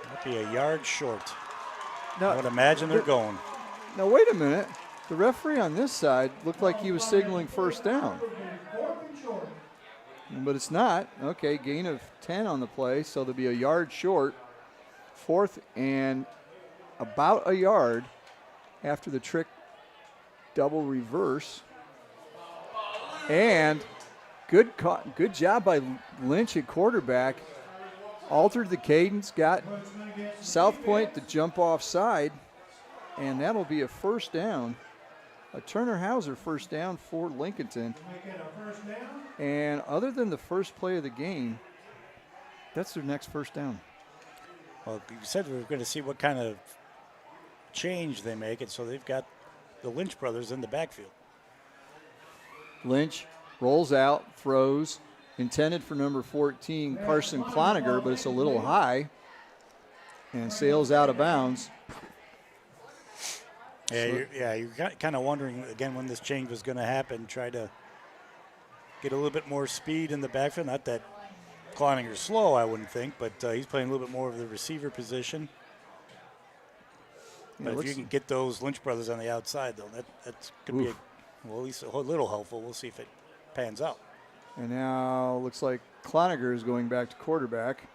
Might be a yard short. Now, I would imagine they're going. Now, wait a minute. The referee on this side looked like he was signaling first down. But it's not. Okay, gain of 10 on the play, so there'll be a yard short. 4th and about a yard after the trick double reverse. And good job by Lynch at quarterback. Altered the cadence, got South Point to jump offside, and that'll be a first down. A Turner Hauser first down for Lincolnton. And other than the first play of the game, that's their next first down. Well, you said we were going to see what kind of change they make, and so they've got the Lynch brothers in the backfield. Lynch rolls out, throws, intended for number 14, Carson Cloniger, but it's a little high, and sails out of bounds. Yeah, you're kind of wondering, again, when this change was going to happen, try to get a little bit more speed in the backfield. Not that Cloninger's slow, I wouldn't think, but he's playing a little bit more of the receiver position. But if you can get those Lynch brothers on the outside, though, that could be, at least a little helpful. We'll see if it pans out. And now looks like Cloniger is going back to quarterback.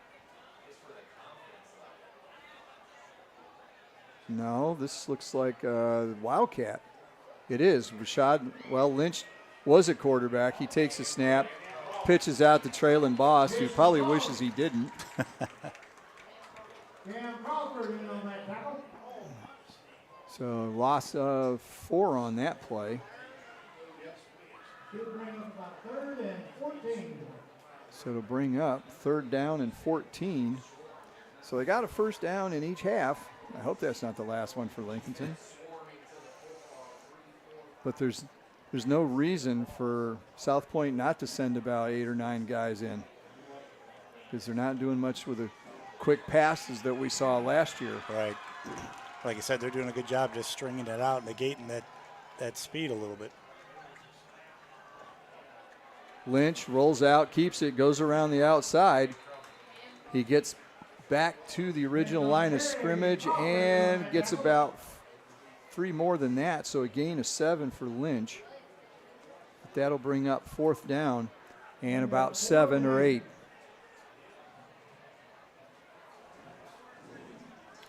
No, this looks like Wildcat. It is. Lynch was a quarterback. He takes a snap, pitches out to Traylon Boss, who probably wishes he didn't. So loss of 4 on that play. So to bring up 3rd down and 14. So they got a first down in each half. I hope that's not the last one for Lincolnton. But there's no reason for South Point not to send about 8 or 9 guys in, because they're not doing much with the quick passes that we saw last year. Right. Like I said, they're doing a good job just stringing it out, negating that speed a little bit. Lynch rolls out, keeps it, goes around the outside. He gets back to the original line of scrimmage and gets about 3 more than that, so a gain of 7 for Lynch. But that'll bring up 4th down and about 7 or 8.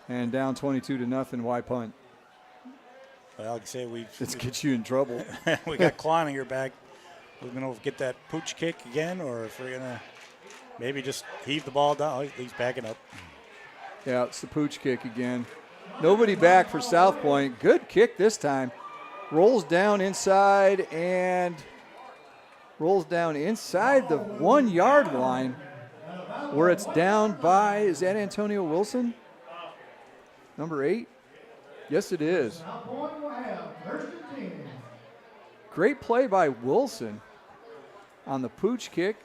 And down 22-0. Why punt? Well, like I say, this gets you in trouble. We got Cloninger back. We're going to get that pooch kick again, or if we're going to maybe just heave the ball down. He's backing up. Yeah, it's the pooch kick again. Nobody back for South Point. Good kick this time. Rolls down inside and rolls down inside the 1-yard line, where it's down by, is that Antonio Wilson? Number 8? Yes, it is. Great play by Wilson on the pooch kick.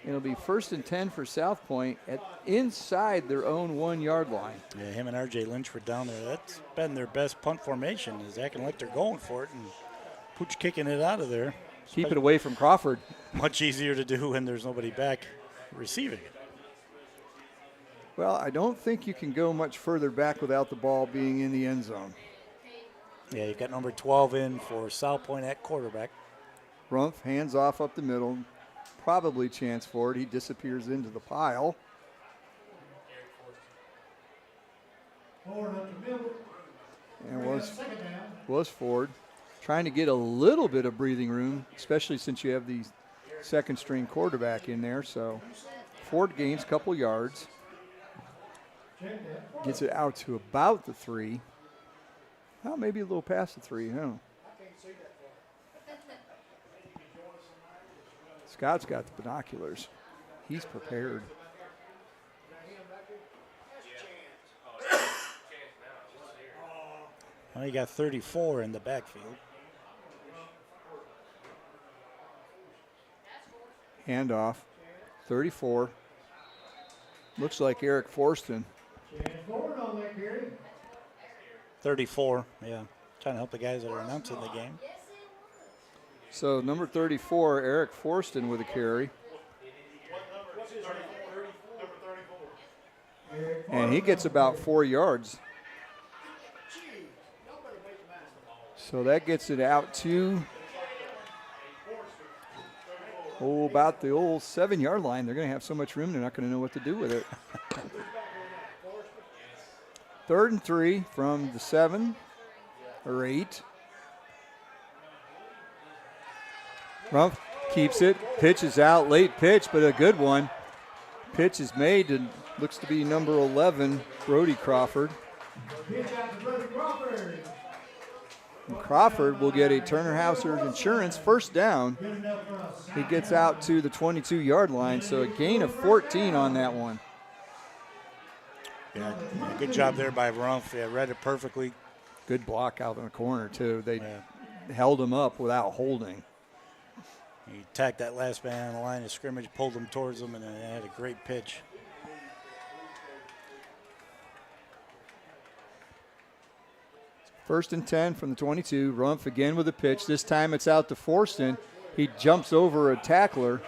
It'll be 1st and 10 for South Point at inside their own 1-yard line. Yeah, him and R.J. Lynch were down there. That's been their best punt formation, is acting like they're going for it and pooch kicking it out of there. Keep it away from Crawford. Much easier to do when there's nobody back receiving it. Well, I don't think you can go much further back without the ball being in the end zone. Yeah, you've got number 12 in for South Point at quarterback. Rumpf hands off up the middle. Probably chance for it. He disappears into the pile. And was Ford. Trying to get a little bit of breathing room, especially since you have the second string quarterback in there. So Ford gains a couple yards. Gets it out to about the 3. Well, maybe a little past the 3, huh? Scott's got the binoculars. He's prepared. Well, you got 34 in the backfield. Handoff. 34. Looks like Eric Forston. 34, yeah. Trying to help the guys that are announcing the game. So number 34, Eric Forston with a carry. And he gets about 4 yards. So that gets it out to about the old 7-yard line. They're going to have so much room, they're not going to know what to do with it. 3rd and 3 from the 7 or 8. Rumpf keeps it, pitches out, late pitch, but a good one. Pitch is made and looks to be number 11, Brody Crawford. And Crawford will get a Turner Hauser Insurance first down. He gets out to the 22-yard line, so a gain of 14 on that one. Yeah, good job there by Rumpf. Yeah, read it perfectly. Good block out in the corner, too. They held him up without holding. He attacked that last man on the line of scrimmage, pulled him towards him, and then had a great pitch. First and 10 from the 22. Rumpf again with a pitch. This time it's out to Forston. He jumps over a tackler.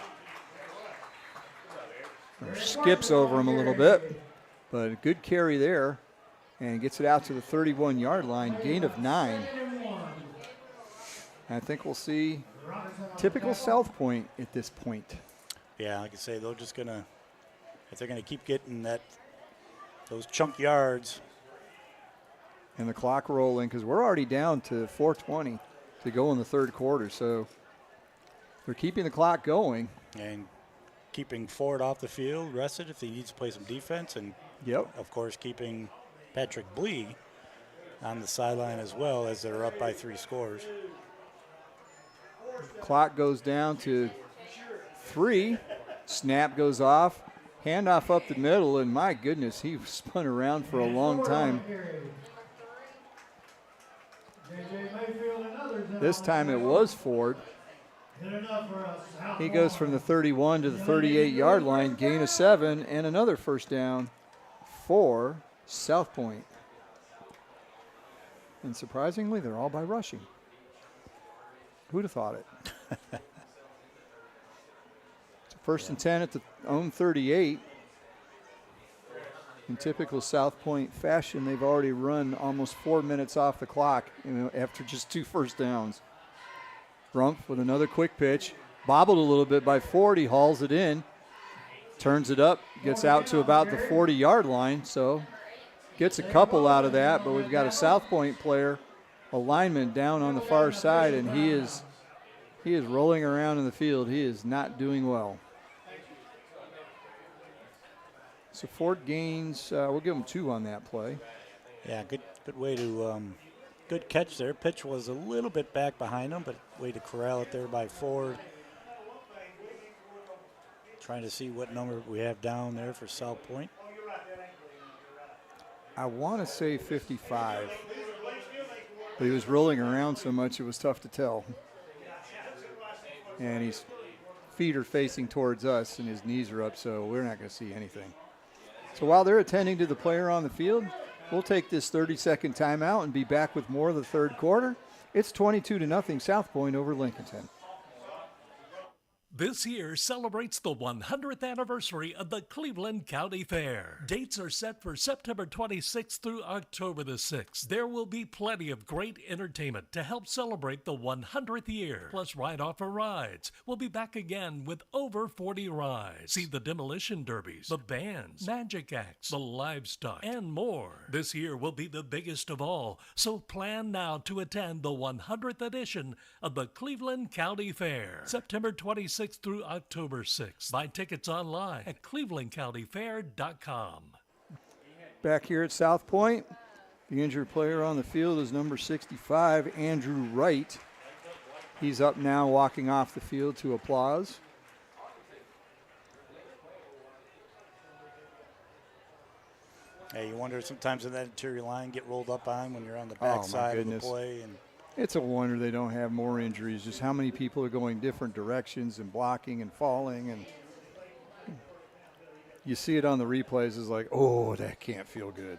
Or skips over him a little bit. But a good carry there. And gets it out to the 31-yard line. Gain of 9. I think we'll see typical South Point at this point. Yeah, like I say, they're just going to, if they're going to keep getting those chunk yards. And the clock rolling, because we're already down to 4:20 to go in the third quarter. So they're keeping the clock going. And keeping Ford off the field, rested if he needs to play some defense. And, of course, keeping Patrick Blee on the sideline as well as they're up by 3 scores. Clock goes down to 3. Snap goes off. Handoff up the middle, and my goodness, he spun around for a long time. This time it was Ford. He goes from the 31 to the 38-yard line, gain of 7, and another first down for South Point. And surprisingly, they're all by rushing. Who'd have thought it? So first and 10 at the own 38. In typical South Point fashion, they've already run almost 4 minutes off the clock, after just 2 first downs. Rumpf with another quick pitch. Bobbled a little bit by Ford. He hauls it in. Turns it up. Gets out to about the 40-yard line. So gets a couple out of that. But we've got a South Point player, a lineman, down on the far side, and he is rolling around in the field. He is not doing well. So Ford gains, we'll give him 2 on that play. Yeah, good way to, good catch there. Pitch was a little bit back behind him, but way to corral it there by Ford. Trying to see what number we have down there for South Point. I want to say 55, but he was rolling around so much it was tough to tell. And his feet are facing towards us and his knees are up, so we're not going to see anything. So while they're attending to the player on the field, we'll take this 30-second timeout and be back with more of the third quarter. It's 22-0 South Point over Lincolnton. This year celebrates the 100th anniversary of the Cleveland County Fair. Dates are set for September 26th through October the 6th. There will be plenty of great entertainment to help celebrate the 100th year, plus ride-offer rides. We'll be back again with over 40 rides. See the demolition derbies, the bands, magic acts, the livestock, and more. This year will be the biggest of all, so plan now to attend the 100th edition of the Cleveland County Fair, September 26th through October 6th. Buy tickets online at clevelandcountyfair.com. Back here at South Point, the injured player on the field is number 65, Andrew Wright. He's up now, walking off the field to applause. you wonder sometimes in that interior line get rolled up on when you're on the Oh, my backside of the goodness. play. And It's a wonder they don't have more injuries, just how many people are going different directions and blocking and falling. And you see it on the replays, it's like, oh, that can't feel good.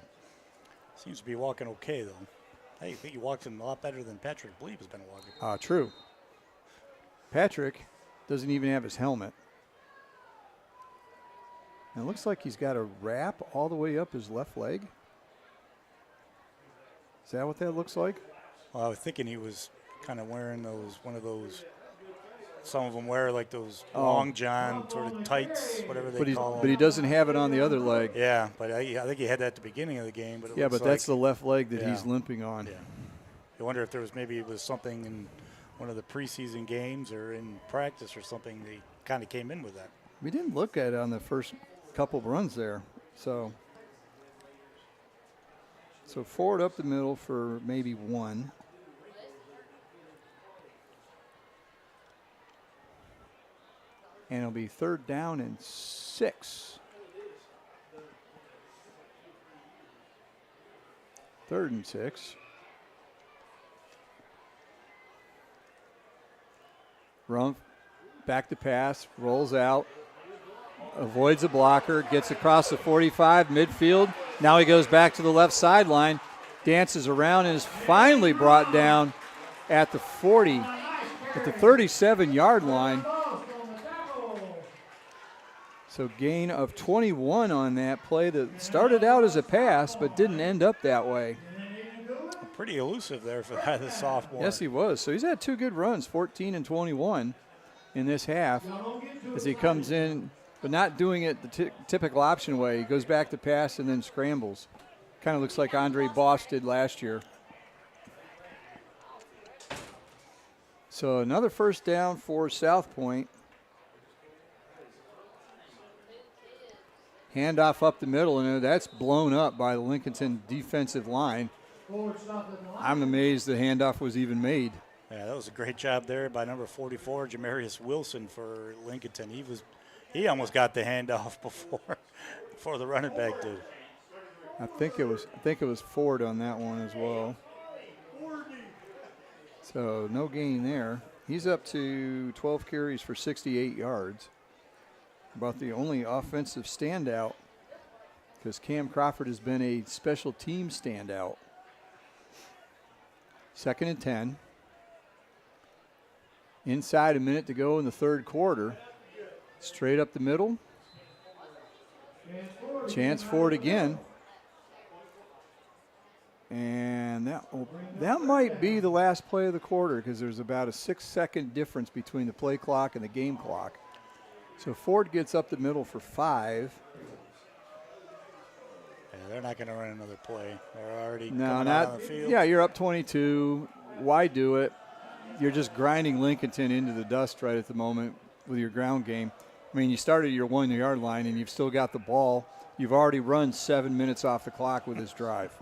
seems to be walking okay, though. Hey, I think he walks in a lot better than Patrick Bleep has been walking. True. Patrick doesn't even have his helmet. And it looks like he's got a wrap all the way up his left leg. Is that what that looks like? Well, I was thinking he was kind of wearing one of those, some of them wear like those long john sort of tights, whatever they call them. But he doesn't have it on the other leg. Yeah, but I think he had that at the beginning of the game. But Yeah, but that's the left leg that he's limping on. Yeah. I wonder if there was something in one of the preseason games or in practice or something that he kind of came in with that. We didn't look at it on the first couple of runs there. So forward up the middle for maybe one. And it'll be 3rd down and 6. 3rd and 6. Rumpf, back to pass, rolls out, avoids a blocker, gets across the 45, midfield. Now he goes back to the left sideline, dances around, and is finally brought down at the 40, at the 37-yard line. So gain of 21 on that play that started out as a pass but didn't end up that way. Pretty elusive there for the sophomore. Yes, he was. So he's had 2 good runs, 14 and 21 in this half as he comes in, but not doing it the typical option way. He goes back to pass and then scrambles. Kind of looks like Andre Boss did last year. So another 1st down for South Point. Handoff up the middle, and that's blown up by the Lincolnton defensive line. I'm amazed the handoff was even made. Yeah, that was a great job there by number 44, Jamarius Wilson for Lincolnton. He almost got the handoff before the running back did. I think it was Ford on that one as well. So no gain there. He's up to 12 carries for 68 yards. About the only offensive standout, because Cam Crawford has been a special team standout. 2nd and 10. Inside a minute to go in the 3rd quarter. Straight up the middle. Chance for it again. And that might be the last play of the quarter, because there's about a 6-second difference between the play clock and the game clock. So Ford gets up the middle for 5. Yeah, they're not going to run another play. They're already coming out on the field. Yeah, you're up 22. Why do it? You're just grinding Lincolnton into the dust right at the moment with your ground game. I mean, you started your 1-yard line and you've still got the ball. You've already run 7 minutes off the clock with this drive.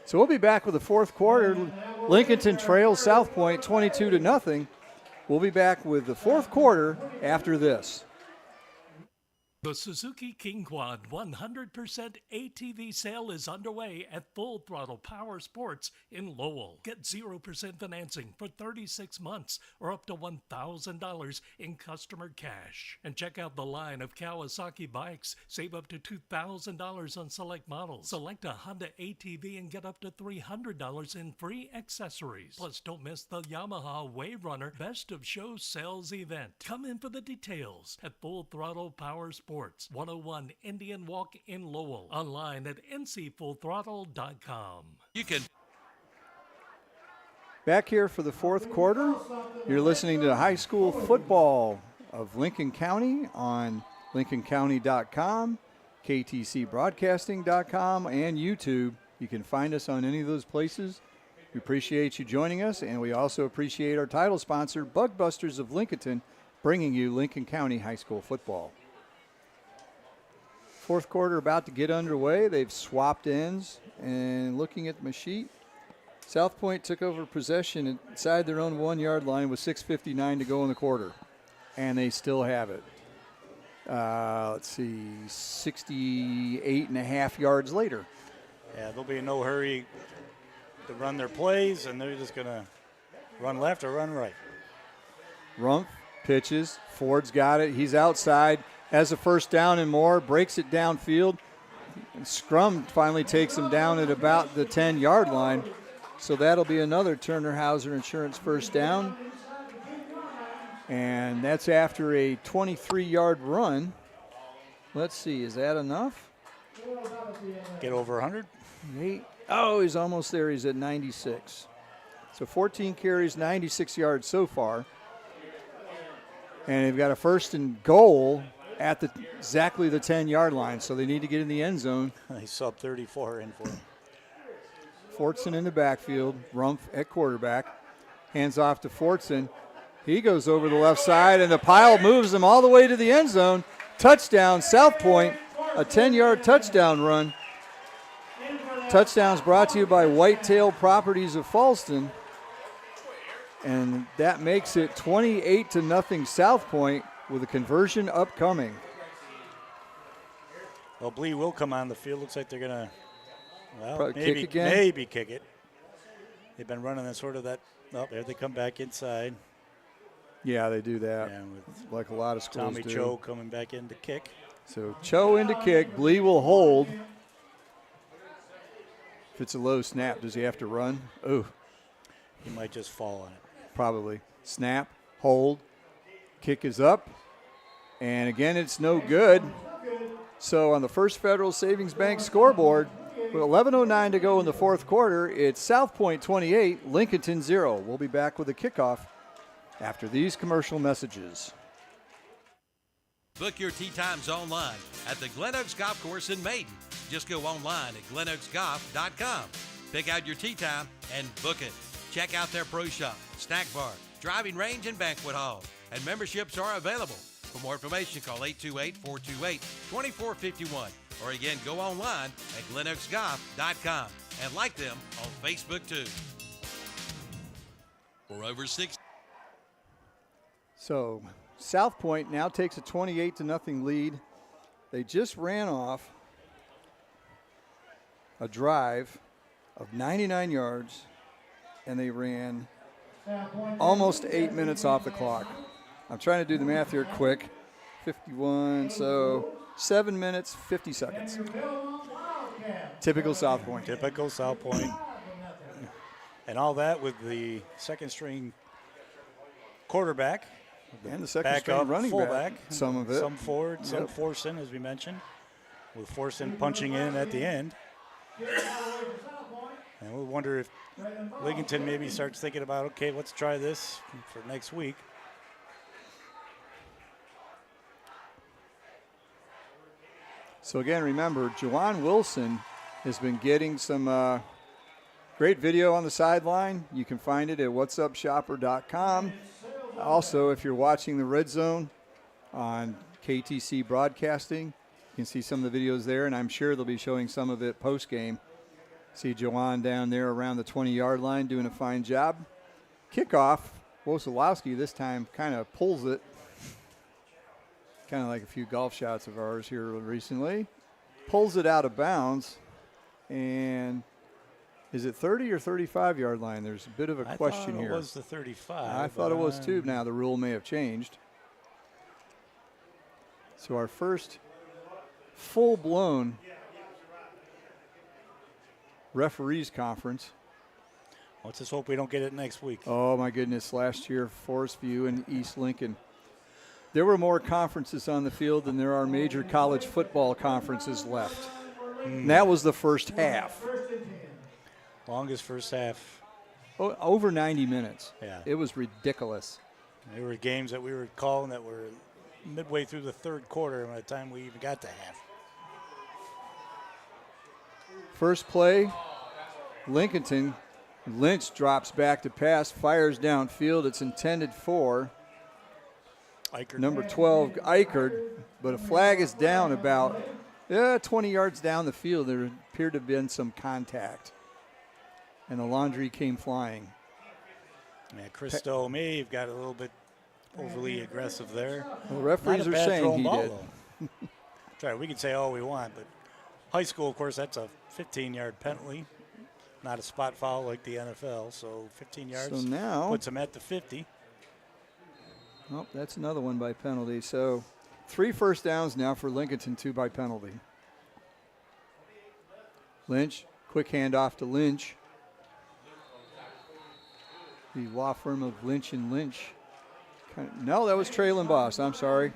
So we'll be back with the 4th quarter. Lincolnton trails South Point 22-0. We'll be back with the 4th quarter after this. The Suzuki King Quad 100% ATV sale is underway at Full Throttle Power Sports in Lowell. Get 0% financing for 36 months or up to $1,000 in customer cash. And check out the line of Kawasaki bikes. Save up to $2,000 on select models. Select a Honda ATV and get up to $300 in free accessories. Plus, don't miss the Yamaha Wave Runner Best of Show sales event. Come in for the details at Full Throttle Power Sports, 101 Indian Walk in Lowell. Online at ncfullthrottle.com. You can. Back here for the 4th quarter. You're listening to high school football of Lincoln County on lincolncounty.com, ktcbroadcasting.com, and YouTube. You can find us on any of those places. We appreciate you joining us, and we also appreciate our title sponsor, Bug Busters of Lincolnton, bringing you Lincoln County high school football. 4th quarter about to get underway. They've swapped ends, and looking at the sheet, South Point took over possession inside their own 1-yard line with 6:59 to go in the quarter, and they still have it. Let's see, 68.5 yards later. Yeah, they'll be in no hurry to run their plays, and they're just going to run left or run right. Rumpf pitches. Ford's got it. He's outside. Has a first down and more. Breaks it downfield. And Scrum finally takes him down at about the 10-yard line. So that'll be another Turner Hauser Insurance first down. And that's after a 23-yard run. Let's see, is that enough? Get over 100. Oh, he's almost there. He's at 96. So 14 carries, 96 yards so far. And they've got a first and goal at exactly the 10-yard line, so they need to get in the end zone. They sub 34 in for him. Fortson in the backfield, Rumpf at quarterback. Hands off to Fortson. He goes over the left side, and the pile moves him all the way to the end zone. Touchdown, South Point, a 10-yard touchdown run. Touchdowns brought to you by Whitetail Properties of Falston. And that makes it 28-0 South Point with a conversion upcoming. Well, Blee will come on the field. Looks like they're going to, probably kick again. Maybe kick it. They've been running that sort of that. Oh, there they come back inside. Yeah, they do that. Yeah, like a lot of schools Tommy do. Cho coming back in to kick. So Cho into kick. Blee will hold. If it's a low snap, does he have to run? Oh. He might just fall on it. Probably. Snap, hold, kick is up, and again it's no good. So on the First Federal Savings Bank scoreboard, with 11:09 to go in the fourth quarter, it's South Point 28, Lincolnton 0. We'll be back with a kickoff after these commercial messages. Book your tee times online at the Glen Oaks Golf Course in Maiden. Just go online at glenoaksgolf.com. Pick out your tee time and book it. Check out their pro shop, snack bar, driving range, and banquet hall. And memberships are available. For more information, call 828-428-2451. Or again, go online at glenoaksgolf.com and like them on Facebook too. For over 6. So South Point now takes a 28-0 lead. They just ran off a drive of 99 yards, and they ran almost 8 minutes off the clock. I'm trying to do the math here quick. 51, so 7 minutes, 50 seconds. Typical South Point. Typical South Point. And all that with the second string quarterback. And the second string running fullback. back. Some of it. Some forward, some Forson, as we mentioned. With Forson punching in at the end. And we'll wonder if Lincolnton maybe starts thinking about, okay, let's try this for next week. So again, remember, Juwan Wilson has been getting some great video on the sideline. You can find it at whatsupshopper.com. Also, if you're watching the Red Zone on KTC Broadcasting, you can see some of the videos there, and I'm sure they'll be showing some of it post-game. See Juwan down there around the 20-yard line doing a fine job. Kickoff, Wosolowski this time kind of pulls it. Kind of like a few golf shots of ours here recently. Pulls it out of bounds. And is it 30 or 35-yard line? There's a bit of a question here. I thought it was the 35. I thought it was too. Now the rule may have changed. So our first full-blown referees conference. Let's just hope we don't get it next week. Oh, my goodness. Last year, Forest View and East Lincoln. There were more conferences on the field than there are major college football conferences left. And that was the first half. Longest first half. Over 90 minutes. Yeah. It was ridiculous. There were games that we were calling that were midway through the third quarter by the time we even got to half. First play, Lincolnton. Lynch drops back to pass, fires downfield. It's intended for Eichert. Number 12, Eichert, but a flag is down about 20 yards down the field. There appeared to have been some contact, and the laundry came flying. Yeah, Christo may have got a little bit overly aggressive there. Well, referees are saying he did. Sorry, we can say all we want, but high school, of course, that's a 15-yard penalty, not a spot foul like the NFL. So 15 yards So now puts them at the 50. Oh, that's another one by penalty. So 3 first downs now for Lincolnton, 2 by penalty. Lynch, quick handoff to Lynch. The law firm of Lynch and Lynch. No, that was Traylon Boss. I'm sorry.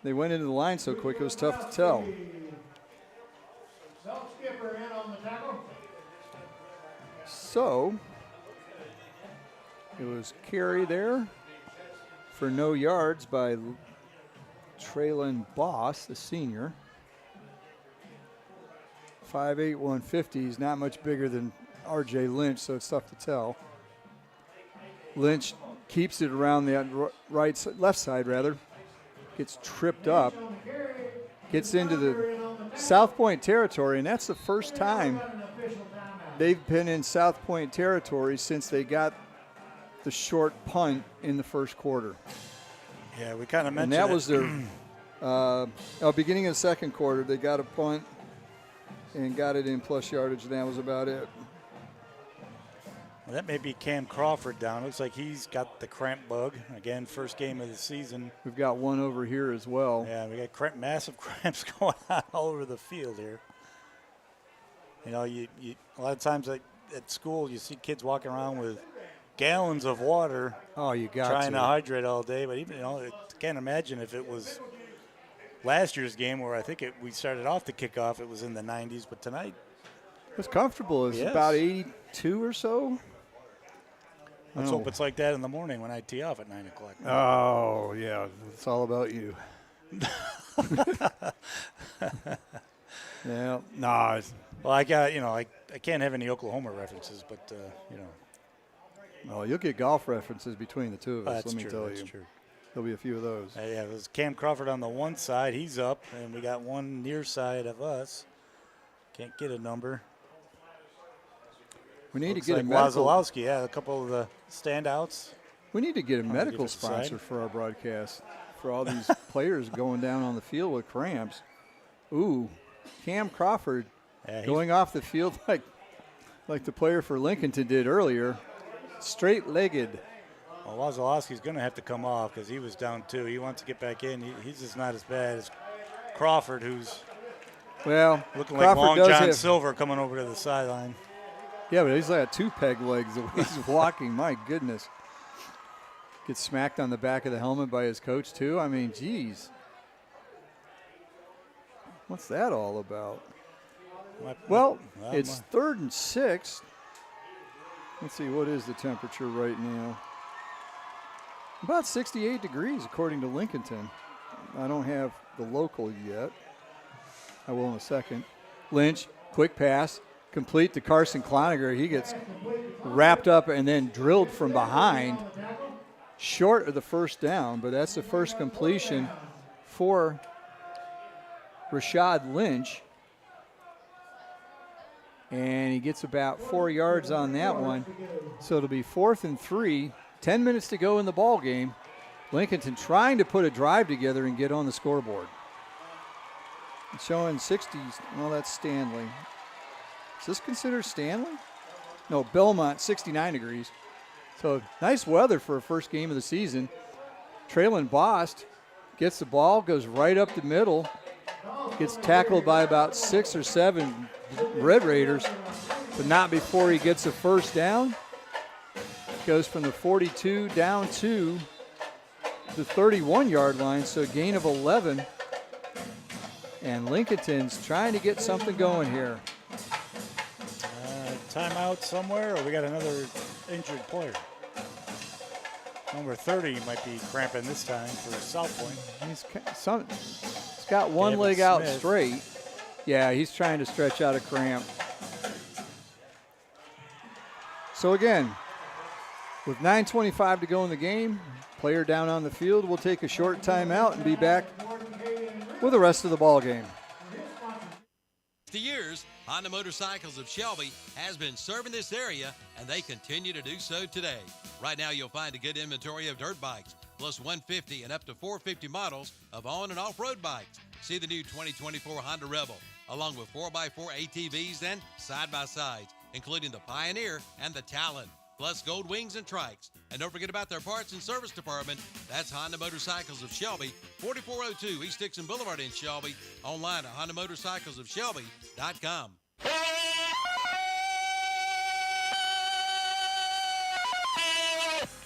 They went into the line so quick it was tough to tell. Skipper in on the tackle. So it was carry there for no yards by Traylon Boss, the senior. 5'8", 150. He's not much bigger than R.J. Lynch, so it's tough to tell. Lynch keeps it around the left side, gets tripped up, gets into the South Point territory, and that's the first time they've been in South Point territory since they got the short punt in the first quarter. Yeah, we kind of mentioned and that was their beginning of the second quarter. They got a punt and got it in plus yardage, and that was about it. Well, that may be Cam Crawford down. Looks like he's got the cramp bug. Again, first game of the season. We've got one over here as well. Yeah, we got massive cramps going on all over the field here. You know, you a lot of times at school you see kids walking around with gallons of water. Oh, you got trying to hydrate all day. But even I can't imagine if it was last year's game where I think we started off the kickoff. It was in the 90s, but tonight it was comfortable. It's about 82 or so. Let's hope it's like that in the morning when I tee off at 9 o'clock. Oh, yeah. It's all about you. Yeah. Nah. Well, I got, I can't have any Oklahoma references, but, Oh, you'll get golf references between the two of us, that's let me true, tell that's you. True. There'll be a few of those. Yeah, there's Cam Crawford on the one side. He's up, and we got one near side of us. Can't get a number. We need Looks to get like a medical. Wazolowski, a couple of the standouts. We need to get a the medical defensive side. sponsor for our broadcast for all these players going down on the field with cramps. Ooh, Cam Crawford going off the field like the player for Lincolnton did earlier, straight-legged. Well, Wazolowski's going to have to come off because he was down too. He wants to get back in. He's just not as bad as Crawford, who's looking like Long John Silver coming over to the sideline. Yeah, but he's like 2 peg legs the way he's walking. My goodness. Gets smacked on the back of the helmet by his coach, too. I mean, geez. What's that all about? Well, it's 3rd and 6. Let's see, what is the temperature right now? About 68 degrees, according to Lincolnton. I don't have the local yet. I will in a second. Lynch, quick pass. Complete to Carson Cloninger. He gets wrapped up and then drilled from behind. Short of the first down, but that's the first completion for Rashad Lynch. And he gets about 4 yards on that one. So it'll be 4th and 3. 10 minutes to go in the ball game. Lincolnton trying to put a drive together and get on the scoreboard. It's showing 60s. Well, that's Stanley. Is this considered Stanley? No, Belmont, 69 degrees. So nice weather for a first game of the season. Traylon Bost gets the ball, goes right up the middle, gets tackled by about 6 or 7 Red Raiders, but not before he gets a first down. Goes from the 42 down to the 31-yard line, so a gain of 11. And Lincolnton's trying to get something going here. Timeout somewhere, or we got another injured player? Number 30 might be cramping this time for South Point. He's got one leg out straight. Yeah, he's trying to stretch out a cramp. So again, with 9:25 to go in the game, player down on the field, we'll take a short timeout and be back with the rest of the ball game. For years, Honda Motorcycles of Shelby has been serving this area, and they continue to do so today. Right now, you'll find a good inventory of dirt bikes, plus 150 and up to 450 models of on- and off-road bikes. See the new 2024 Honda Rebel, along with 4x4 ATVs and side-by-sides, including the Pioneer and the Talon, plus Gold Wings and Trikes. And don't forget about their parts and service department. That's Honda Motorcycles of Shelby, 4402 East Dixon Boulevard in Shelby. Online at HondaMotorcyclesofShelby.com.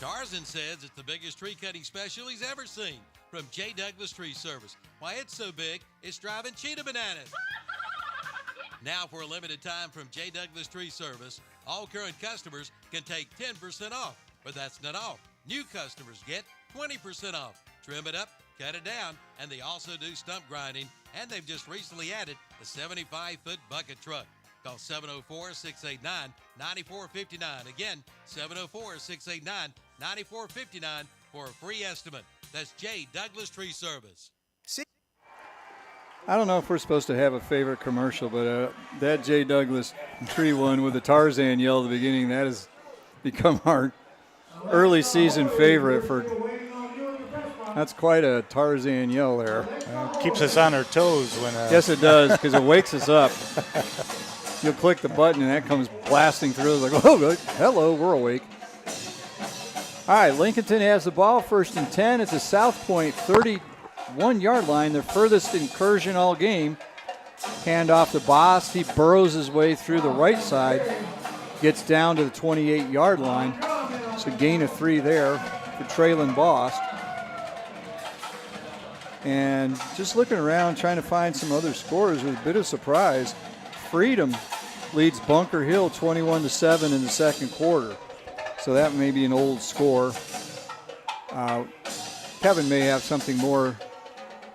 Tarzan says it's the biggest tree cutting special he's ever seen from J. Douglas Tree Service. Why, it's so big, it's driving cheetah bananas. Now, for a limited time from J. Douglas Tree Service, all current customers can take 10% off. But that's not all. New customers get 20% off. Trim it up, cut it down, and they also do stump grinding. And they've just recently added a 75-foot bucket truck. Call 704-689-9459. Again, 704-689-9459 for a free estimate. That's J. Douglas Tree Service. I don't know if we're supposed to have a favorite commercial, but that J. Douglas Tree one with the Tarzan yell at the beginning, that has become our early season favorite. That's quite a Tarzan yell there. Keeps us on our toes when. Yes, it does, because it wakes us up. You'll click the button and that comes blasting through. It's like, oh, hello, we're awake. All right, Lincolnton has the ball, 1st and 10. It's a South Point 31-yard line, their furthest incursion all game. Hand off to Boss. He burrows his way through the right side, gets down to the 28-yard line. It's a gain of 3 there for Traylon Boss. And just looking around, trying to find some other scores with a bit of surprise. Freedom leads Bunker Hill 21-7 in the second quarter. So that may be an old score. Kevin may have something more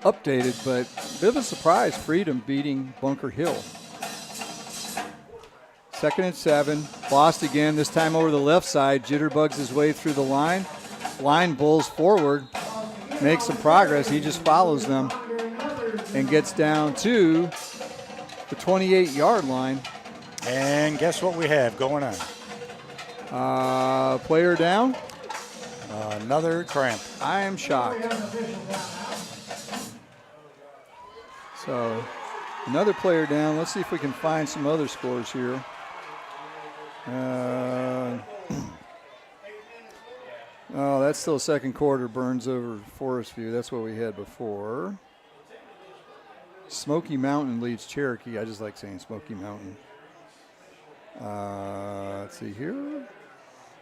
updated, but a bit of a surprise, Freedom beating Bunker Hill. 2nd and 7. Lost again, this time over the left side. Jitterbugs his way through the line. Line bulls forward, makes some progress. He just follows them and gets down to the 28-yard line. And guess what we have going on? Player down. Another cramp. I am shocked. So another player down. Let's see if we can find some other scores here. Oh, that's still second quarter. Burns over Forest View. That's what we had before. Smoky Mountain leads Cherokee. I just like saying Smoky Mountain. Let's see here.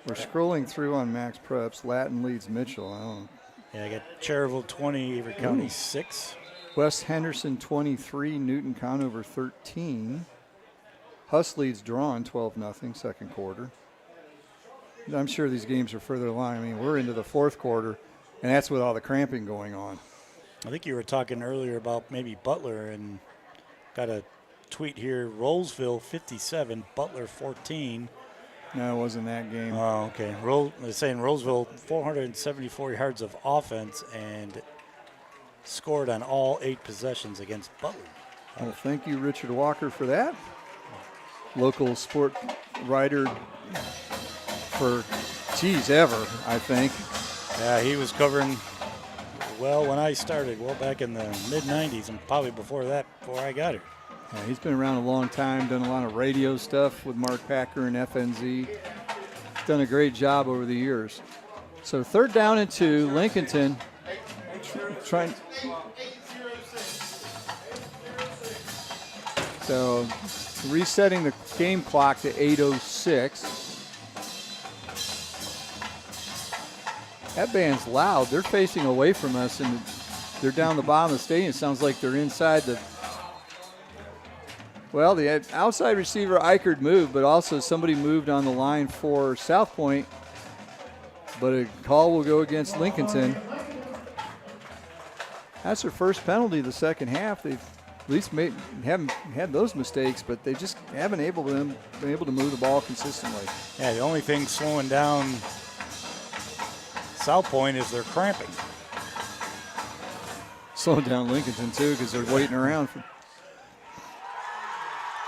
We're scrolling through on Max Preps. Latin leads Mitchell. Yeah, I got Cherryville 20, Avery County 6. West Henderson 23, Newton Conover 13. Huss leads Drawn 12-0, second quarter. I'm sure these games are further along. I mean, we're into the fourth quarter, and that's with all the cramping going on. I think you were talking earlier about maybe Butler, and got a tweet here, Rolesville 57, Butler 14. No, it wasn't that game. Oh, okay. They're saying Roseville 474 yards of offense and scored on all 8 possessions against Butler. Well, thank you, Richard Walker, for that. Local sport writer for, ever, I think. Yeah, he was covering, well, when I started, back in the mid-'90s, and probably before that, before I got here. Yeah, he's been around a long time, done a lot of radio stuff with Mark Packer and FNZ. Done a great job over the years. So 3rd down and 2, Lincolnton trying. So resetting the game clock to 8:06. That band's loud. They're facing away from us, and they're down the bottom of the stadium. It sounds like they're inside the. Well, the outside receiver, Eichert, moved, but also somebody moved on the line for South Point. But a call will go against Lincolnton. That's their first penalty of the second half. They've at least haven't had those mistakes, but they just haven't been able to move the ball consistently. Yeah, the only thing slowing down South Point is they're cramping. Slowing down Lincolnton, too, because they're waiting around for.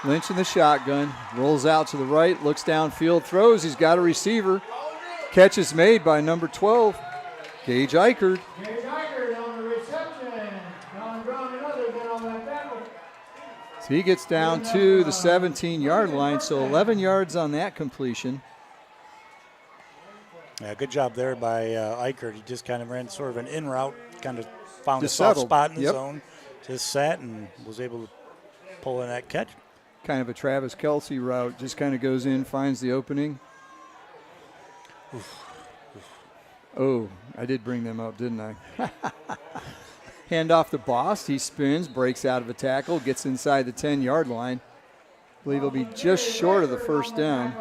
Lynch in the shotgun, rolls out to the right, looks downfield, throws. He's got a receiver. Catch is made by number 12, Gage Eichert. So he gets down to the 17-yard line, so 11 yards on that completion. Yeah, good job there by Eichert. He just kind of ran sort of an in route, kind of found Just a soft settled. spot in the Yep. zone, just sat and was able to pull in that catch. Kind of a Travis Kelce route, just kind of goes in, finds the opening. Oh, I did bring them up, didn't I? Hand off to Boss. He spins, breaks out of a tackle, gets inside the 10-yard line. I believe he'll be just short of the first down.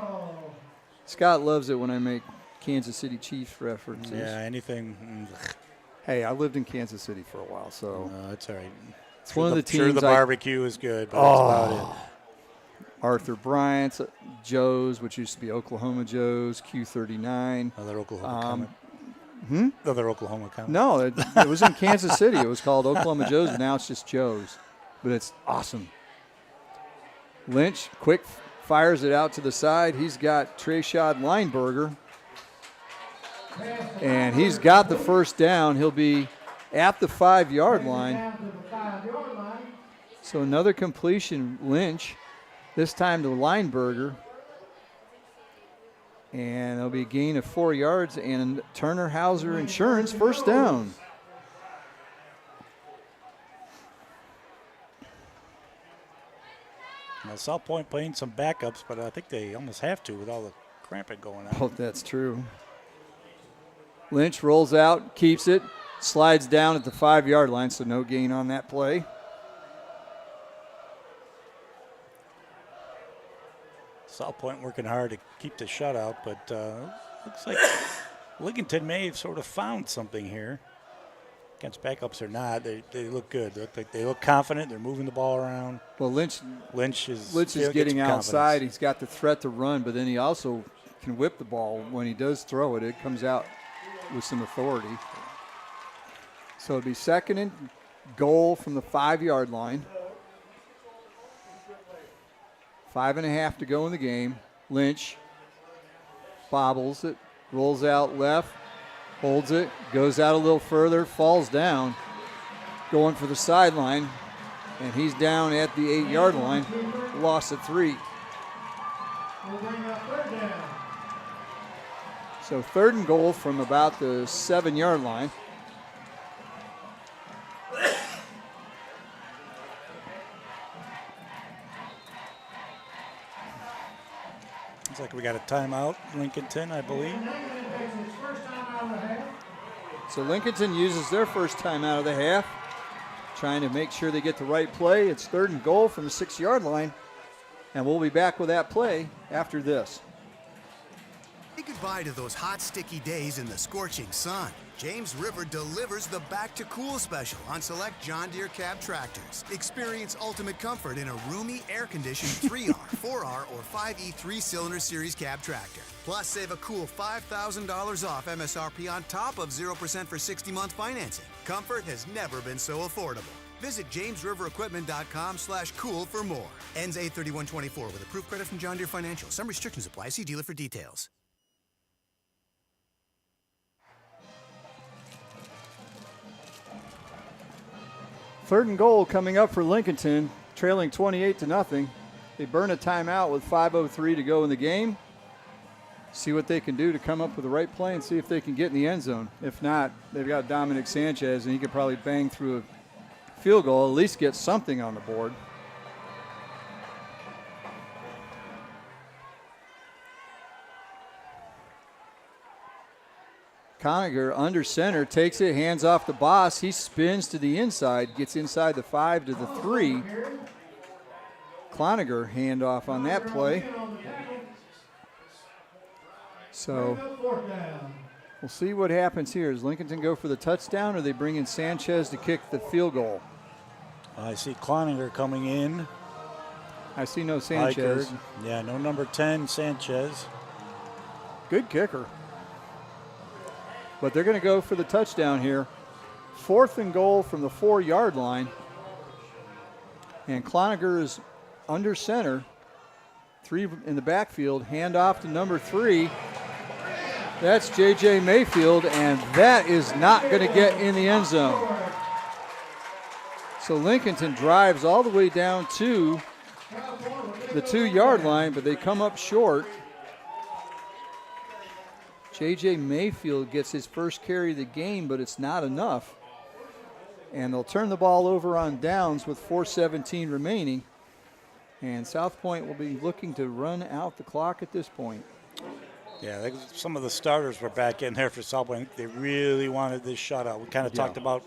Scott loves it when I make Kansas City Chiefs references. Yeah, anything. Hey, I lived in Kansas City for a while, so. It's all right. It's one of the teams. Sure, the barbecue is good, but that's about it. Arthur Bryant's, Joe's, which used to be Oklahoma Joe's, Q39. Another Oklahoma comment. Another Oklahoma comment. No, it was in Kansas City. It was called Oklahoma Joe's, and now it's just Joe's. But it's awesome. Lynch quick fires it out to the side. He's got Trayshad Lineberger. And he's got the first down. He'll be at the 5-yard line. So another completion, Lynch. This time to Lineberger. And there'll be a gain of 4 yards and Turner Hauser Insurance first down. Now, South Point playing some backups, but I think they almost have to with all the cramping going on. Oh, that's true. Lynch rolls out, keeps it, slides down at the 5-yard line, so no gain on that play. South Point working hard to keep the shutout, but looks like Lincolnton may have sort of found something here. Against backups or not, they look good. They look confident. They're moving the ball around. Well, Lynch is getting outside. He's got the threat to run, but then he also can whip the ball. When he does throw it, it comes out with some authority. So it'll be second and goal from the 5-yard line. 5.5 to go in the game. Lynch bobbles it, rolls out left, holds it, goes out a little further, falls down, going for the sideline, and he's down at the 8-yard line, loss of 3. So third and goal from about the 7-yard line. Looks like we got a timeout, Lincolnton, I believe. So Lincolnton uses their first time out of the half, trying to make sure they get the right play. It's third and goal from the 6-yard line, and we'll be back with that play after this. Say goodbye to those hot, sticky days in the scorching sun. James River delivers the Back to Cool special on select John Deere cab tractors. Experience ultimate comfort in a roomy, air-conditioned 3R, 4R, or 5E 3-cylinder series cab tractor. Plus, save a cool $5,000 off MSRP on top of 0% for 60-month financing. Comfort has never been so affordable. Visit JamesRiverEquipment.com/cool for more. Ends 8/31/24 with approved credit from John Deere Financial. Some restrictions apply. See dealer for details. Third and goal coming up for Lincolnton, trailing 28-0. They burn a timeout with 5:03 to go in the game. See what they can do to come up with the right play and see if they can get in the end zone. If not, they've got Dominic Sanchez, and he could probably bang through a field goal, at least get something on the board. Conager under center, takes it, hands off the Boss. He spins to the inside, gets inside the 5 to the 3. Cloninger handoff on that play. So we'll see what happens here. Does Lincolnton go for the touchdown, or they bring in Sanchez to kick the field goal? I see Cloninger coming in. I see no Sanchez. Eichert. Yeah, no number 10, Sanchez. Good kicker. But they're going to go for the touchdown here. Fourth and goal from the 4-yard line. And Cloninger is under center. 3 in the backfield. Hand off to number 3. That's J.J. Mayfield, and that is not going to get in the end zone. So Lincolnton drives all the way down to the 2-yard line, but they come up short. J.J. Mayfield gets his first carry of the game, but it's not enough. And they'll turn the ball over on downs with 4:17 remaining. And South Point will be looking to run out the clock at this point. Yeah, some of the starters were back in there for South Point. They really wanted this shutout. We kind of talked about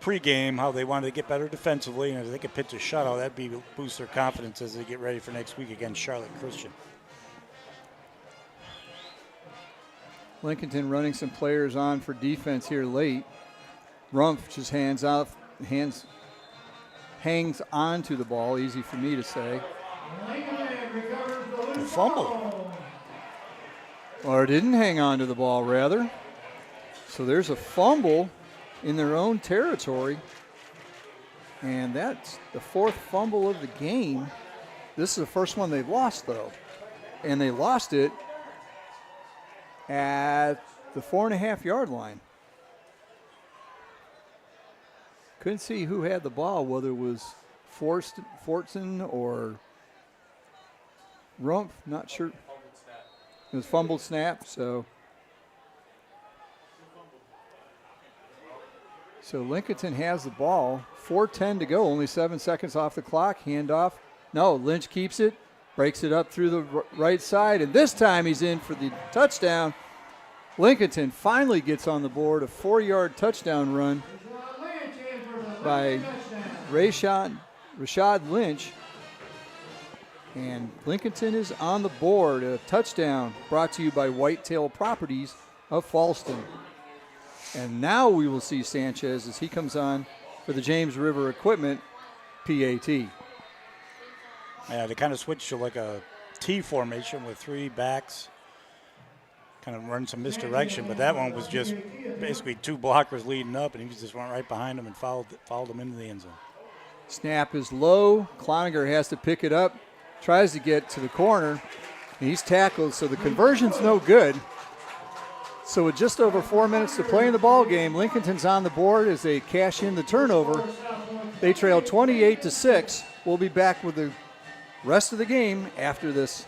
pregame how they wanted to get better defensively, and if they could pitch a shutout, that'd boost their confidence as they get ready for next week against Charlotte Christian. Lincolnton running some players on for defense here late. Rumpf just hangs on to the ball, easy for me to say. A fumble. Or didn't hang on to the ball, rather. So there's a fumble in their own territory. And that's the 4th fumble of the game. This is the first one they've lost, though. And they lost it at the 4.5-yard line. Couldn't see who had the ball, whether it was Fortson or Rumpf, not sure. It was fumbled snap, so Lincolnton has the ball. 4:10 to go, only 7 seconds off the clock. Handoff. No, Lynch keeps it, breaks it up through the right side, and this time he's in for the touchdown. Lincolnton finally gets on the board, a 4-yard touchdown run by Rashad Lynch. And Lincolnton is on the board. A touchdown brought to you by Whitetail Properties of Falston. And now we will see Sanchez as he comes on for the James River Equipment PAT. Yeah, they kind of switched to like a T formation with 3 backs. Kind of run some misdirection, but that one was just basically 2 blockers leading up, and he just went right behind them and fouled them into the end zone. Snap is low. Cloninger has to pick it up, tries to get to the corner, and he's tackled, so the conversion's no good. So with just over 4 minutes to play in the ball game, Lincolnton's on the board as they cash in the turnover. They trail 28-6. We'll be back with the rest of the game after this.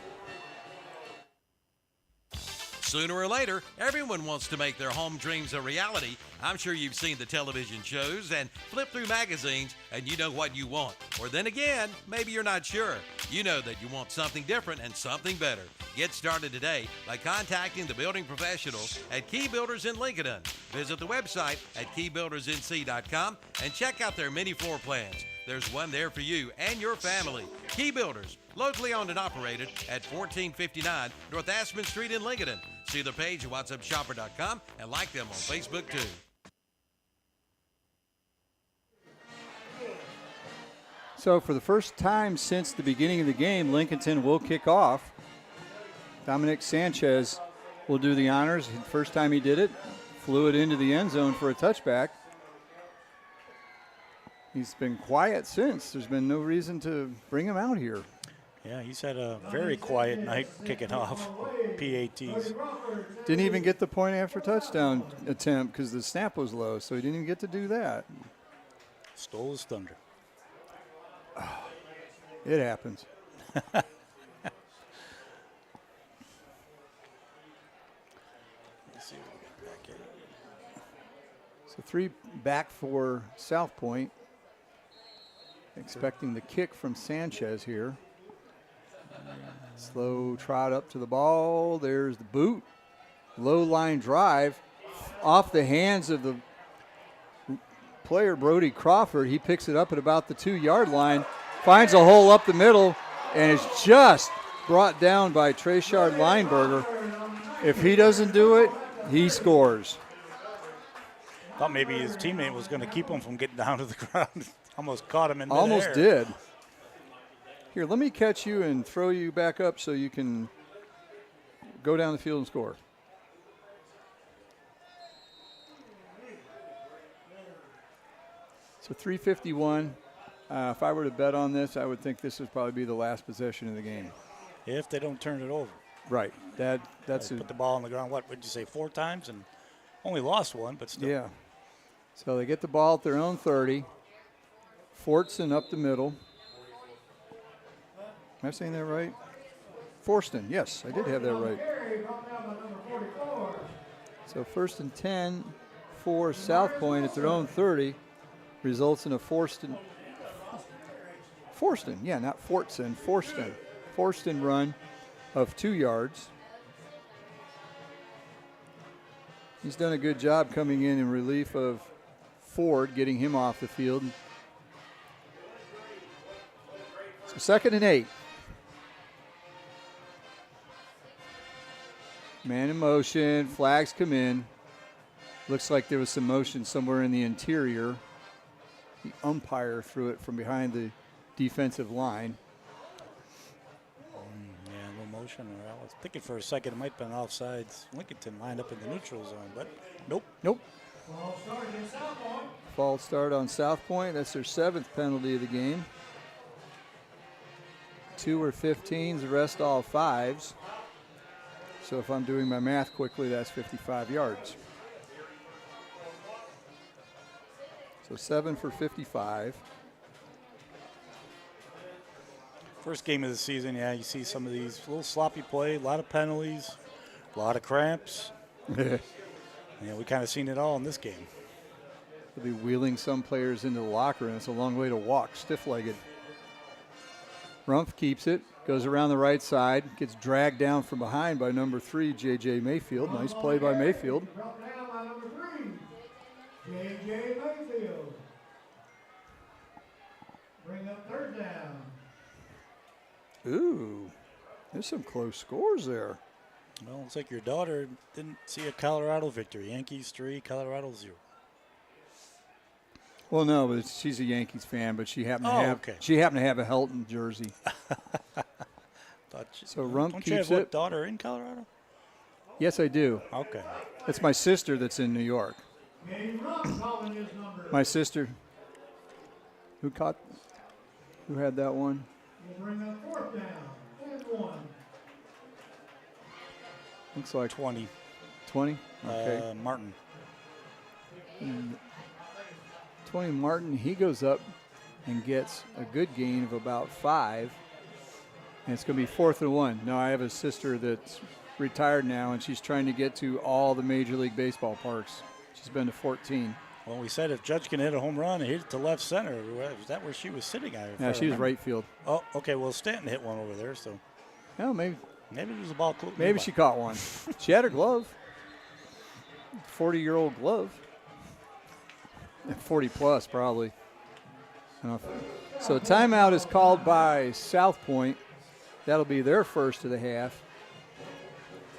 Sooner or later, everyone wants to make their home dreams a reality. I'm sure you've seen the television shows and flipped through magazines and you know what you want. Or then again, maybe you're not sure. You know that you want something different and something better. Get started today by contacting the building professionals at Key Builders in Lincolnton. Visit the website at keybuildersnc.com and check out their many floor plans. There's one there for you and your family. Key Builders, locally owned and operated at 1459 North Aspen Street in Lincolnton. See their page at whatsupshopper.com and like them on Facebook too. So for the first time since the beginning of the game, Lincolnton will kick off. Dominic Sanchez will do the honors. First time he did it, flew it into the end zone for a touchback. He's been quiet since. There's been no reason to bring him out here. Yeah, he's had a very quiet night kicking off PATs. Didn't even get the point after touchdown attempt because the snap was low, so he didn't even get to do that. Stole his thunder. It happens. So 3 back for South Point. Expecting the kick from Sanchez here. Slow trot up to the ball. There's the boot. Low line drive off the hands of the player, Brody Crawford. He picks it up at about the 2-yard line, finds a hole up the middle, and is just brought down by Treshard Lineberger. If he doesn't do it, he scores. Thought maybe his teammate was going to keep him from getting down to the ground. Almost caught him in midair. Almost did. Here, let me catch you and throw you back up so you can go down the field and score. So 3:51. If I were to bet on this, I would think this would probably be the last possession of the game. If they don't turn it over. Right. That's put the ball on the ground, what would you say, 4 times? And only lost 1, but still. Yeah. So they get the ball at their own 30. Fortson up the middle. Am I saying that right? Forston, yes, I did have that right. So 1st and 10 for South Point at their own 30 results in a Forston, yeah, not Fortson, Forston run of 2 yards. He's done a good job coming in relief of Ford, getting him off the field. So 2nd and 8. Man in motion, flags come in. Looks like there was some motion somewhere in the interior. The umpire threw it from behind the defensive line. Yeah, a little motion. I was thinking for a second it might have been offsides. Lincolnton lined up in the neutral zone, but nope. Nope. False start against South Point. False start on South Point. That's their 7th penalty of the game. 2 were 15s, the rest all 5s. So if I'm doing my math quickly, that's 55 yards. So 7 for 55. First game of the season, yeah, you see some of these little sloppy play, a lot of penalties, a lot of cramps. Yeah, we kind of seen it all in this game. They'll be wheeling some players into the locker, and it's a long way to walk, stiff-legged. Rumpf keeps it, goes around the right side, gets dragged down from behind by number 3, J.J. Mayfield. Nice play by Mayfield. Brought down by number 3, J.J. Mayfield. Bring up 3rd down. Ooh, there's some close scores there. Well, it's like your daughter didn't see a Colorado victory. Yankees 3, Colorado 0. Well, no, but she's a Yankees fan, but she happened to have a Helton jersey. So Rump Don't keeps you have it. what, daughter in Colorado? Yes, I do. Okay. It's my sister that's in New York. My sister. Who had that one? We'll bring up 4th down and 1. Looks like 20. 20? Okay. Martin. 20 Martin, he goes up and gets a good gain of about 5. And it's going to be 4th and 1. Now, I have a sister that's retired now, and she's trying to get to all the Major League Baseball parks. She's been to 14. Well, we said if Judge can hit a home run and hit it to left center, is that where she was sitting? Yeah, she was right field. Oh, okay. Well, Stanton hit one over there, so. No, maybe it was a ball. Maybe she caught one. She had her glove. 40-year-old glove. 40 plus, probably. So timeout is called by South Point. That'll be their first of the half.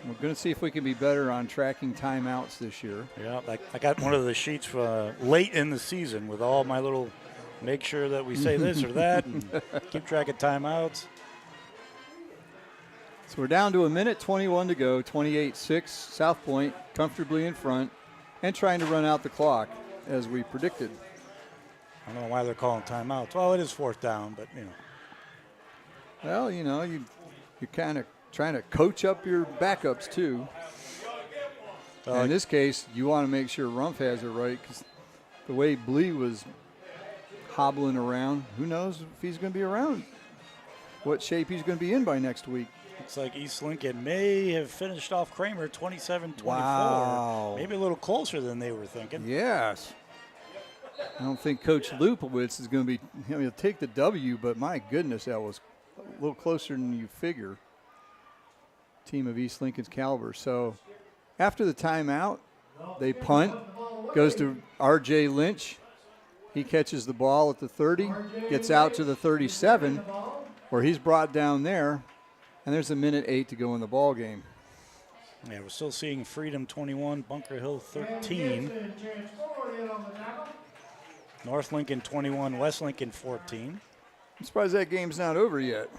We're going to see if we can be better on tracking timeouts this year. Yeah, I got one of the sheets late in the season with all my little make sure that we say this or that and keep track of timeouts. So we're down to 1:21 to go, 28-6. South Point comfortably in front and trying to run out the clock as we predicted. I don't know why they're calling timeouts. Well, it is 4th down, but, Well, you're kind of trying to coach up your backups, too. In this case, you want to make sure Rumpf has it right because the way Blee was hobbling around, who knows if he's going to be around, what shape he's going to be in by next week. Looks like East Lincoln may have finished off Kramer 27-24. Wow. Maybe a little closer than they were thinking. Yes. I don't think Coach Lupowitz is going to be he'll take the W, but my goodness, that was a little closer than you figure. Team of East Lincoln's caliber. So after the timeout, they punt. Goes to R.J. Lynch. He catches the ball at the 30, gets out to the 37, where he's brought down there. And there's 1:08 to go in the ball game. Yeah, we're still seeing Freedom 21, Bunker Hill 13. North Lincoln 21, West Lincoln 14. I'm surprised that game's not over yet.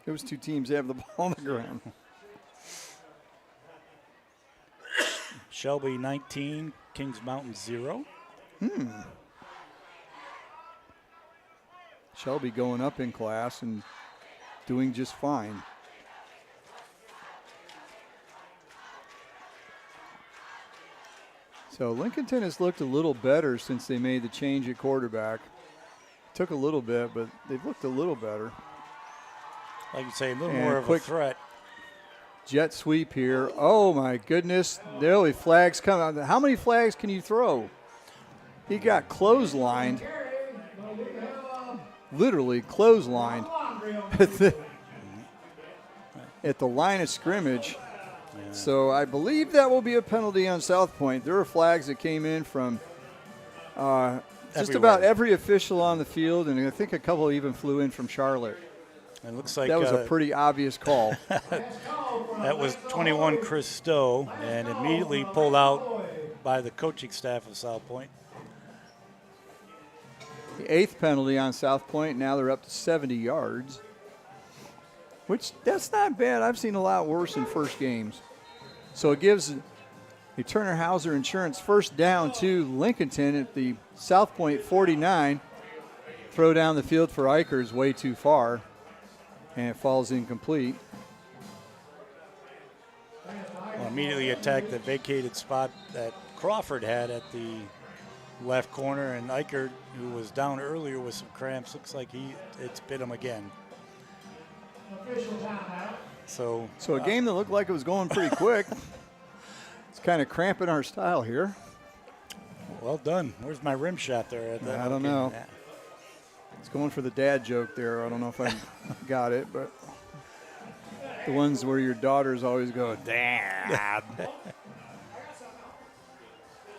Those two teams have the ball on the ground. Shelby 19, Kings Mountain 0. Shelby going up in class and doing just fine. So Lincolnton has looked a little better since they made the change at quarterback. Took a little bit, but they've looked a little better. Like you say, a little And more of a quick threat. Jet sweep here. Oh, my goodness. Nearly flags come out. How many flags can you throw? He got clotheslined. Literally clotheslined at the line of scrimmage. Yeah. So I believe that will be a penalty on South Point. There were flags that came in from just about every official on the field, and I think a couple even flew in from Charlotte. It looks like that was a pretty obvious call. That was 21 Chris Stowe, and immediately pulled out by the coaching staff of South Point. The 8th penalty on South Point. Now they're up to 70 yards, which that's not bad. I've seen a lot worse in first games. So it gives the Turner Hauser Insurance first down to Lincolnton at the South Point 49. Throw down the field for Eicher is way too far, and it falls incomplete. Well, immediately attacked the vacated spot that Crawford had at the left corner, and Eicher, who was down earlier with some cramps, looks like it's bit him again. So a game that looked like it was going pretty quick. It's kind of cramping our style here. Well done. Where's my rim shot there? I don't know. It's going for the dad joke there. I don't know if I got it, but the ones where your daughters always go, Dad.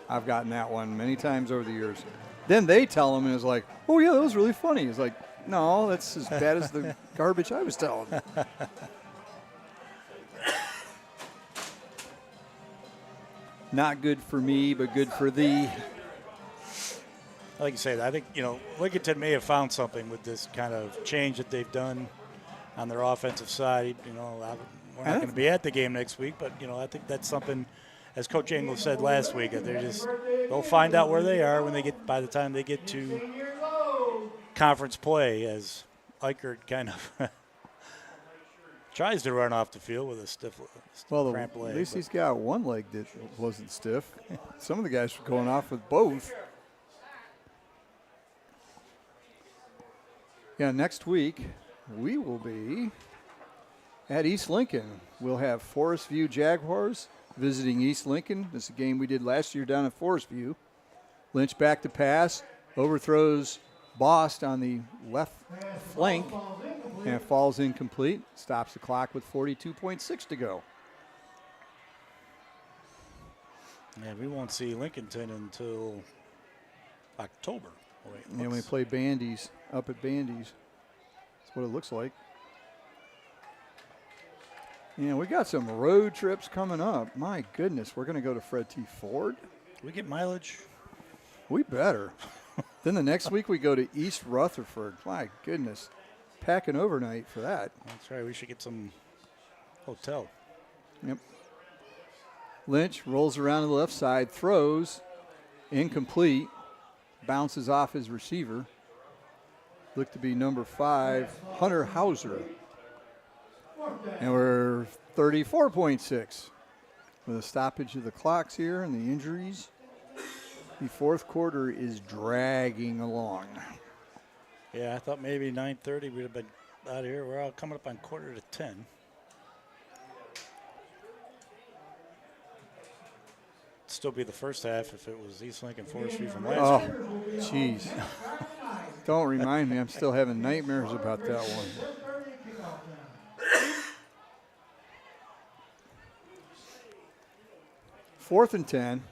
I've gotten that one many times over the years. Then they tell him, and it's like, oh, yeah, that was really funny. It's like, no, that's as bad as the garbage I was telling. Not good for me, but good for thee. Like you say, I think, Lincolnton may have found something with this kind of change that they've done on their offensive side. We're not going to be at the game next week, but, I think that's something, as Coach Engel said last week, that they'll find out where they are by the time they get to conference play, as Eicher kind of tries to run off the field with a stiff cramp leg. At least he's got one leg that wasn't stiff. Some of the guys were going off with both. Yeah, next week we will be at East Lincoln. We'll have Forest View Jaguars visiting East Lincoln. This is a game we did last year down at Forest View. Lynch back to pass, overthrows Bost on the left flank, and falls incomplete. Stops the clock with 42.6 to go. Yeah, we won't see Lincolnton until October. And we play Bandy's up at Bandy's. That's what it looks like. Yeah, we got some road trips coming up. My goodness, we're going to go to Fred T. Ford. We get mileage? We better. Then the next week we go to East Rutherford. My goodness. Packing overnight for that. That's right. We should get some hotel. Yep. Lynch rolls around to the left side, throws, incomplete, bounces off his receiver. Looked to be number 5, Hunter Hauser. And we're 34.6 with a stoppage of the clocks here and the injuries. The fourth quarter is dragging along. Yeah, I thought maybe 9:30 we'd have been out of here. We're all coming up on 9:45. Still be the first half if it was East Lincoln Forest View from last year. Oh, jeez. Don't remind me. I'm still having nightmares about that one. Fourth and 10.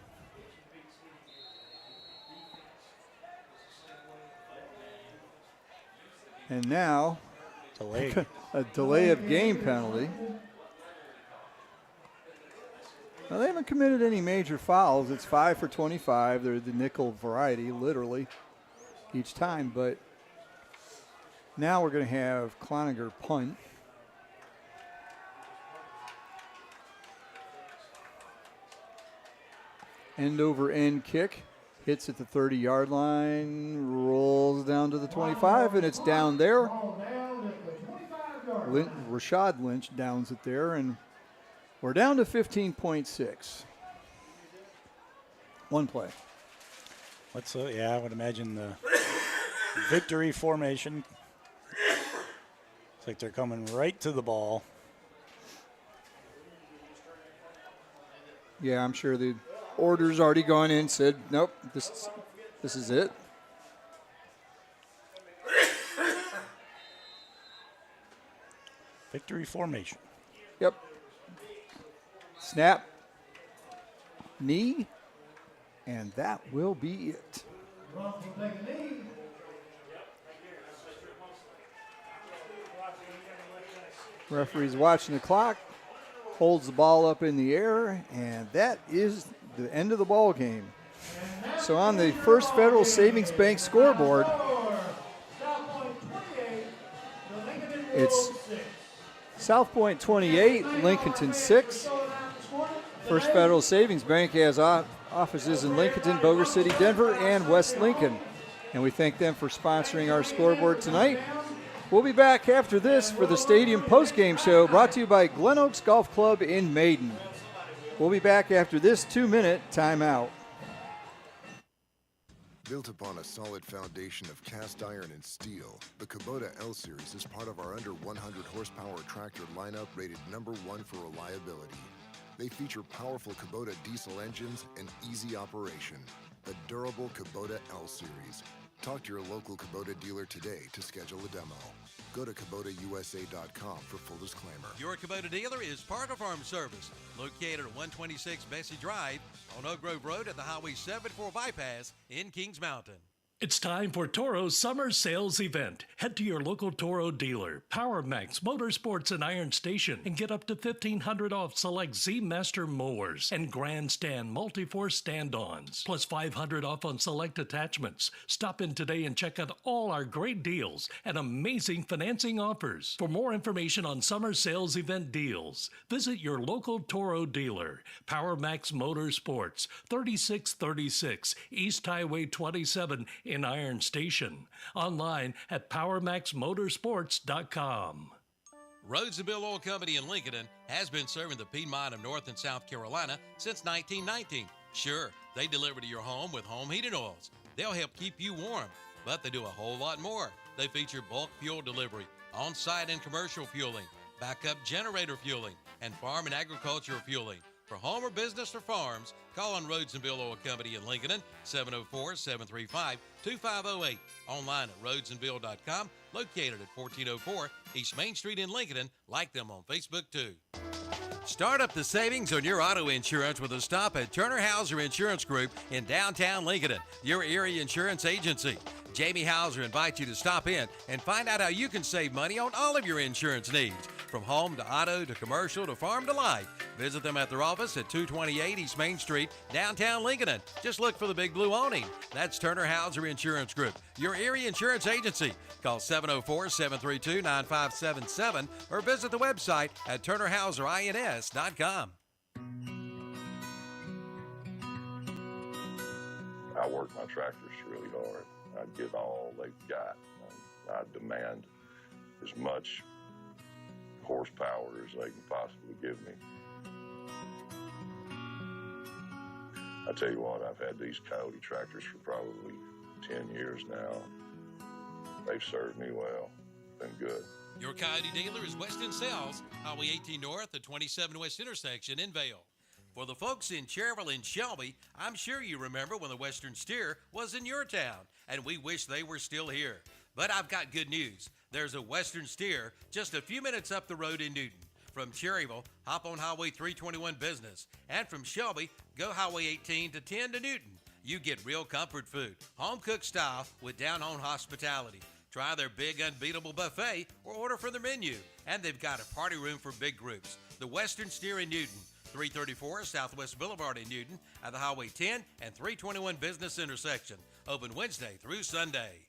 And now a delay of game penalty. Now, they haven't committed any major fouls. It's 5 for 25. They're the nickel variety, literally, each time. But now we're going to have Cloninger punt. End over end kick. Hits at the 30-yard line, rolls down to the 25, and it's down there. Rashad Lynch downs it there, and we're down to 15.6. One play. I would imagine the victory formation. It's like they're coming right to the ball. Yeah, I'm sure the order's already gone in, said, nope, this is it. Victory formation. Yep. Snap. Knee. And that will be it. Referee's watching the clock, holds the ball up in the air, and that is the end of the ball game. So on the First Federal Savings Bank scoreboard, it's South Point 28, Lincolnton 6. First Federal Savings Bank has offices in Lincolnton, Boulder City, Denver, and West Lincoln. And we thank them for sponsoring our scoreboard tonight. We'll be back after this for the Stadium Postgame Show brought to you by Glen Oaks Golf Club in Maiden. We'll be back after this 2-minute timeout. Built upon a solid foundation of cast iron and steel, the Kubota L-Series is part of our under 100 horsepower tractor lineup rated #1 for reliability. They feature powerful Kubota diesel engines and easy operation. The durable Kubota L-Series. Talk to your local Kubota dealer today to schedule a demo. Go to KubotaUSA.com for full disclaimer. Your Kubota dealer is Parker Farm Service, located at 126 Bessie Drive on Oak Grove Road at the Highway 74 bypass in Kings Mountain. It's time for Toro's summer sales event. Head to your local Toro dealer, Power Max Motorsports and Iron Station, and get up to $1,500 off select Z-Master mowers and Grandstand multi-force stand-ons, plus $500 off on select attachments. Stop in today and check out all our great deals and amazing financing offers. For more information on summer sales event deals, visit your local Toro dealer, Power Max Motorsports, 3636 East Highway 27 in Iron Station. Online at PowerMaxMotorsports.com. Rhodes and Bill Oil Company in Lincolnton has been serving the Piedmont of North and South Carolina since 1919. Sure, they deliver to your home with home heating oils. They'll help keep you warm, but they do a whole lot more. They feature bulk fuel delivery, on-site and commercial fueling, backup generator fueling, and farm and agricultural fueling. For home or business or farms, call on Rhodes and Bill Oil Company in Lincolnton, 704-735-2508. Online at rhodesandbill.com, located at 1404 East Main Street in Lincolnton. Like them on Facebook, too. Start up the savings on your auto insurance with a stop at Turner Hauser Insurance Group in downtown Lincolnton, your area insurance agency. Jamie Hauser invites you to stop in and find out how you can save money on all of your insurance needs, from home to auto to commercial to farm to life. Visit them at their office at 228 East Main Street, downtown Lincolnton. Just look for the big blue awning. That's Turner Hauser Insurance Group, your area insurance agency. Call 704-732-9577 or visit the website at turnerhauserins.com. I work my tractors really hard. I give all they've got. I demand as much horsepower as they can possibly give me. I tell you what, I've had these Coyote tractors for probably 10 years now. They've served me well. Been good. Your Coyote dealer is Weston Sales, Highway 18 North at 27 West intersection in Vale. For the folks in Cherville and Shelby, I'm sure you remember when the Western Steer was in your town, and we wish they were still here. But I've got good news. There's a Western Steer just a few minutes up the road in Newton. From Cherryville, hop on Highway 321 Business. And from Shelby, go Highway 18 to 10 to Newton. You get real comfort food, home-cooked style with down-home hospitality. Try their big unbeatable buffet or order from their menu. And they've got a party room for big groups. The Western Steer in Newton. 334 Southwest Boulevard in Newton at the Highway 10 and 321 Business intersection. Open Wednesday through Sunday.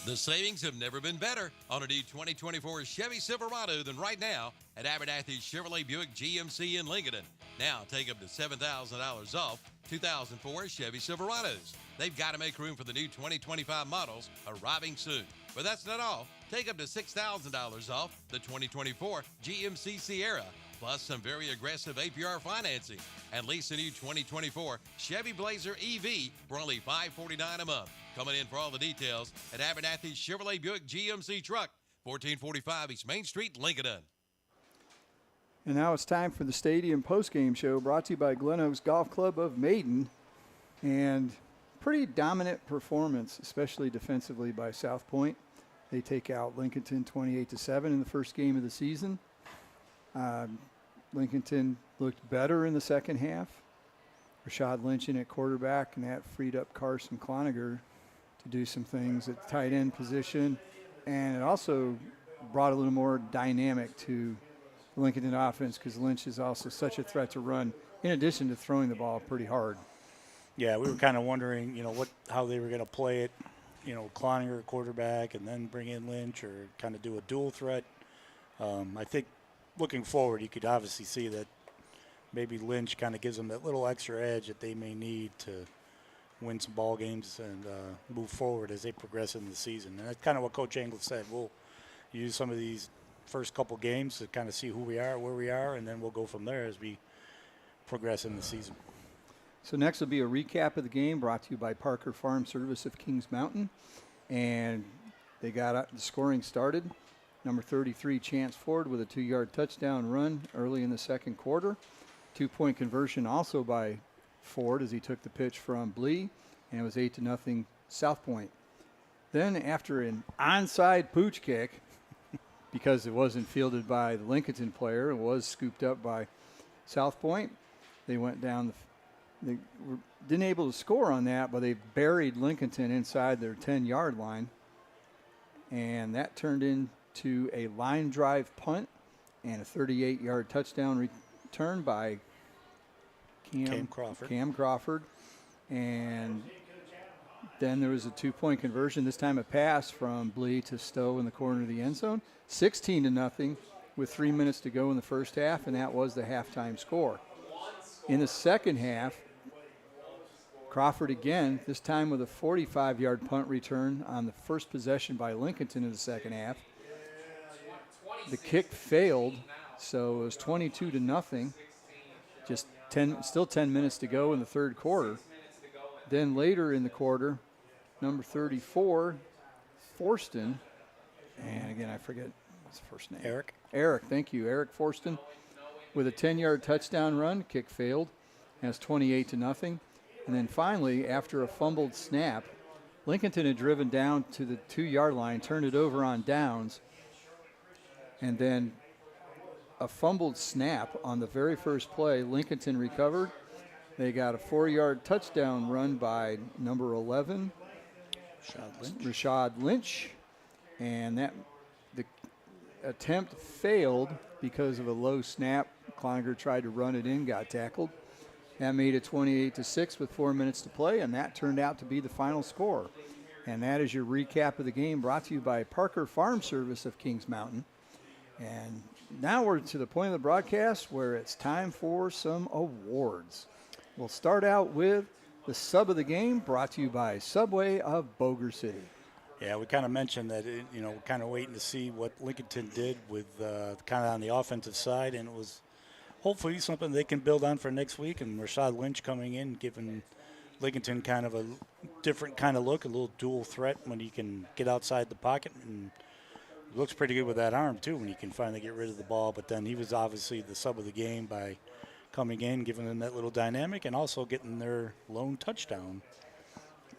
The savings have never been better on a new 2024 Chevy Silverado than right now at Abernathy Chevrolet Buick GMC in Lincolnton. Now take up to $7,000 off 2004 Chevy Silverados. They've got to make room for the new 2025 models arriving soon. But that's not all. Take up to $6,000 off the 2024 GMC Sierra plus some very aggressive APR financing. And lease a new 2024 Chevy Blazer EV for only $549 a month. Coming in for all the details at Abernathy Chevrolet Buick GMC Truck, 1445 East Main Street, Lincolnton. And now it's time for the Stadium Postgame Show, brought to you by Glen Oaks Golf Club of Maiden. And pretty dominant performance, especially defensively, by South Point. They take out Lincolnton 28-7 in the first game of the season. Lincolnton looked better in the second half. Rashad Lynch in at quarterback, and that freed up Carson Cloninger to do some things at the tight end position. And it also brought a little more dynamic to the Lincolnton offense because Lynch is also such a threat to run, in addition to throwing the ball pretty hard. Yeah, we were kind of wondering, how they were going to play it. Cloninger quarterback and then bring in Lynch or kind of do a dual threat. I think looking forward, you could obviously see that maybe Lynch kind of gives them that little extra edge that they may need to win some ball games and move forward as they progress in the season. And that's kind of what Coach Engel said. We'll use some of these first couple games to kind of see who we are, where we are, and then we'll go from there as we progress in the season. So next will be a recap of the game brought to you by Parker Farm Service of Kings Mountain. And they got the scoring started. Number 33, Chance Ford, with a 2-yard touchdown run early in the second quarter. 2-point conversion also by Ford as he took the pitch from Blee, and it was 8-0 South Point. Then after an onside pooch kick, because it wasn't fielded by the Lincolnton player, it was scooped up by South Point. They went down they were didn't able to score on that, but they buried Lincolnton inside their 10-yard line. And that turned into a line drive punt and a 38-yard touchdown return by Cam Crawford. And then there was a 2-point conversion, this time a pass from Blee to Stowe in the corner of the end zone. 16-0 with 3 minutes to go in the first half, and that was the halftime score. In the second half, Crawford again, this time with a 45-yard punt return on the first possession by Lincolnton in the second half. The kick failed, so it was 22-0. Still 10 minutes to go in the third quarter. Then later in the quarter, number 34, Forston, and again I forget what's the first name. Eric, thank you. Eric Forston with a 10-yard touchdown run. Kick failed. That's 28-0. And then finally, after a fumbled snap, Lincolnton had driven down to the 2-yard line, turned it over on downs, and then a fumbled snap on the very first play. Lincolnton recovered. They got a 4-yard touchdown run by number 11, Rashad Lynch, and the attempt failed because of a low snap. Cloninger tried to run it in, got tackled. That made it 28-6 with 4 minutes to play, and that turned out to be the final score. And that is your recap of the game, brought to you by Parker Farm Service of Kings Mountain. And now we're to the point of the broadcast where it's time for some awards. We'll start out with the sub of the game, brought to you by Subway of Boger City. Yeah, we kind of mentioned that, we're kind of waiting to see what Lincolnton did with kind of on the offensive side, and it was hopefully something they can build on for next week. And Rashad Lynch coming in, giving Lincolnton kind of a different kind of look, a little dual threat when he can get outside the pocket. And looks pretty good with that arm, too, when he can finally get rid of the ball. But then he was obviously the sub of the game by coming in, giving them that little dynamic, and also getting their lone touchdown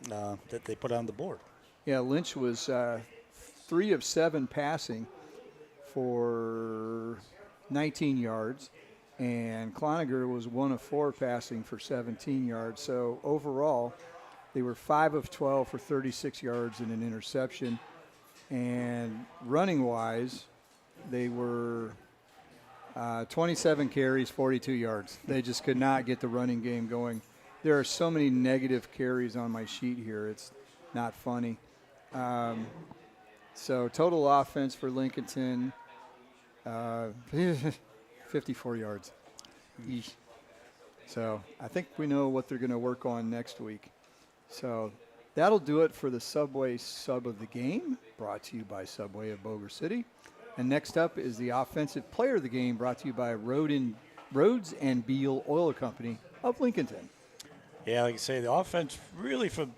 that they put on the board. Yeah, Lynch was 3 of 7 passing for 19 yards. And Cloninger was 1 of 4 passing for 17 yards. So overall, they were 5 of 12 for 36 yards and an interception. And running-wise, they were 27 carries, 42 yards. They just could not get the running game going. There are so many negative carries on my sheet here. It's not funny. So total offense for Lincolnton, 54 yards. Eesh. So I think we know what they're going to work on next week. So that'll do it for the Subway sub of the game, brought to you by Subway of Boger City. And next up is the Offensive Player of the Game, brought to you by Rhodes and Beal Oil Company of Lincolnton. Yeah, like I say, the offense really for the